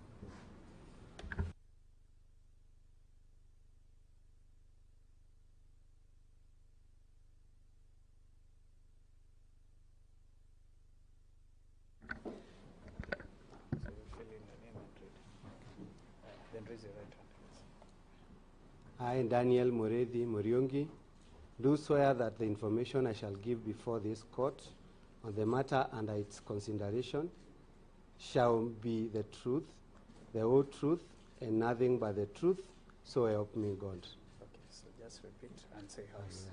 I, Daniel Muredi Muriungi, do swear that the information I shall give before this court on the matter under its consideration shall be the truth, the whole truth, and nothing but the truth, so help me God. Okay, so just repeat and say house.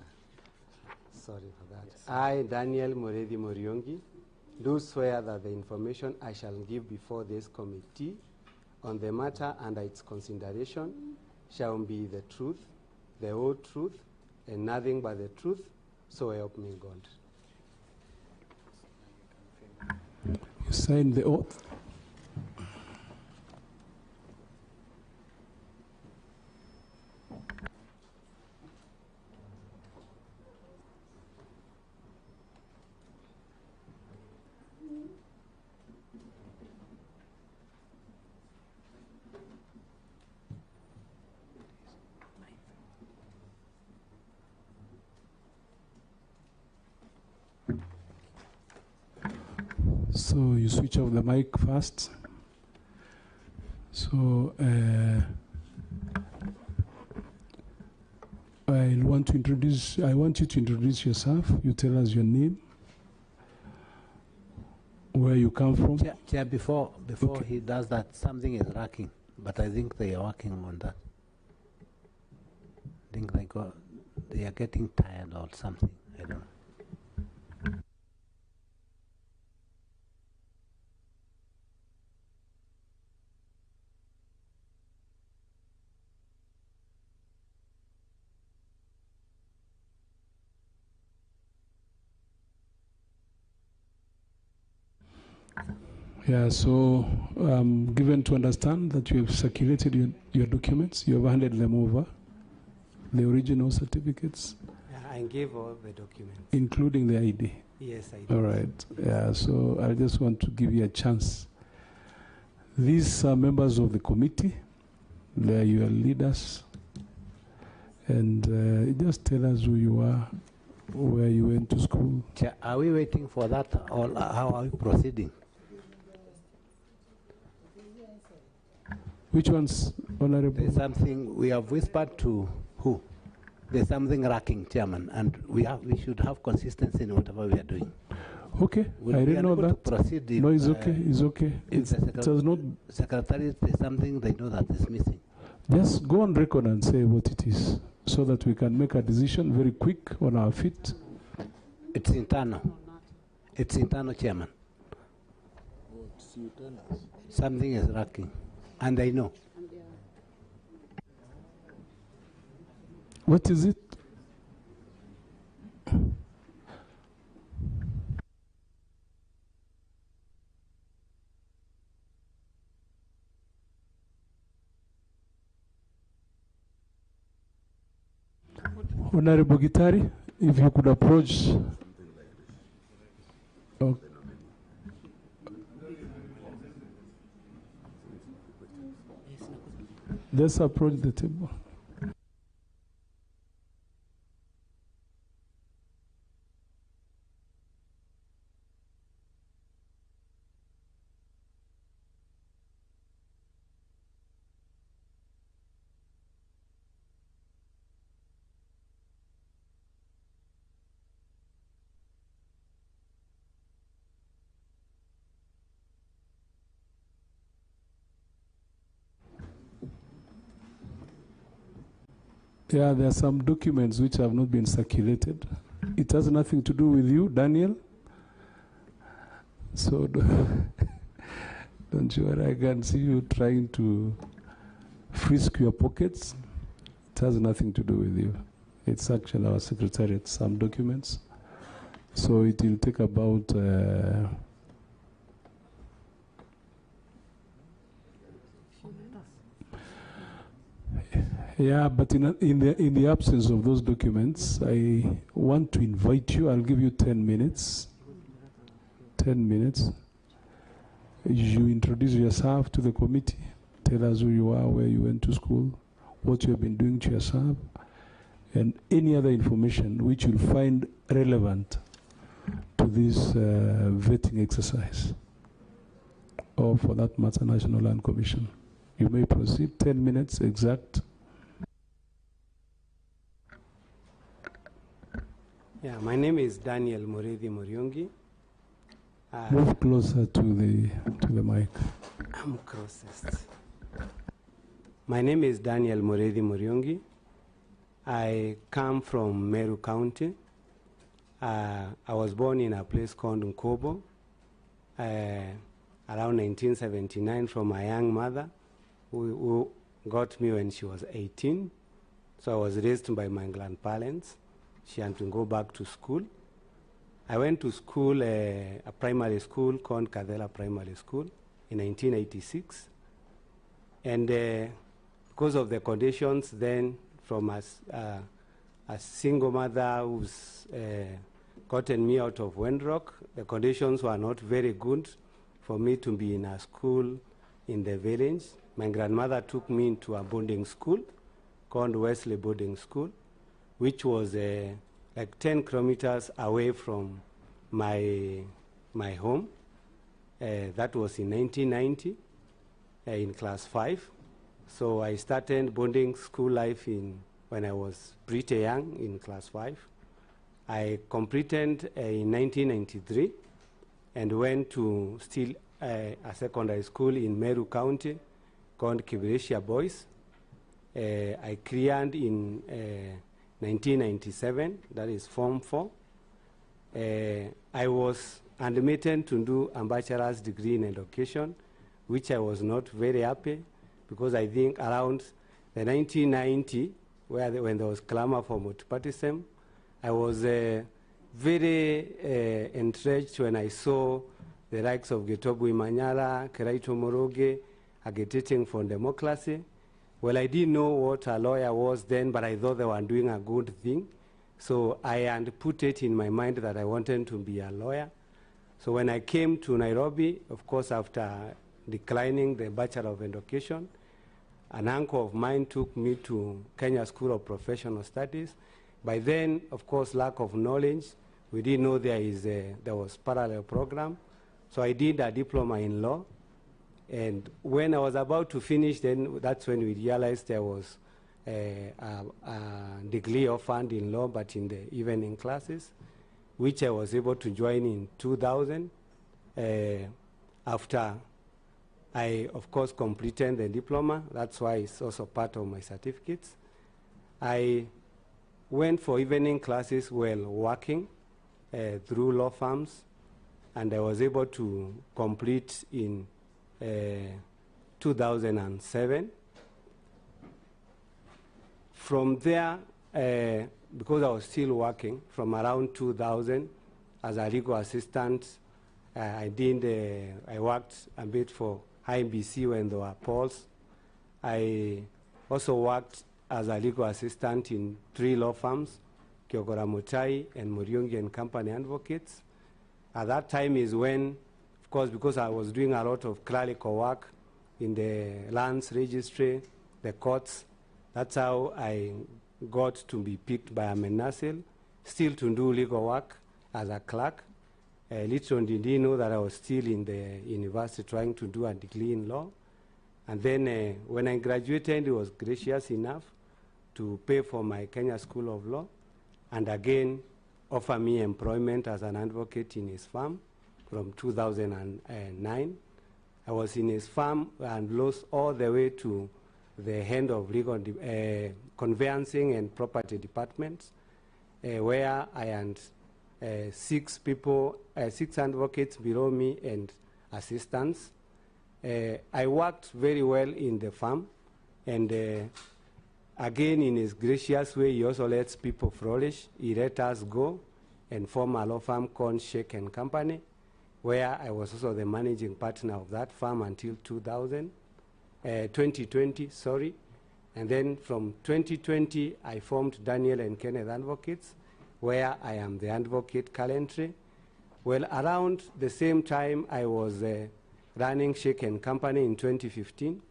Sorry for that. Yes. I, Daniel Muredi Muriungi, do swear that the information I shall give before this committee on the matter under its consideration shall be the truth, the whole truth, and nothing but the truth, so help me God. You sign the oath. So you switch off the mic first. So I want you to introduce yourself. You tell us your name, where you come from. Chair, before okay. He does that, something is lacking, but I think they are working on that. I think they are getting tired or something. I don't know. Yeah, so I'm given to understand that you have circulated your documents. You have handed them over, the original certificates. Yeah, I gave all the documents. Including the ID? Yes, I did. All right. Yeah, so I just want to give you a chance. These are members of the committee. They are your leaders. And just tell us who you are, where you went to school. Chair, are we waiting for that, or how are we proceeding? Which ones, Honorable? There's something we have whispered to who? There's something lacking, Chairman, and we should have consistency in whatever we are doing. Okay, I didn't know that. Proceed if, no, it's okay, it's okay. If it does not. Secretariat is something they know that is missing. Just go on record and say what it is, so that we can make a decision very quick on our feet. It's internal. It's internal, Chairman. Something is lacking. And I know. What is it? Honorable Gitari, if you could approach. Okay. Let's approach the table. Yeah, there are some documents which have not been circulated. It has nothing to do with you, Daniel. So don't you worry, I can see you trying to frisk your pockets. It has nothing to do with you. It's actually our secretariat, some documents. So it will take about yeah, but in the absence of those documents, I want to invite you. I'll give you 10 minutes. 10 minutes. You introduce yourself to the committee. Tell us who you are, where you went to school, what you have been doing to yourself, and any other information which you'll find relevant to this vetting exercise, or for that matter, National Land Commission. You may proceed. 10 minutes exact. Yeah, my name is Daniel Muridhi Muriungi. Move closer to the mic. I'm closest. My name is Daniel Muridhi Muriungi. I come from Meru County. I was born in a place called Nkobo around 1979 from a young mother who got me when she was 18. So I was raised by my grandparents. She had to go back to school. I went to school, a primary school called Kadela Primary School in 1986. And because of the conditions then, from a single mother who's gotten me out of Wendrock, the conditions were not very good for me to be in a school in the village. My grandmother took me into a boarding school called Wesley Boarding School, which was like 10 kilometers away from my home. That was in 1990, in class 5. So I started boarding school life when I was pretty young, in class 5. I completed in 1993 and went to still a secondary school in Meru County called Kibirisha Boys. I cleared in 1997, that is Form 4. I was admitted to do a bachelor's degree in education, which I was not very happy, because I think around the 1990, when there was clamor for multipartyism, I was very encouraged when I saw the likes of Getobu Imanyala, Keraito Moroge agitating for democracy. Well, I didn't know what a lawyer was then, but I thought they were doing a good thing. So I had put it in my mind that I wanted to be a lawyer. So when I came to Nairobi, of course, after declining the Bachelor of Education, an uncle of mine took me to Kenya School of Professional Studies. By then, of course, lack of knowledge, we didn't know there was parallel program. So I did a diploma in law. And when I was about to finish, then that's when we realized there was a degree offered in law, but in the evening classes, which I was able to join in 2000. After I, of course, completed the diploma, that's why it's also part of my certificates. I went for evening classes while working through law firms, and I was able to complete in 2007. From there, because I was still working from around 2000 as a legal assistant, I worked a bit for IBC when there were polls. I also worked as a legal assistant in 3 law firms, Kyogora Mutai and Muriungi and Company Advocates. At that time is when, of course, because I was doing a lot of clerical work in the lands registry, the courts, that's how I got to be picked by Amenasil, still to do legal work as a clerk. Little did he know that I was still in the university trying to do a degree in law. And then when I graduated, he was gracious enough to pay for my Kenya School of Law, and again offer me employment as an advocate in his firm from 2009. I was in his firm and lost all the way to the head of legal conveyancing and property departments, where I had 6 advocates below me and assistants. I worked very well in the firm, and again, in his gracious way, he also lets people flourish. He let us go. and form a law firm called Sheikh and Company, where I was also the managing partner of that firm until 2020, sorry. And then from 2020, I formed Daniel and Kenneth Advocates, where I am the advocate currently. Well, around the same time, I was running Sheikh and Company in 2015,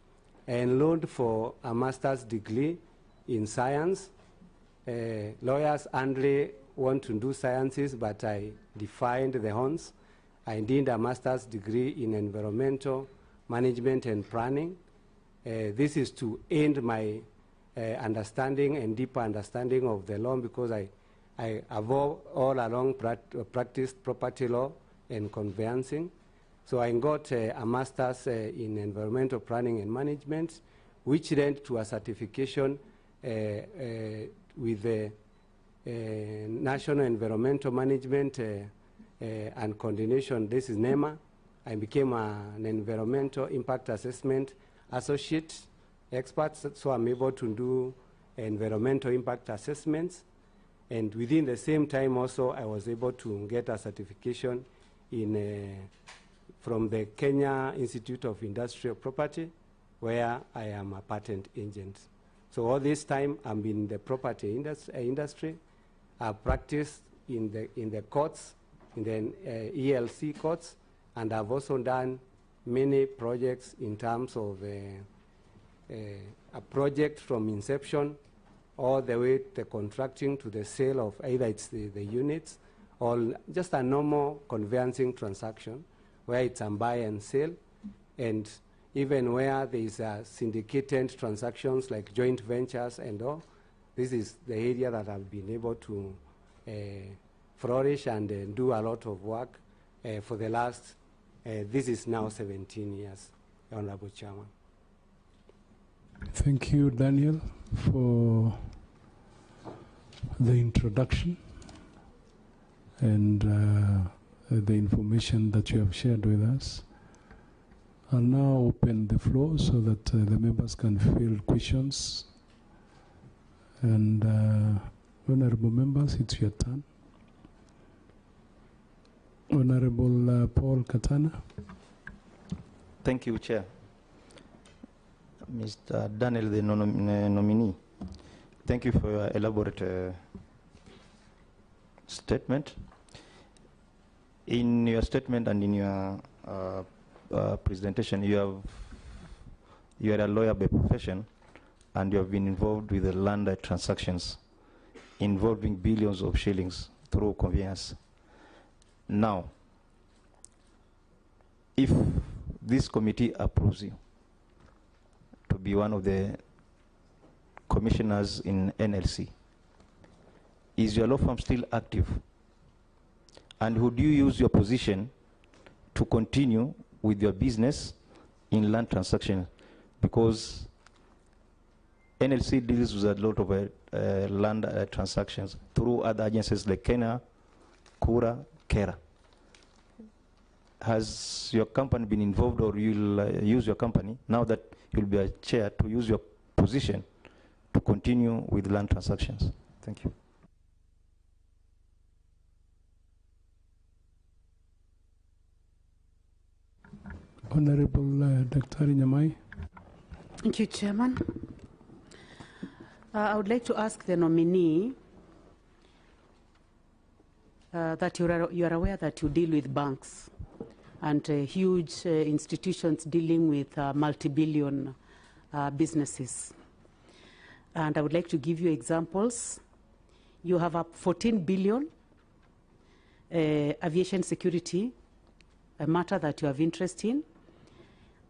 and enrolled for a master's degree in science. Lawyers only want to do sciences, but I defined the horns. I did a master's degree in environmental management and planning. This is to end my understanding and deeper understanding of the law, because I have all along practiced property law and conveyancing. So I got a master's in environmental planning and management, which led to a certification with the National Environmental Management and Coordination. This is NEMA. I became an environmental impact assessment associate expert, so I'm able to do environmental impact assessments. And within the same time also, I was able to get a certification in from the Kenya Institute of Industrial Property, where I am a patent agent. So all this time, I'm in the property industry. I've practiced in the courts, in the ELC courts, and I've also done many projects in terms of a project from inception all the way to the contracting to the sale of either it's the units or just a normal conveyancing transaction where it's a buy and sell, and even where there is syndicated transactions like joint ventures and all. This is the area that I've been able to flourish and do a lot of work for the last, this is now 17 years, Honorable Chairman. Thank you, Daniel, for the introduction and the information that you have shared with us. I'll now open the floor so that the members can field questions. And honorable members, it's your turn. Honorable Paul Katana. Thank you, Chair. Mr. Daniel, the nominee, thank you for your elaborate statement. In your statement and in your presentation, you are a lawyer by profession, and you have been involved with the land transactions involving billions of shillings through conveyance. Now, if this committee approves you to be one of the commissioners in NLC, is your law firm still active? And would you use your position to continue with your business in land transactions? Because NLC deals with a lot of land transactions through other agencies like Kenya, Kura, Kera. Has your company been involved, or you'll use your company, now that you'll be a chair, to use your position to continue with land transactions? Thank you. Honorable Dr. Nyamai. Thank you, Chairman. I would like to ask the nominee that you are aware that you deal with banks and huge institutions dealing with multi-billion businesses. And I would like to give you examples. You have a 14 billion aviation security, a matter that you have interest in,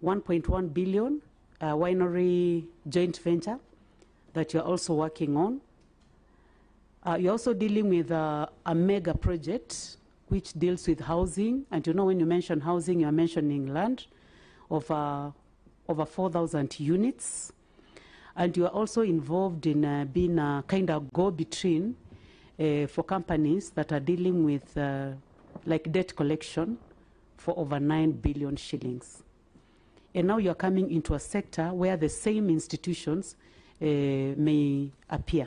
1.1 billion winery joint venture that you're also working on. You're also dealing with a mega project which deals with housing. And you know, when you mention housing, you're mentioning land of over 4,000 units. And you are also involved in being a kind of go-between for companies that are dealing with like debt collection for over 9 billion shillings. And now you're coming into a sector where the same institutions may appear.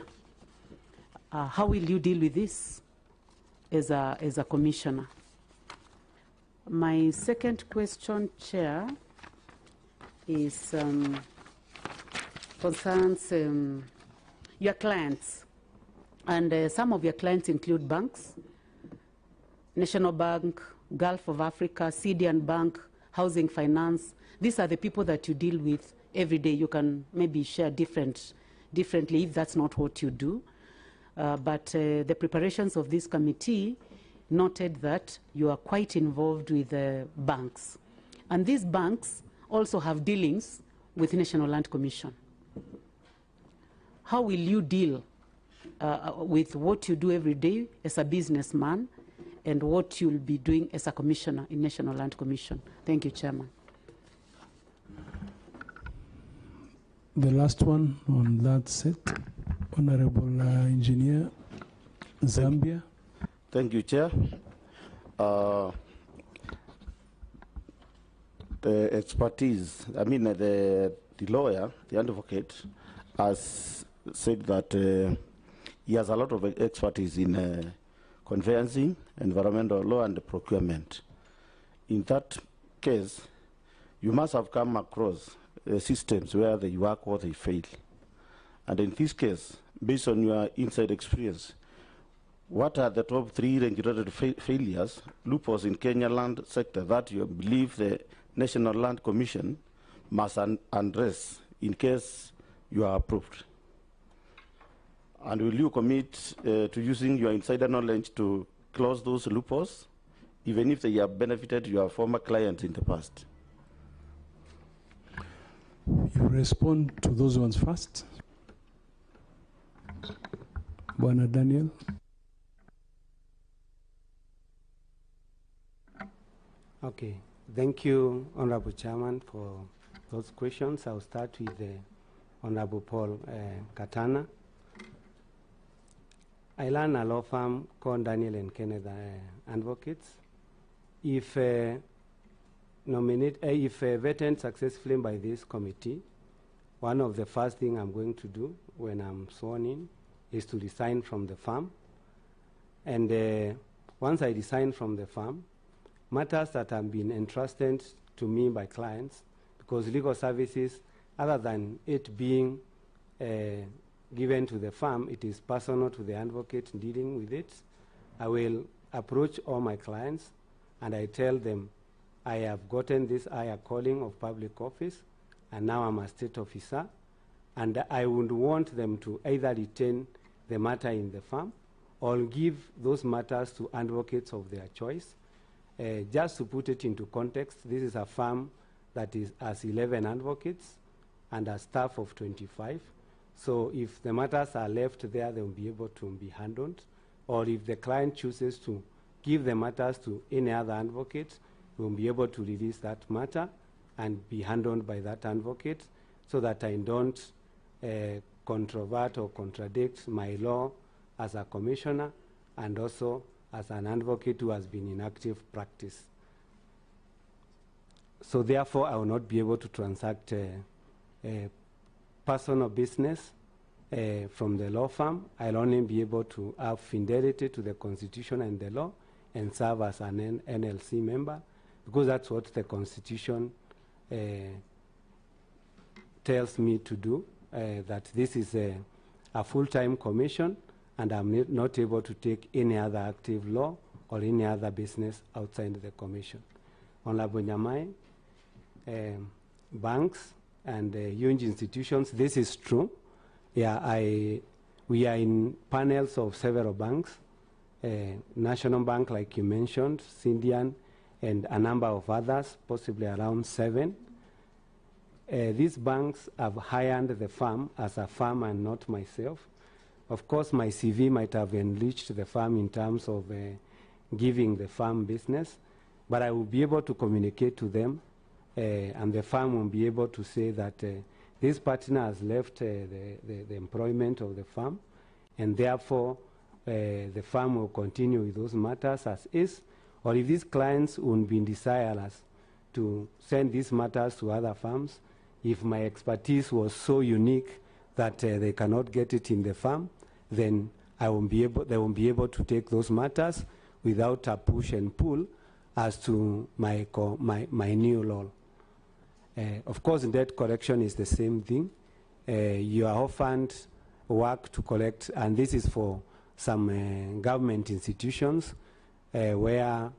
How will you deal with this? as a commissioner. My second question, Chair, is concerns your clients. And some of your clients include banks, National Bank, Gulf of Africa, CDN Bank, Housing Finance. These are the people that you deal with every day. You can maybe share differently if that's not what you do. But the preparations of this committee noted that you are quite involved with banks. And these banks also have dealings with National Land Commission. How will you deal with what you do every day as a businessman and what you'll be doing as a commissioner in National Land Commission? Thank you, Chairman. The last one on that set, Honorable Engineer, Zambia. Thank you, Chair. The expertise, the lawyer, the advocate, has said that he has a lot of expertise in conveyancing, environmental law, and procurement. In that case, you must have come across systems where they work or they fail. And in this case, based on your inside experience, what are the top 3 regulated failures, loopholes in Kenyan land sector that you believe the National Land Commission must address in case you are approved? And will you commit to using your insider knowledge to close those loopholes, even if they have benefited your former clients in the past? You respond to those ones first. Bwana Daniel. Okay, thank you, Honorable Chairman, for those questions. I'll start with the Honorable Paul Katana. I run a law firm called Daniel and Kenneth Advocates. If vetted successfully by this committee, one of the first things I'm going to do when I'm sworn in is to resign from the firm. And once I resign from the firm, matters that have been entrusted to me by clients, because legal services, other than it being given to the firm, it is personal to the advocate dealing with it. I will approach all my clients and I tell them, I have gotten this higher calling of public office and now I'm a state officer, and I would want them to either retain the matter in the firm or give those matters to advocates of their choice. Just to put it into context, this is a firm that has 11 advocates and a staff of 25. So if the matters are left there, they will be able to be handled. Or if the client chooses to give the matters to any other advocate, we will be able to release that matter and be handled by that advocate, so that I don't controvert or contradict my law as a commissioner and also as an advocate who has been in active practice. So therefore, I will not be able to transact personal business from the law firm. I'll only be able to have fidelity to the Constitution and the law and serve as an NLC member, because that's what the Constitution tells me to do, that this is a full-time commission and I'm not able to take any other active law or any other business outside the commission. Honorable Nyamai, banks and huge institutions, this is true. Yeah, we are in panels of several banks, National Bank, like you mentioned, Indian, and a number of others, possibly around 7. These banks have hired the firm as a firm and not myself. Of course, my CV might have enriched the firm in terms of giving the firm business, but I will be able to communicate to them, and the firm will be able to say that this partner has left the employment of the firm, and therefore the firm will continue with those matters as is, or if these clients would be desirous to send these matters to other firms, if my expertise was so unique that they cannot get it in the firm, then they won't be able to take those matters without a push and pull as to my new law. Of course, debt collection is the same thing. You are often work to collect, and this is for some government institutions where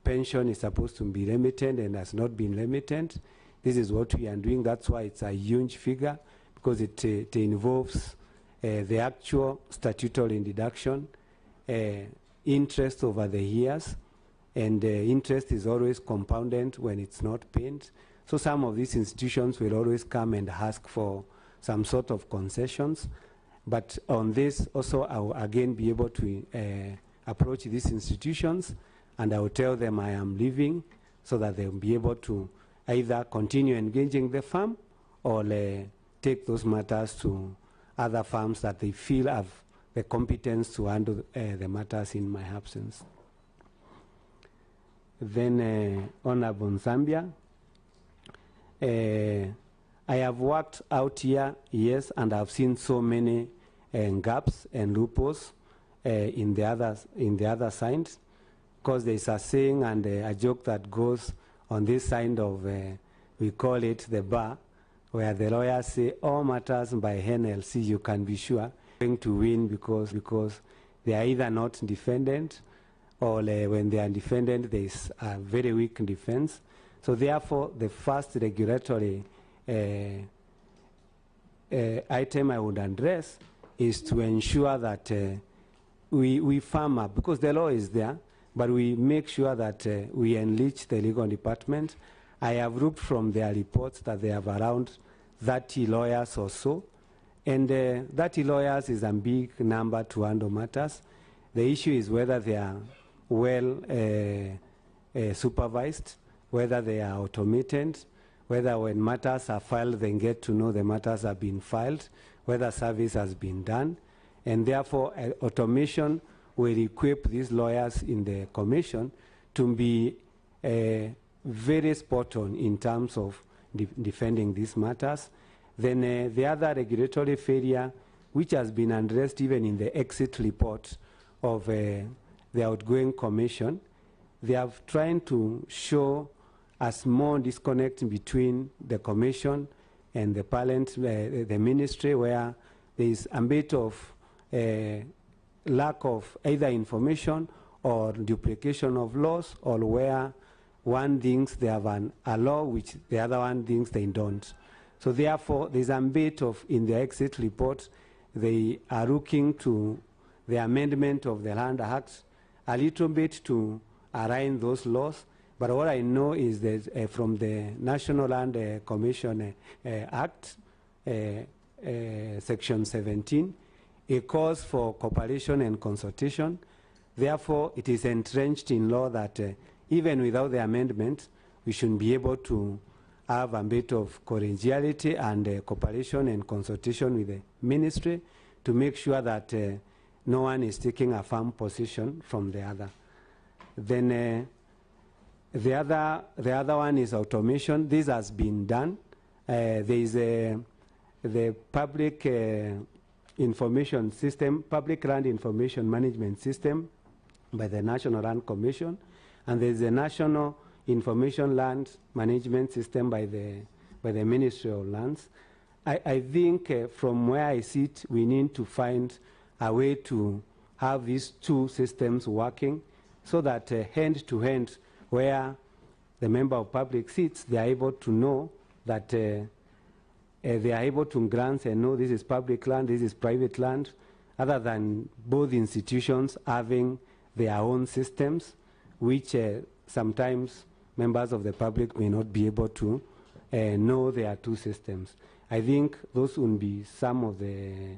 pension is supposed to be limited and has not been limited. This is what we are doing. That's why it's a huge figure, because it involves the actual statutory deduction, interest over the years, and interest is always compounded when it's not paid. So some of these institutions will always come and ask for some sort of concessions. But on this also, I will again be able to approach these institutions, and I will tell them I am leaving, so that they will be able to either continue engaging the firm or take those matters to other firms that they feel have the competence to handle the matters in my absence. Then Honorable Zambia, I have worked out here, yes, and I've seen so many gaps and loopholes in the other side, because there is a saying and a joke that goes on this side of, we call it the bar, where the lawyers say all matters by NLC, you can be sure, going to win because they are either not defendant, or when they are defendant, there is a very weak defense. So therefore, the first regulatory item I would address is to ensure that we firm up, because the law is there, but we make sure that we enrich the legal department. I have looked from their reports that they have around 30 lawyers or so, and 30 lawyers is a big number to handle matters. The issue is whether they are well supervised, whether they are automated, whether when matters are filed, they get to know the matters have been filed, whether service has been done, and therefore automation will equip these lawyers in the commission to be very spot on in terms of defending these matters. Then the other regulatory failure, which has been addressed even in the exit report of the outgoing commission, they have tried to show a small disconnect between the commission and the parliament, the ministry, where there is a bit of lack of either information or duplication of laws, or where one thinks they have a law which the other one thinks they don't. So therefore, there's a bit of, in the exit report, they are looking to the amendment of the Land Act a little bit to align those laws. But what I know is that from the National Land Commission Act, Section 17, it calls for cooperation and consultation. Therefore, it is entrenched in law that even without the amendment, we should be able to have a bit of collegiality and cooperation and consultation with the ministry to make sure that no one is taking a firm position from the other. Then the other one is automation. This has been done. There is the public information system, public land information management system by the National Land Commission, and there is a National Information Land Management System by the Ministry of Lands. I think from where I sit, we need to find a way to have these two systems working, so that hand to hand, where the member of public sits, they are able to know that they are able to glance and know this is public land, this is private land, other than both institutions having their own systems, which sometimes members of the public may not be able to know there are two systems. I think those would be some of the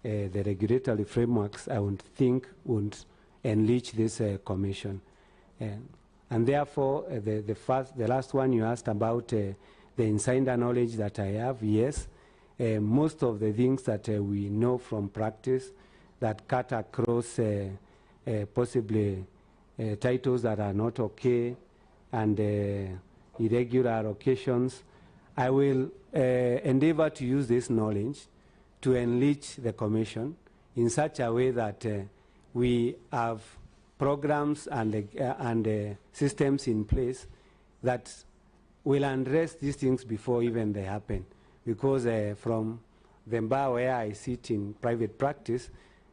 regulatory frameworks I would think would enrich this commission. And therefore, the last one you asked about the insider knowledge that I have, yes. Most of the things that we know from practice that cut across possibly titles that are not okay and irregular occasions, I will endeavor to use this knowledge to enrich the commission in such a way that we have programs and systems in place that will address these things before even they happen. Because from the bar where I sit in private practice,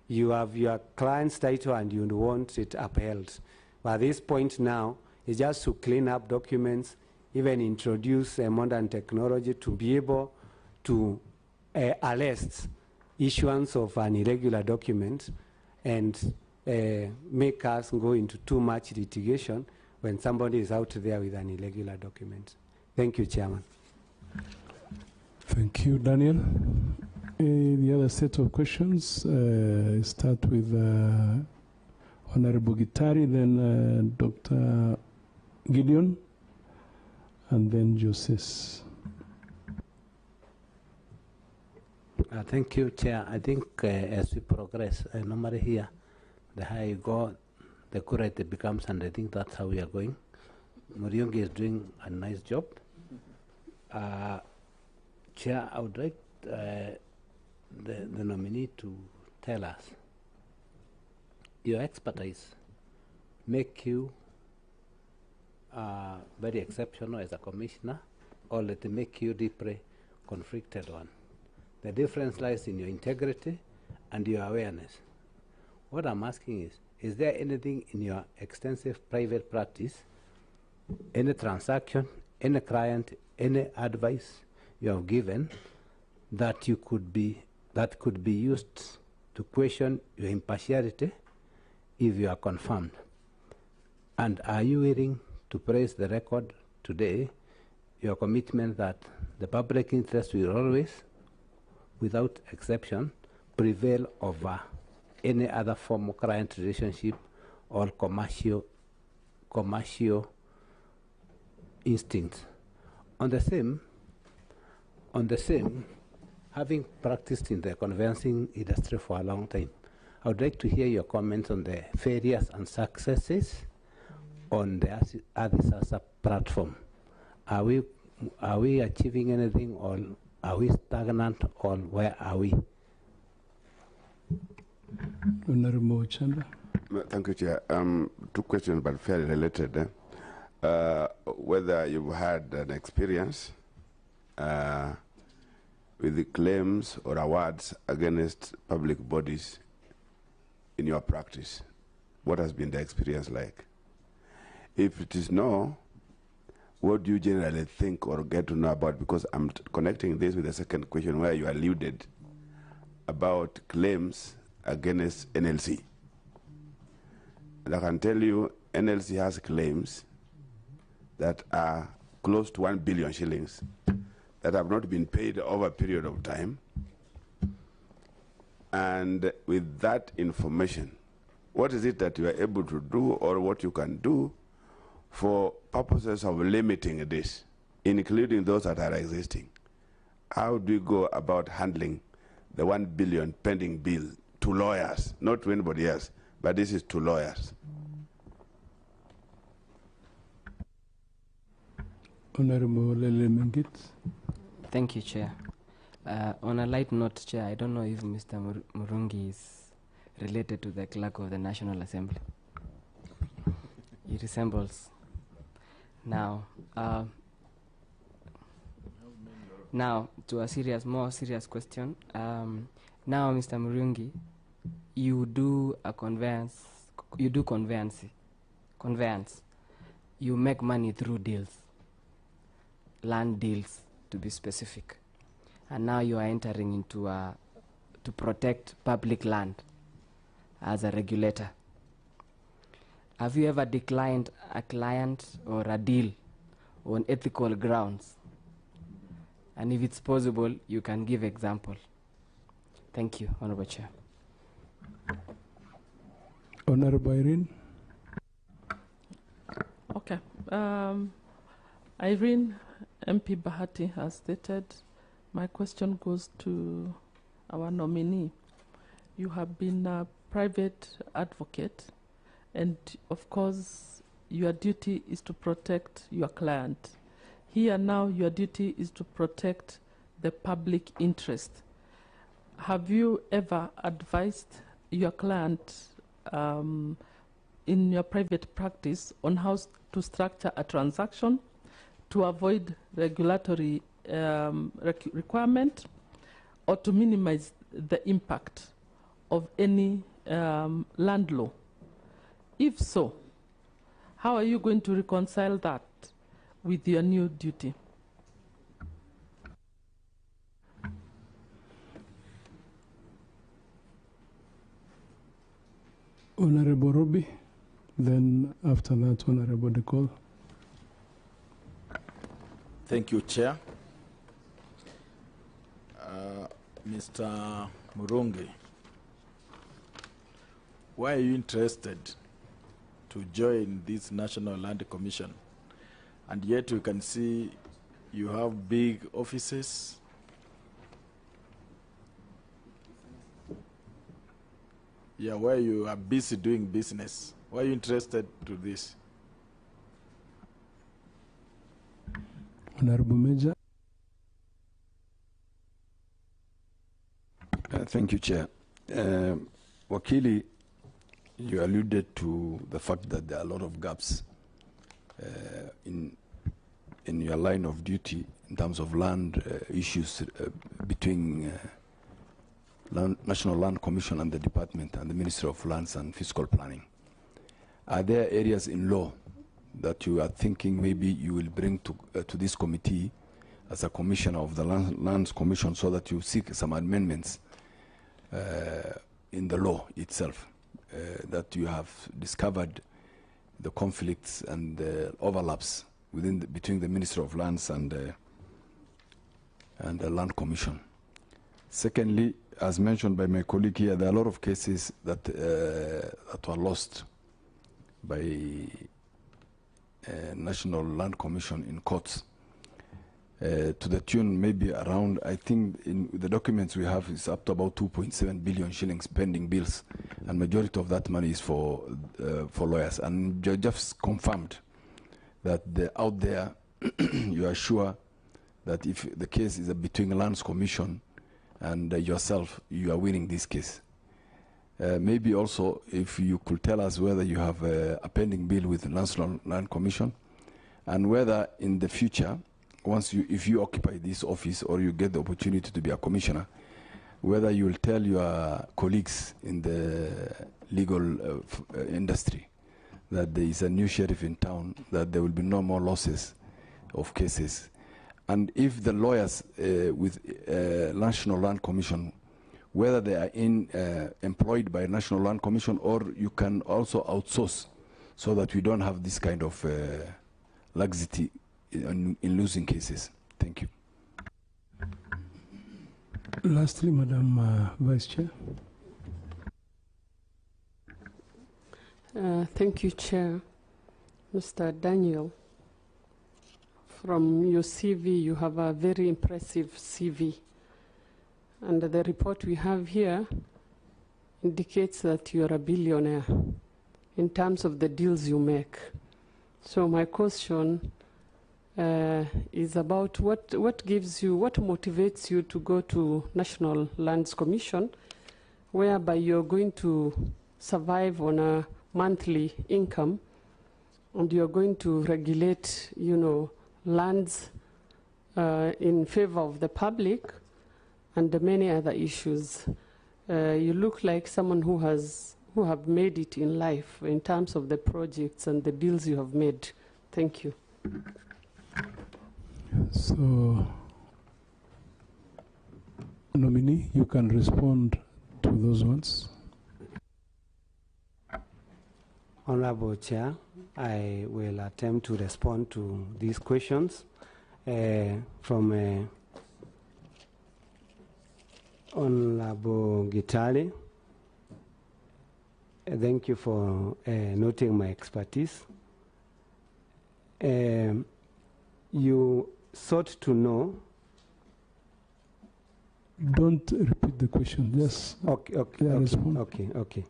you have your client's title and you want it upheld. But at this point now, it's just to clean up documents, even introduce modern technology to be able to arrest issuance of an irregular document and make us go into too much litigation when somebody is out there with an irregular document. Thank you, Chairman. Thank you, Daniel. The other set of questions start with Honorable Gitari, then Dr. Gideon, and then Joses. Thank you, Chair. I think as we progress, normally here, the higher you go, the cooler it becomes, and I think that's how we are going. Muriungi is doing a nice job. Chair, I would like the nominee to tell us your expertise make you very exceptional as a commissioner, or let it make you deeply conflicted one. The difference lies in your integrity and your awareness. What I'm asking is there anything in your extensive private practice, any transaction, any client, any advice you have given that could be used to question your impartiality if you are confirmed? And are you willing to praise the record today, your commitment that the public interest will always, without exception, prevail over any other form of client relationship or commercial instincts? On the same, having practiced in the conveyancing industry for a long time, I would like to hear your comments on the failures and successes on the Addis platform. Are we achieving anything, or are we stagnant, or where are we? Honorable Chanda. Thank you, Chair. Two questions, but fairly related. Whether you've had an experience with the claims or awards against public bodies in your practice. What has been the experience like? If it is no, what do you generally think or get to know about? Because I'm connecting this with the second question where you alluded about claims against NLC. And I can tell you NLC has claims that are close to 1 billion shillings that have not been paid over a period of time. And with that information, what is it that you are able to do, or what you can do for purposes of limiting this, including those that are existing? How do you go about handling the 1 billion pending bill to lawyers, not to anybody else, but this is to lawyers? Honorable Lele Mengit. Thank you, Chair. On a light note, Chair, I don't know if Mr. Murungi is related to the clerk of the National Assembly. He resembles. Now, now to a more serious question. Now, Mr. Murungi, you do a conveyance. You do conveyance. You make money through deals, land deals, to be specific. And now you are entering into to protect public land as a regulator. Have you ever declined a client or a deal on ethical grounds? And if it's possible, you can give example. Thank you, Honorable Chair. Honorable Irene. Okay. Irene, MP Bahati has stated, my question goes to our nominee. You have been a private advocate, and of course, your duty is to protect your client. Here now, your duty is to protect the public interest. Have you ever advised your client in your private practice on how to structure a transaction to avoid regulatory requirement or to minimize the impact of any land law? If so, how are you going to reconcile that with your new duty? Honorable Robbie, then after that, Honorable Decol. Thank you, Chair. Mr. Murungi, why are you interested to join this National Land Commission? And yet we can see you have big offices. Yeah, where you are busy doing business. Why are you interested to this? Honorable Major. Thank you, Chair. Wakili, you alluded to the fact that there are a lot of gaps in your line of duty in terms of land issues between National Land Commission and the Department and the Ministry of Lands and Fiscal Planning. Are there areas in law that you are thinking maybe you will bring to this committee as a commissioner of the Lands Commission so that you seek some amendments in the law itself, that you have discovered the conflicts and the overlaps between the Ministry of Lands and the Land Commission? Secondly, as mentioned by my colleague here, there are a lot of cases that were lost by National Land Commission in courts to the tune maybe around, I think in the documents we have is up to about 2.7 billion shillings pending bills, and majority of that money is for lawyers. And you just confirmed that out there you are sure that if the case is between Lands Commission and yourself, you are winning this case. Maybe also if you could tell us whether you have a pending bill with the National Land Commission, and whether in the future, if you occupy this office or you get the opportunity to be a commissioner, whether you will tell your colleagues in the legal industry that there is a new sheriff in town, that there will be no more losses of cases. And if the lawyers with National Land Commission, whether they are employed by National Land Commission, or you can also outsource, so that we don't have this kind of laxity in losing cases. Thank you. Lastly, Madam Vice Chair. Thank you, Chair. Mr. Daniel, from your CV, you have a very impressive CV. And the report we have here indicates that you are a billionaire in terms of the deals you make. So my question is about what motivates you to go to National Lands Commission, whereby you're going to survive on a monthly income, and you're going to regulate, lands in favor of the public, and many other issues. You look like someone who have made it in life in terms of the projects and the deals you have made. Thank you. So, nominee, you can respond to those ones. Honorable Chair, I will attempt to respond to these questions from Honorable Gitali. Thank you for noting my expertise. You sought to know. Don't repeat the question. Just okay.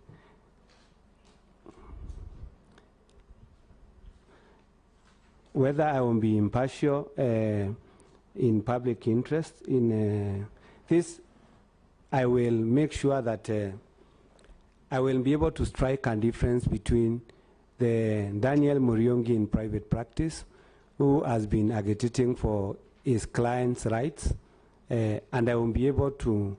Whether I will be impartial in public interest in this, I will make sure that I will be able to strike a difference between the Daniel Muriungi in private practice, who has been agitating for his clients' rights, and I will be able to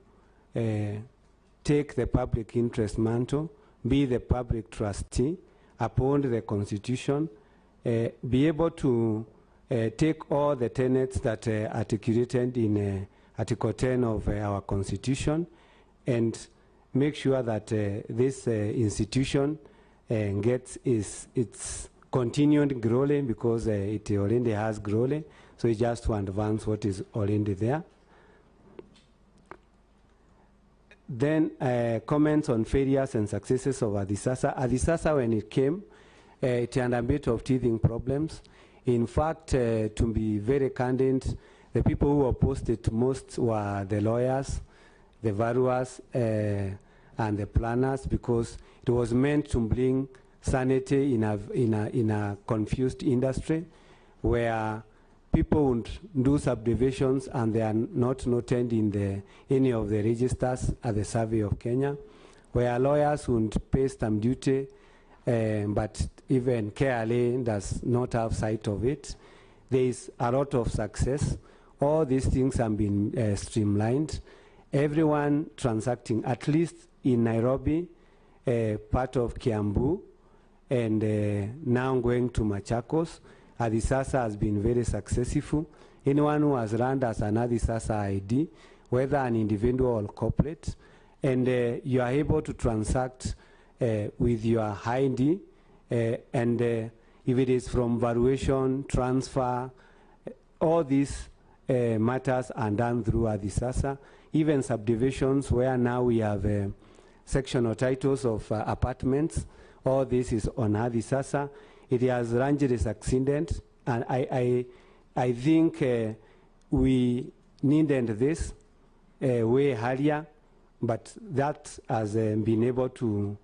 take the public interest mantle, be the public trustee, uphold the Constitution, be able to take all the tenets that are articulated in Article 10 of our Constitution, and make sure that this institution gets its continued growing, because it already has growing, so it's just to advance what is already there. Then comments on failures and successes of Adisasa. Adisasa, when it came, it had a bit of teething problems. In fact, to be very candid, the people who opposed it most were the lawyers, the valuers, and the planners, because it was meant to bring sanity in a confused industry where people would do subdivisions and they are not noted in any of the registers at the Survey of Kenya, where lawyers would pay stamp duty, but even KRA does not have sight of it. There is a lot of success. All these things have been streamlined. Everyone transacting, at least in Nairobi, part of Kiambu, and now going to Machakos, Adisasa has been very successful. Anyone who has run as an Adisasa ID, whether an individual or corporate, and you are able to transact with your ID, and if it is from valuation, transfer, all these matters are done through Adisasa. Even subdivisions where now we have sectional titles of apartments, all this is on Adisasa. It has largely succeeded, and I think we needed this way earlier, but that has been able to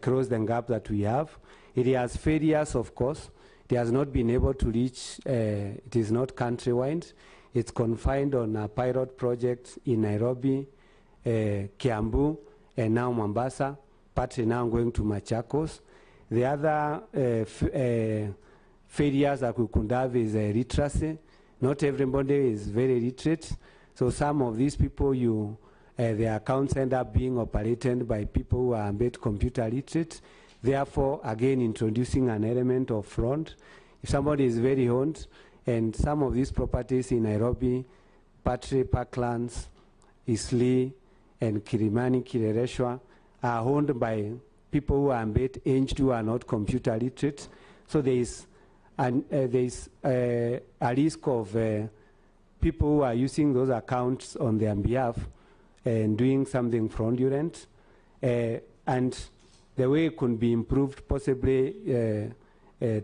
close the gap that we have. It has failures, of course. It has not been able to reach, it is not countrywide. It's confined on a pilot project in Nairobi, Kiambu, and now Mombasa, partly now going to Machakos. The other failures that we could have is literacy. Not everybody is very literate. So some of these people, their accounts end up being operated by people who are a bit computer literate. Therefore, again, introducing an element of fraud. If somebody is very owned, and some of these properties in Nairobi, Patre, Parklands, Isli, and Kilimani, Kirereshwa, are owned by people who are a bit aged, who are not computer literate. So there is a risk of people who are using those accounts on their behalf and doing something fraudulent. And the way it could be improved, possibly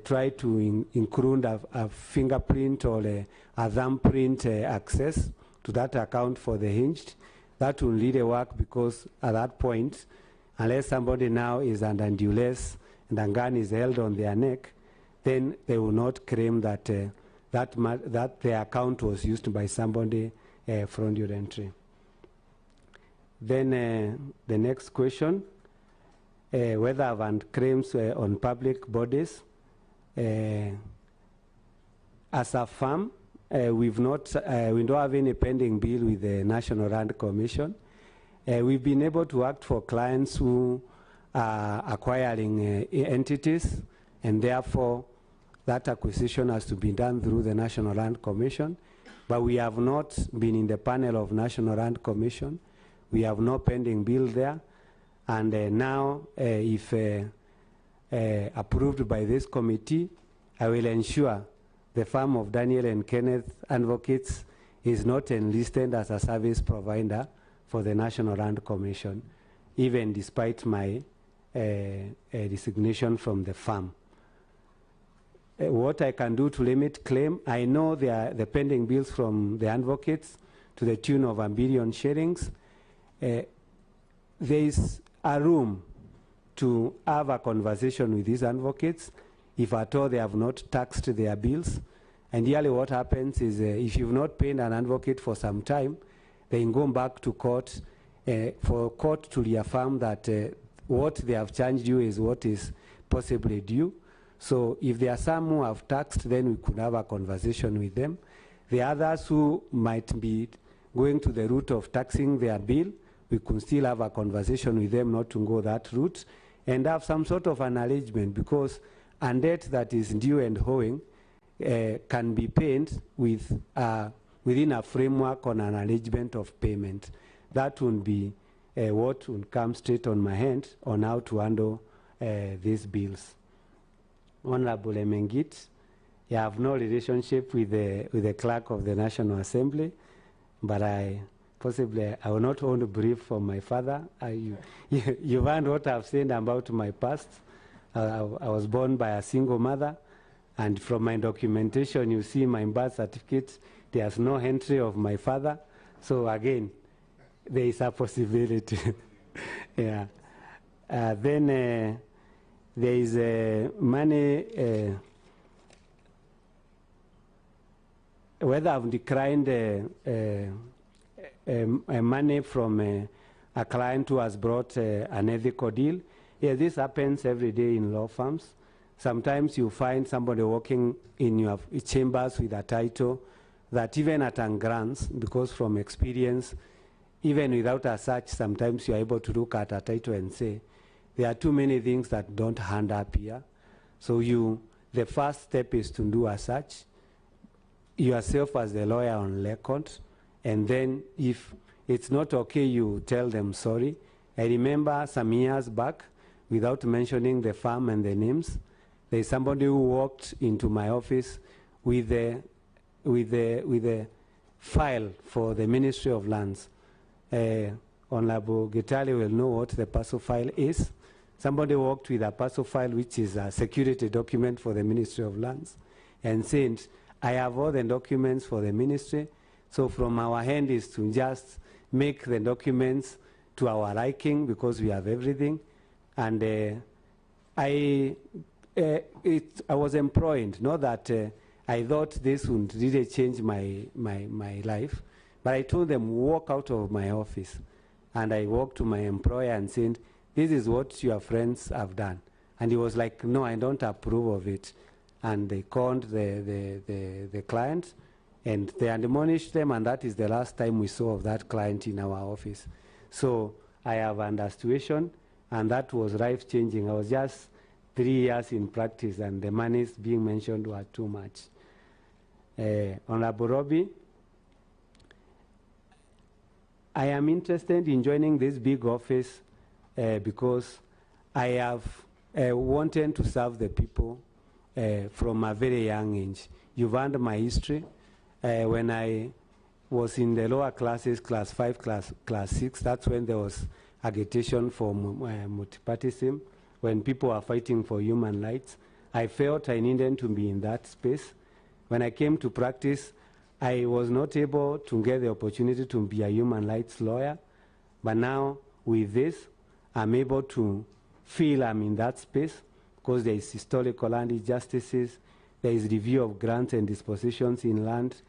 try to include a fingerprint or a thumbprint access to that account for the hinged. That will really work, because at that point, unless somebody now is under duress and a gun is held on their neck, then they will not claim that that their account was used by somebody fraudulently. Then the next question, whether I've had claims on public bodies. As a firm, we don't have any pending bill with the National Land Commission. We've been able to act for clients who are acquiring entities, and therefore that acquisition has to be done through the National Land Commission. But we have not been in the panel of National Land Commission. We have no pending bill there. And now, if approved by this committee, I will ensure the firm of Daniel and Kenneth Advocates is not enlisted as a service provider for the National Land Commission, even despite my resignation from the firm. What I can do to limit claim, I know the pending bills from the advocates to the tune of $1 billion shillings. There is a room to have a conversation with these advocates if at all they have not taxed their bills. And really what happens is if you've not paid an advocate for some time, they can go back to court for court to reaffirm that what they have charged you is what is possibly due. So if there are some who have taxed, then we could have a conversation with them. The others who might be going to the route of taxing their bill, we could still have a conversation with them not to go that route and have some sort of an arrangement, because a debt that is due and owing can be paid with, within a framework on an arrangement of payment. That would be what would come straight on my hand on how to handle these bills. Honorable Mengit, I have no relationship with the clerk of the National Assembly, but I will not want to brief for my father. You've heard what I've said about my past. I was born by a single mother, and from my documentation, you see my birth certificate, there's no entry of my father. So again, there is a possibility. Yeah. Then there is money, whether I've declined money from a client who has brought an ethical deal. Yeah, this happens every day in law firms. Sometimes you find somebody working in your chambers with a title that even at a glance, because from experience, even without a search, sometimes you're able to look at a title and say, there are too many things that don't hand up here. So the first step is to do a search, yourself as the lawyer on record, and then if it's not okay, you tell them sorry. I remember some years back, without mentioning the firm and the names, there's somebody who walked into my office with a file for the Ministry of Lands. Honorable Gitali will know what the PASO file is. Somebody walked with a PASO file, which is a security document for the Ministry of Lands, and said, I have all the documents for the ministry, so from our hand is to just make the documents to our liking because we have everything. And I was employed, not that I thought this would really change my life, but I told them, walk out of my office. And I walked to my employer and said, this is what your friends have done. And he was like, no, I don't approve of it. And they called the client, and they admonished them, and that is the last time we saw of that client in our office. So I have under situation, and that was life-changing. I was just 3 years in practice, and the monies being mentioned were too much. Honorable Robbie, I am interested in joining this big office because I have wanted to serve the people from a very young age. You've heard my history. When I was in the lower classes, class 5, class 6, that's when there was agitation for multipartyism, when people are fighting for human rights. I felt I needed to be in that space. When I came to practice, I was not able to get the opportunity to be a human rights lawyer, but now with this, I'm able to feel I'm in that space because there is historical land injustices, there is review of grants and dispositions in land,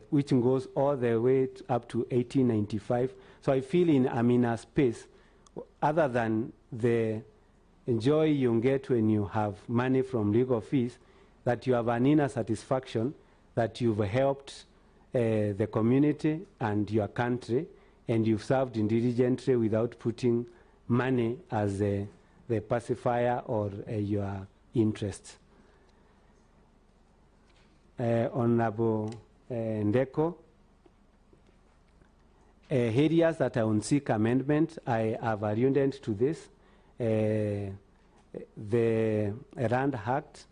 which goes all the way up to 1895. So I feel I'm in a space, other than the joy you get when you have money from legal fees, that you have an inner satisfaction that you've helped the community and your country, and you've served diligently without putting money as the pacifier or your interest. Honorable Ndeko, areas that I would seek amendment, I have alluded to this. The Rand Act,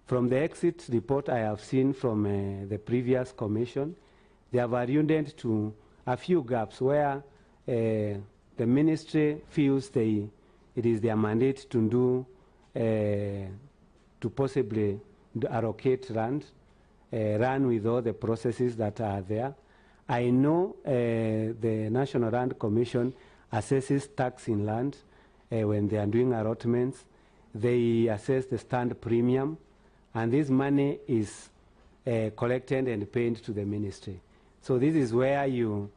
from the exit report I have seen from the previous commission, they have alluded to a few gaps where the ministry feels it is their mandate to do, to possibly allocate land, run with all the processes that are there. I know the National Land Commission assesses tax in land when they are doing allotments. They assess the stand premium, and this money is collected and paid to the ministry. So this is where you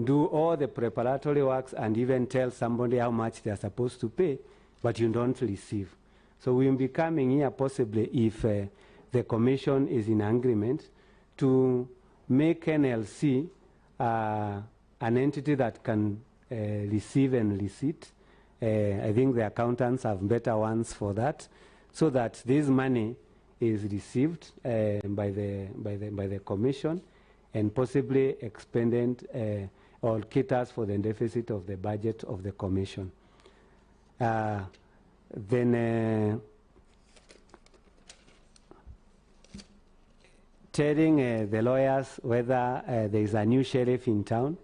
do all the preparatory works and even tell somebody how much they are supposed to pay, but you don't receive. So we will be coming here possibly if the Commission is in agreement to make NLC an entity that can receive and receipt. I think the accountants have better ones for that, so that this money is received by the Commission and possibly expended or caters for the deficit of the budget of the Commission. Then telling the lawyers whether there is a new sheriff in town,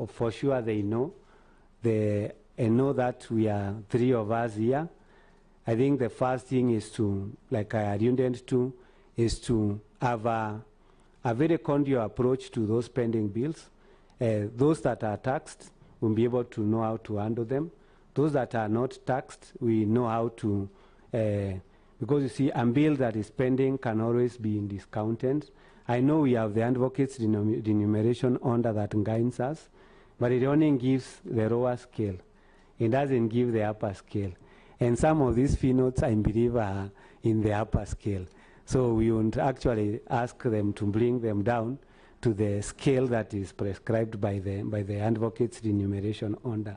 for sure they know. They know that we are 3 of us here. I think the first thing is to, like I alluded to, is to have a very conducive approach to those pending bills. Those that are taxed, we'll be able to know how to handle them. Those that are not taxed, we know how to, because you see, a bill that is pending can always be discounted. I know we have the advocates' remuneration under that guides us, but it only gives the lower scale. It doesn't give the upper scale. And some of these fee notes, I believe, are in the upper scale. So we would actually ask them to bring them down to the scale that is prescribed by the advocates' remuneration under.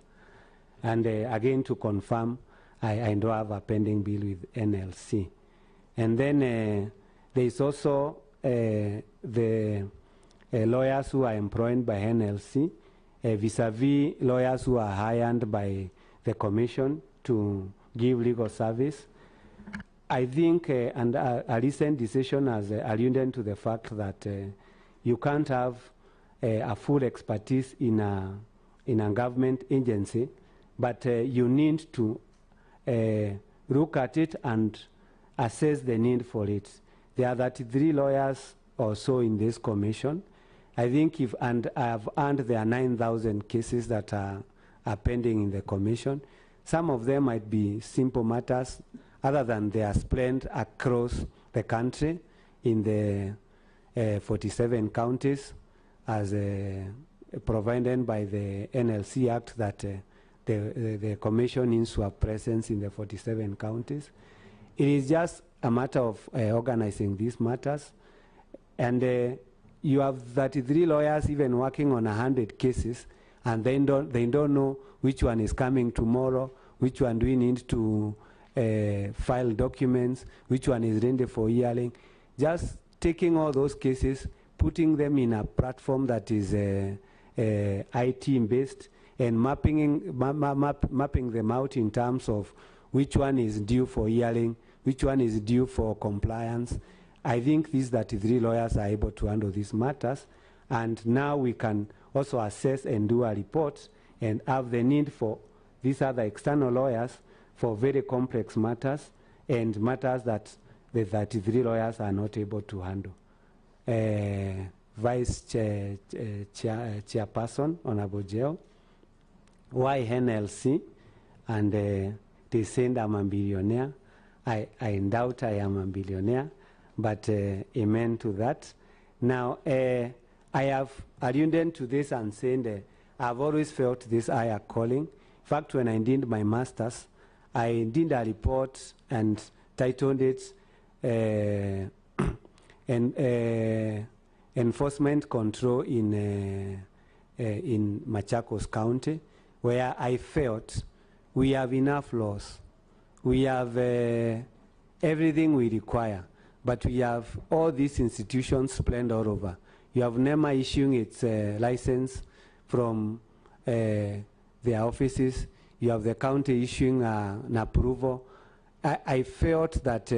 And again, to confirm, I don't have a pending bill with NLC. And then there is also the lawyers who are employed by NLC, vis-a-vis lawyers who are hired by the Commission to give legal service. I think, and a recent decision has alluded to the fact that you can't have a full expertise in a government agency, but you need to look at it and assess the need for it. There are 33 lawyers or so in this commission. I think and I've earned there are 9,000 cases that are pending in the commission. Some of them might be simple matters, other than they are spread across the country in the 47 counties as provided by the NLC Act that the Commission needs to have presence in the 47 counties. It is just a matter of organizing these matters. And you have 33 lawyers even working on 100 cases, and they don't know which one is coming tomorrow, which one do we need to file documents, which one is ready for hearing. Just taking all those cases, putting them in a platform that is IT-based, and mapping them out in terms of which one is due for hearing, which one is due for compliance. I think these 33 lawyers are able to handle these matters, and now we can also assess and do a report and have the need for these other external lawyers for very complex matters and matters that the 33 lawyers are not able to handle. Chairperson, Honorable Geo, why NLC? And they said I'm a billionaire. I doubt I am a billionaire, but amen to that. Now, I have alluded to this and saying I've always felt this higher calling. In fact, when I did my master's, I did a report and titled it Enforcement Control in Machakos County, where I felt we have enough laws. We have everything we require, but we have all these institutions spread all over. You have NEMA issuing its license from their offices. You have the county issuing an approval. I felt that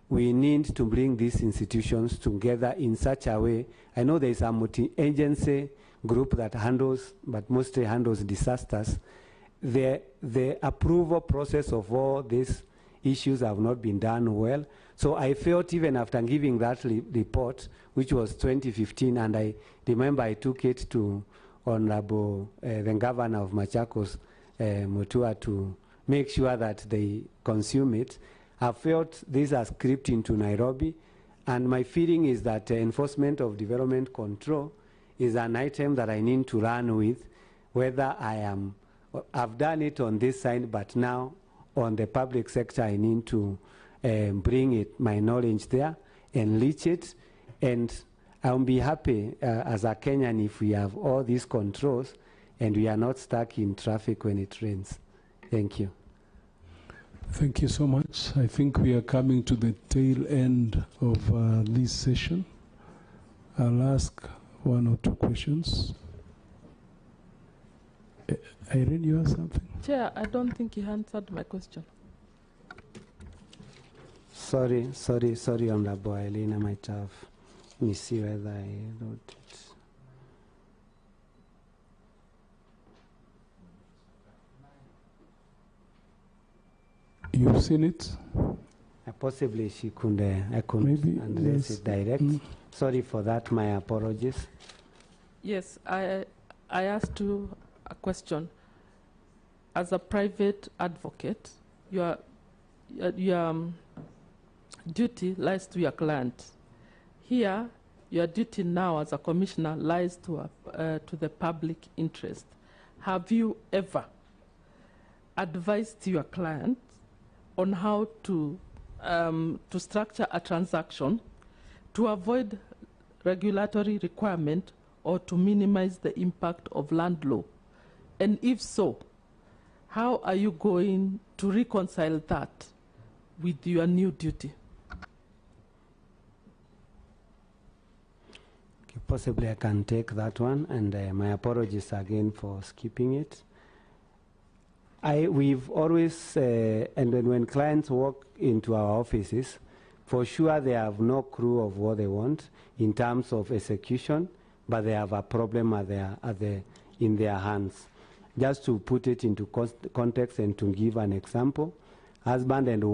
we need to bring these institutions together in such a way. I know there is a multi-agency group that handles, but mostly handles disasters. The approval process of all these issues have not been done well. So I felt even after giving that report, which was 2015, and I remember I took it to Honorable the Governor of Machakos, Mutua, to make sure that they consume it. I felt this has crept into Nairobi, and my feeling is that enforcement of development control is an item that I need to run with, whether I've done it on this side, but now on the public sector, I need to bring my knowledge there, enrich it, and I'll be happy as a Kenyan if we have all these controls and we are not stuck in traffic when it rains. Thank you. Thank you so much. I think we are coming to the tail end of this session. I'll ask one or two questions. Irene, you have something? Chair, I don't think he answered my question. Sorry, Honorable Eileen, I might have. Let me see whether I wrote it. You've seen it? Possibly she couldn't, I couldn't address it direct. Sorry for that, my apologies. Yes, I asked you a question. As a private advocate, your duty lies to your client. Here, your duty now as a commissioner lies to the public interest. Have you ever advised your client on how to structure a transaction to avoid regulatory requirement or to minimize the impact of land law? And if so, how are you going to reconcile that with your new duty? Okay, possibly I can take that one, and my apologies again for skipping it. We've always, and when clients walk into our offices, for sure they have no clue of what they want in terms of execution, but they have a problem in their hands. Just to put it into context and to give an example, husband and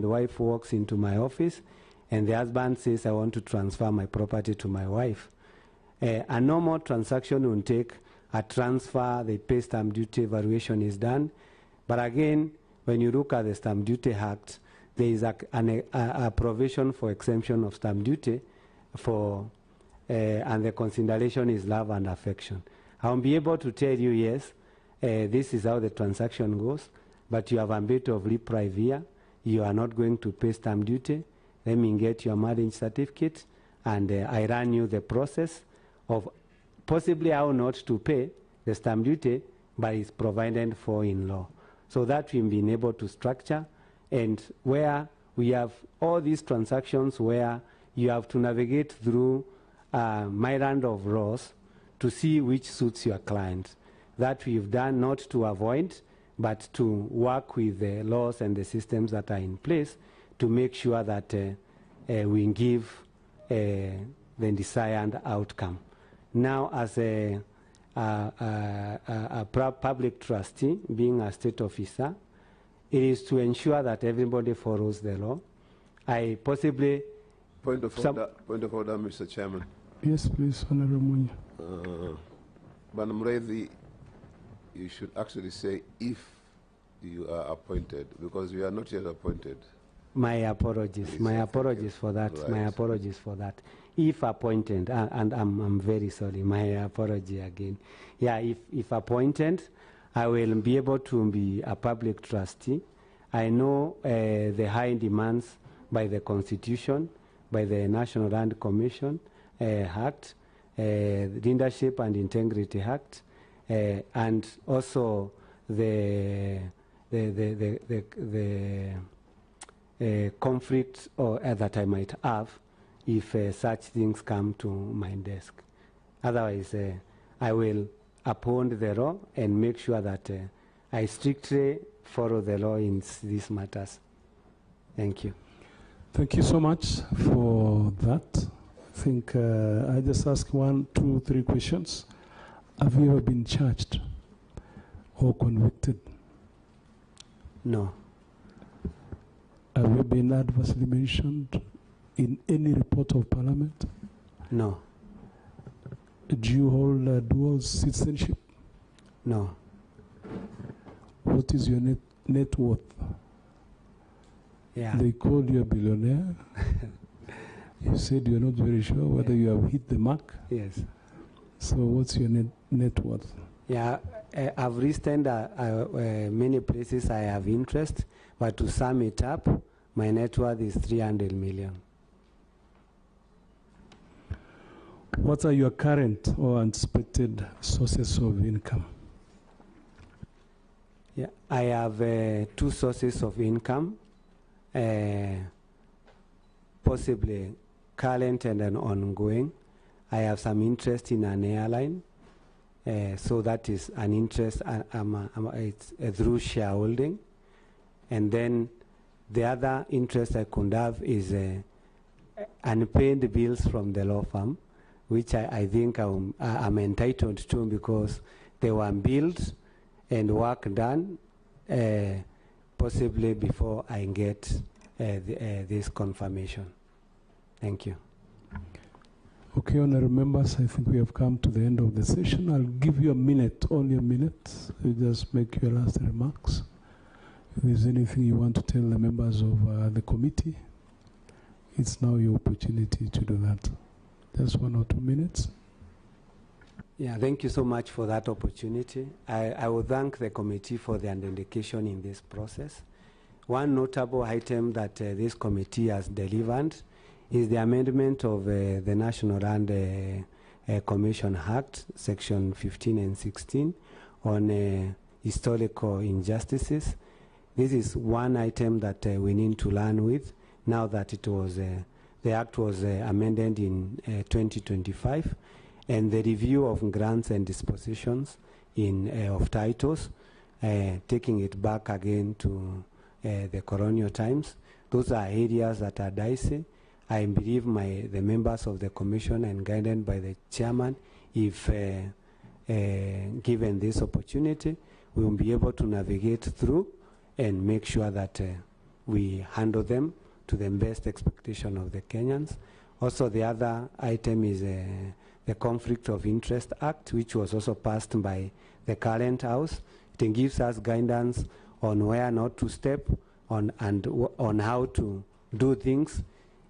wife walks into my office, and the husband says, I want to transfer my property to my wife. A normal transaction will take a transfer, they pay stamp duty, valuation is done. But again, when you look at the Stamp Duty Act, there is a provision for exemption of stamp duty and the consideration is love and affection. I'll be able to tell you, yes, this is how the transaction goes, but you have a bit of reprieve here. You are not going to pay stamp duty. Let me get your marriage certificate, and I run you the process of possibly how not to pay the stamp duty, but it's provided for in law. So that we've been able to structure, and where we have all these transactions where you have to navigate through myriad of laws to see which suits your client. That we've done not to avoid, but to work with the laws and the systems that are in place to make sure that we give the desired outcome. Now, as a public trustee, being a state officer, it is to ensure that everybody follows the law. I possibly... Point of order, Mr. Chairman. Yes, please, Honorable Munya. Banamrethi, you should actually say if you are appointed, because you are not yet appointed. My apologies. My apologies for that. Right. My apologies for that. If appointed, and I'm very sorry, my apology again. Yeah, if appointed, I will be able to be a public trustee. I know the high demands by the Constitution, by the National Land Commission Act, Leadership and Integrity Act, and also the conflict that I might have if such things come to my desk. Otherwise, I will uphold the law and make sure that I strictly follow the law in these matters. Thank you. Thank you so much for that. I think I just ask 1, 2, 3 questions. Have you ever been charged or convicted? No. Have you been adversely mentioned in any report of Parliament? No. Do you hold dual citizenship? No. What is your net worth? Yeah. They called you a billionaire. You said you're not very sure whether you have hit the mark. Yes. So what's your net worth? Yeah, I've listed many places I have interest, but to sum it up, my net worth is 300 million. What are your current or anticipated sources of income? Yeah, I have 2 sources of income, possibly current and an ongoing. I have some interest in an airline, so that is an interest. It's through shareholding, and then the other interest I could have is unpaid bills from the law firm, which I think I'm entitled to because they were billed and work done, possibly before I get this confirmation. Thank you. Okay, honorable members, I think we have come to the end of the session. I'll give you a minute, only a minute. You just make your last remarks. If there's anything you want to tell the members of the committee, it's now your opportunity to do that. Just 1 or 2 minutes. Yeah, thank you so much for that opportunity. I will thank the committee for their dedication in this process. One notable item that this committee has delivered is the amendment of the National Land Commission Act, Section 15 and 16, on historical injustices. This is one item that we need to learn with now that it was the Act was amended in 2025, and the review of grants and dispositions of titles, taking it back again to the colonial times. Those are areas that are dicey. I believe the members of the commission and guided by the chairman, if given this opportunity, we will be able to navigate through and make sure that we handle them to the best expectation of the Kenyans. Also, the other item is the Conflict of Interest Act, which was also passed by the current House. It gives us guidance on where not to step on and on how to do things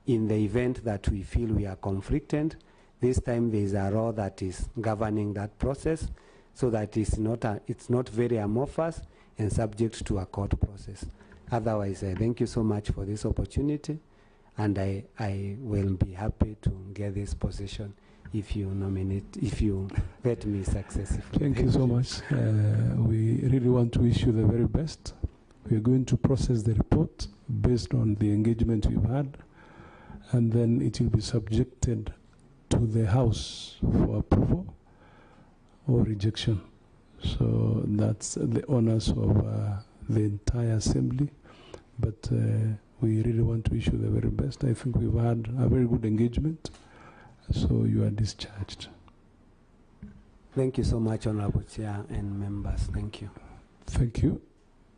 in the event that we feel we are conflicted. This time there is a law that is governing that process, so that it's not very amorphous and subject to a court process. Otherwise, thank you so much for this opportunity, and I will be happy to get this position if you get me successfully. Thank you so much. We really want to wish you the very best. We are going to process the report based on the engagement we've had, and then it will be subjected to the House for approval or rejection. So that's the honors of the entire assembly. But we really want to wish you the very best. I think we've had a very good engagement, so you are discharged. Thank you so much, Honorable Chair and members. Thank you. Thank you.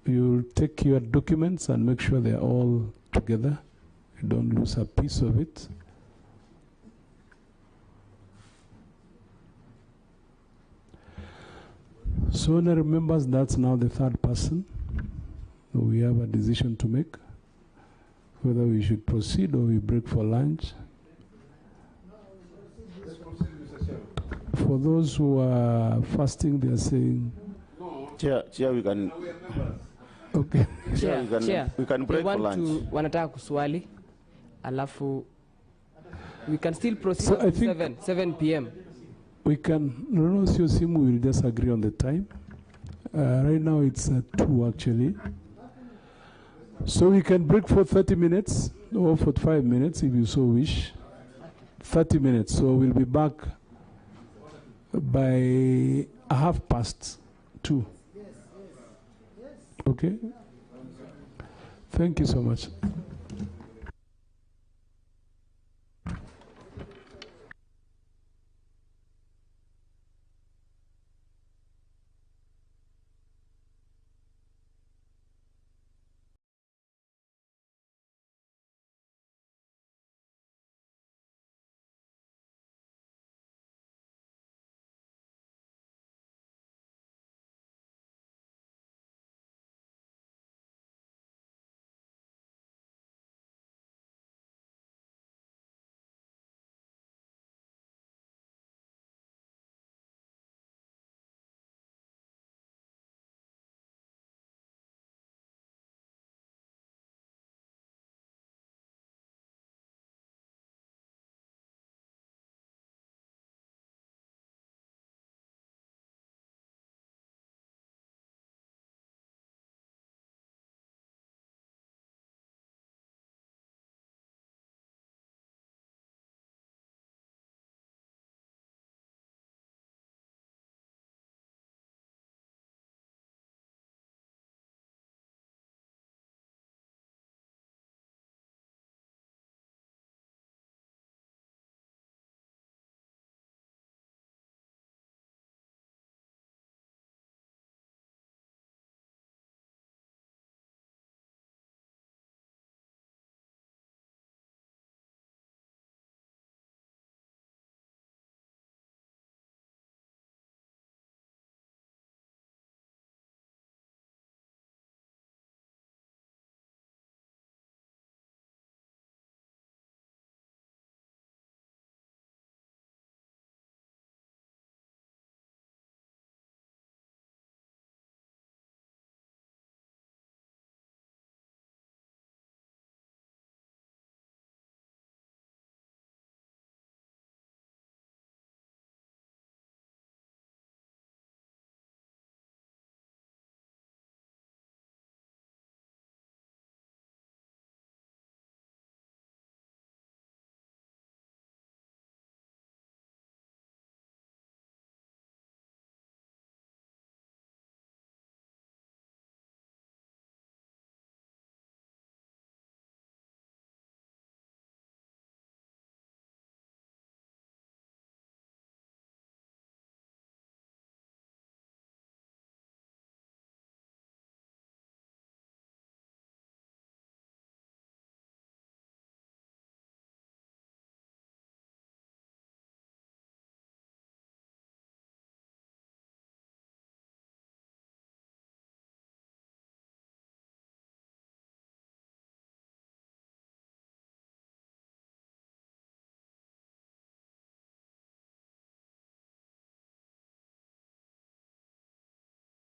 You'll take your documents and make sure they're all together. You don't lose a piece of it. So now remembers that's now the third person. We have a decision to make, whether we should proceed or we break for lunch. For those who are fasting, they are saying... Chair, we can... Okay. Chair, we can break for lunch. Wanataka kuswali, alafu we can still proceed So I to 7 p.m. We can, no, we will just agree on the time. Right now it's 2 actually. So we can break for 30 minutes or 45 minutes if you so wish. 30 minutes. So we'll be back by 2:30. Okay? Thank you so much.